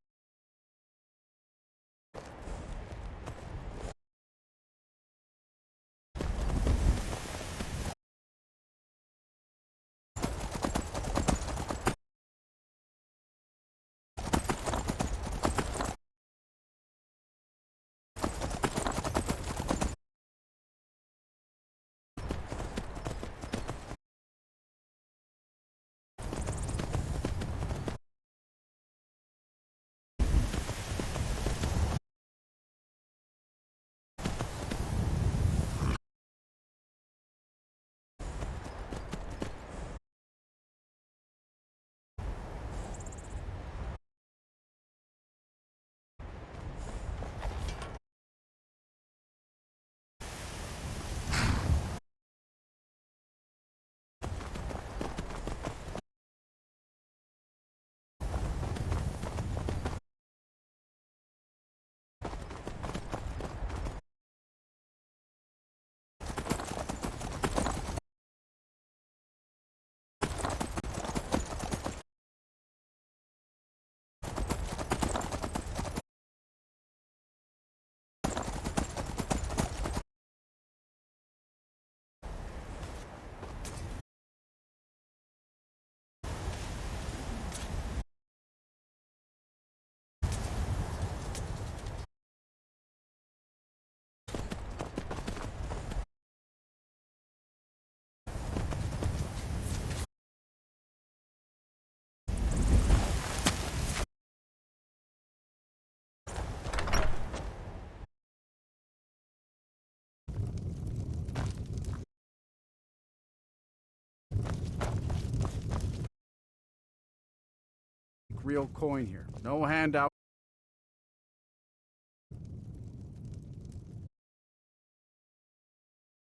Real coin here. No handout.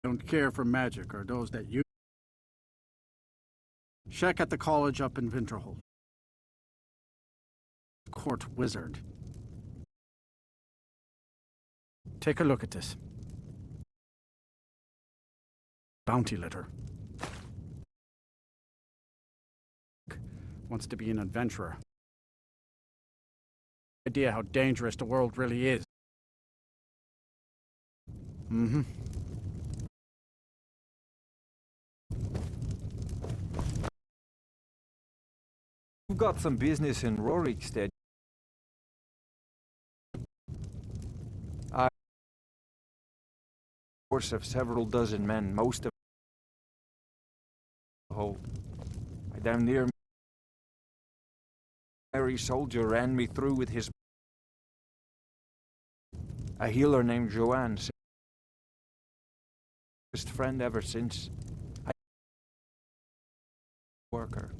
Don't care for magic or those that use. Check at the college up in Winterhold. Court wizard. Take a look at this. Bounty letter. Wants to be an adventurer. Idea how dangerous the world really is. Mm-hmm. You've got some business in Rorikstead. I force of several dozen men, most of the whole. I damn near merry soldier ran me through with his... A healer named Joanne. Best friend ever since. I... Worker.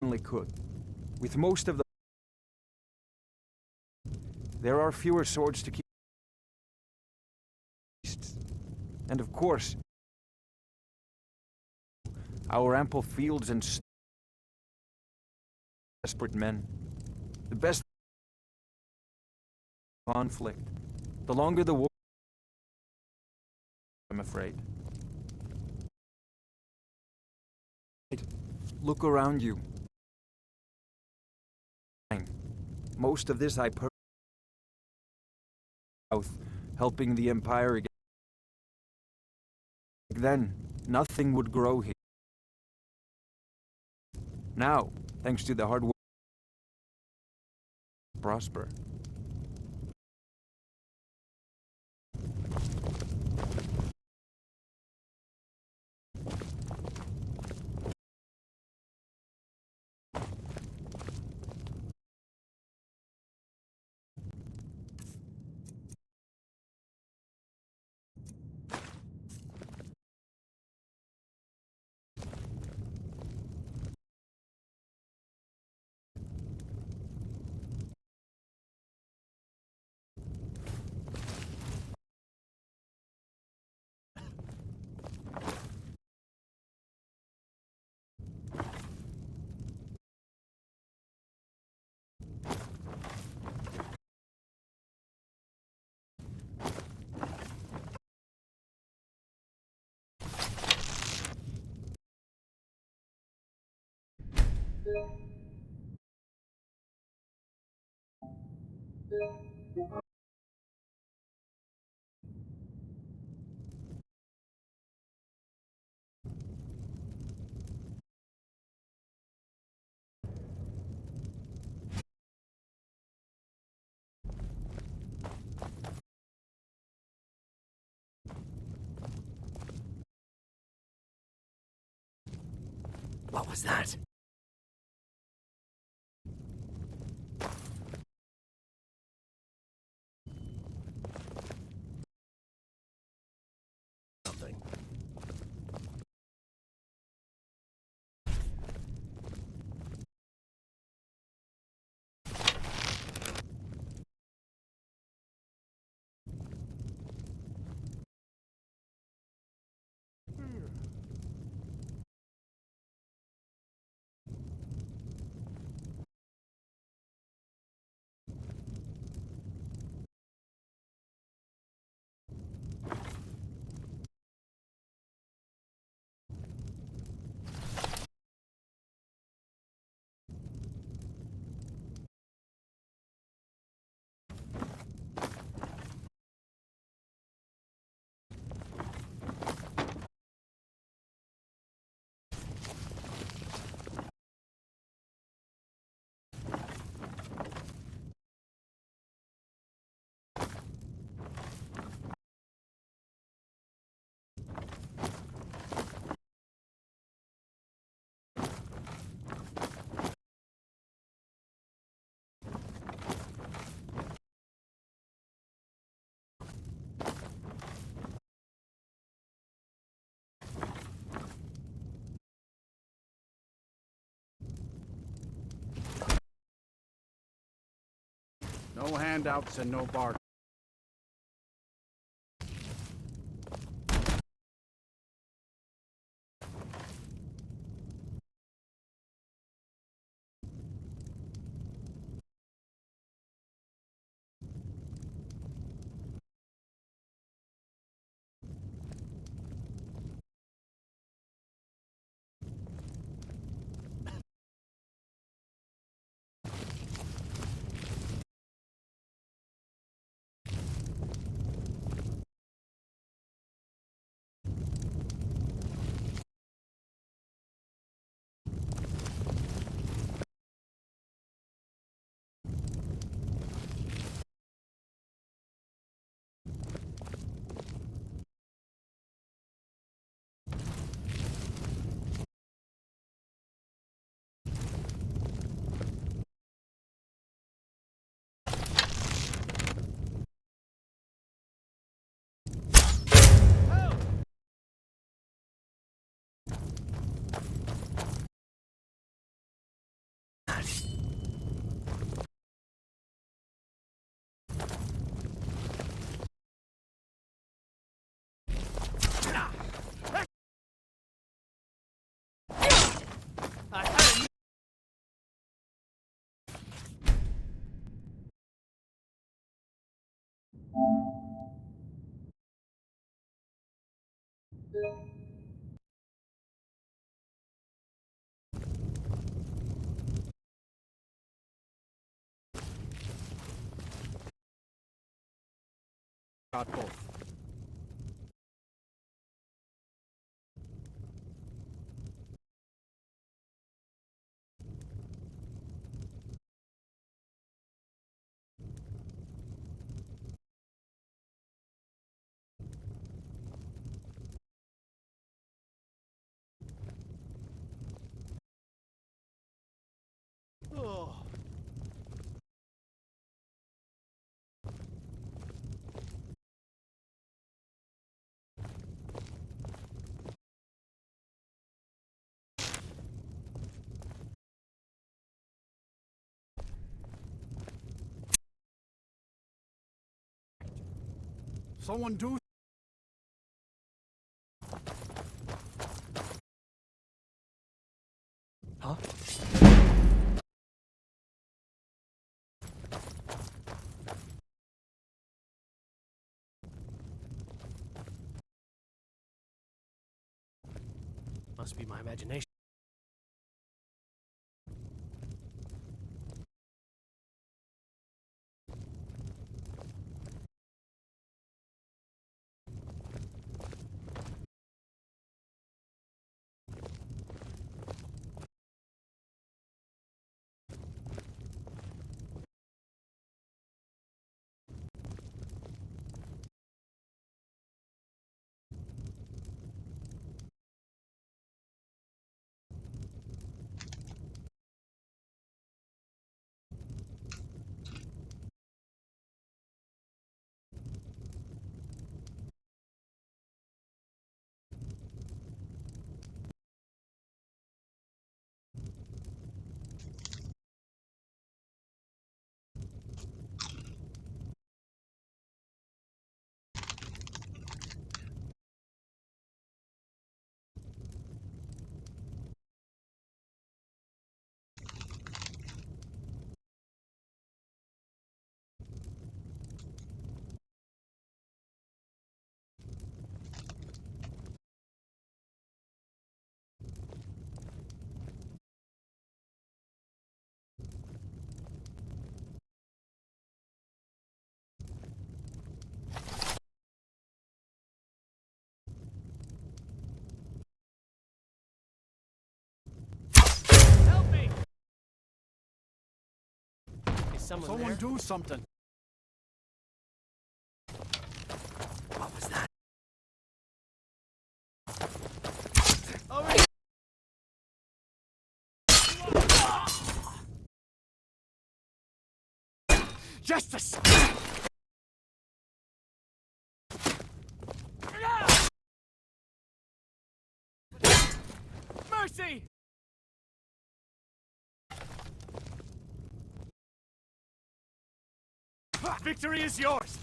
Only could. With most of the... There are fewer swords to keep... And of course, our ample fields and desperate men. The best conflict. The longer the war, I'm afraid. Look around you. Most of this I helping the Empire again. Then, nothing would grow here. Now, thanks to the hard work, prosper. What was that? Something. No handouts and no bargain. Got both. Oh. Someone do. Huh? Must be my imagination. Someone do something. What was that? Over here. Just a second. Mercy! Victory is yours!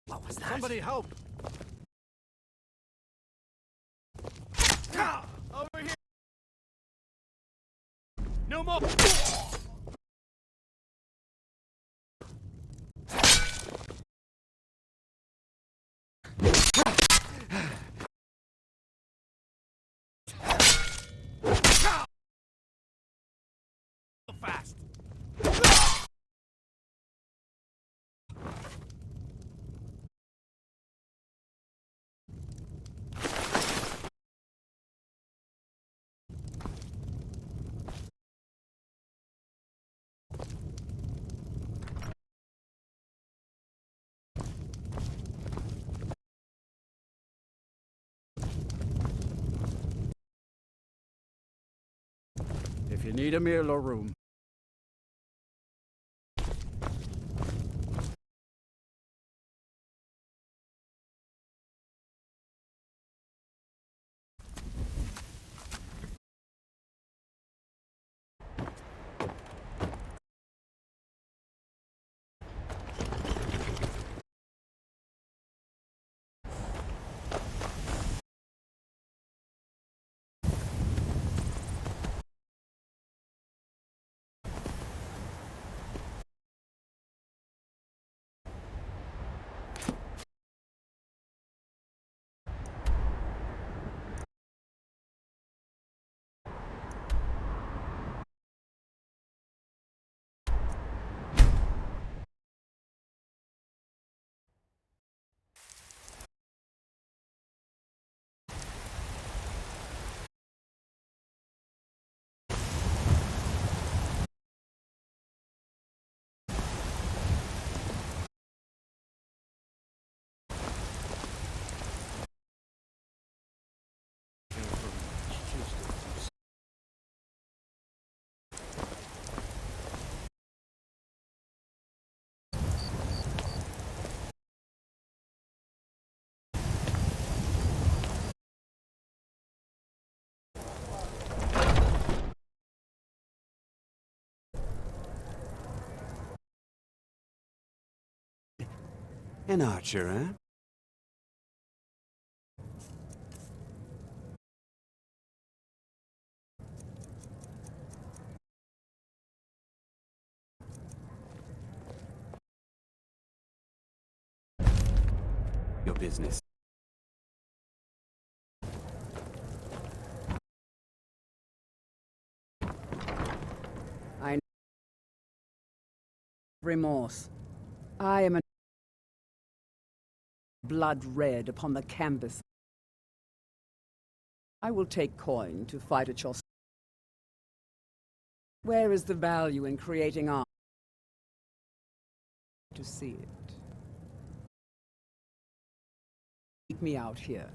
What was that? Somebody help! Over here! No more! Fast! If you need a meal or room, An archer, huh? Your business. Remorse. I am a blood red upon the canvas. I will take coin to fight at your side. Where is the value in creating art? To see it. Keep me out here.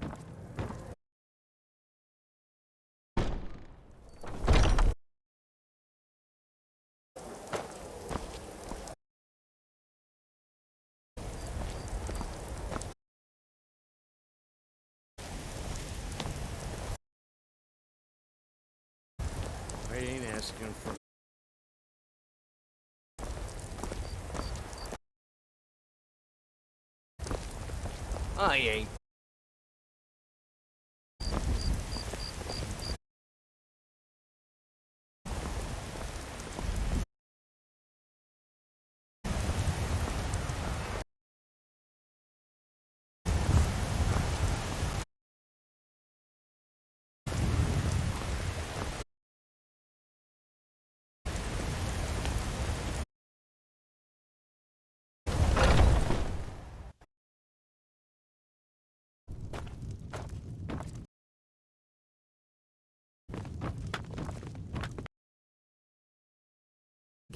I ain't asking for... I ain't.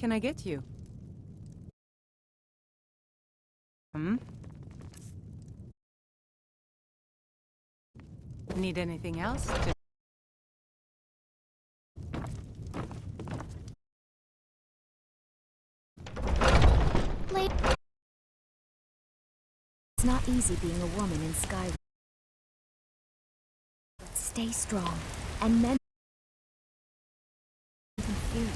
can I get you? Need anything else? It's not easy being a woman in Skyrim. But stay strong, and men can fear you.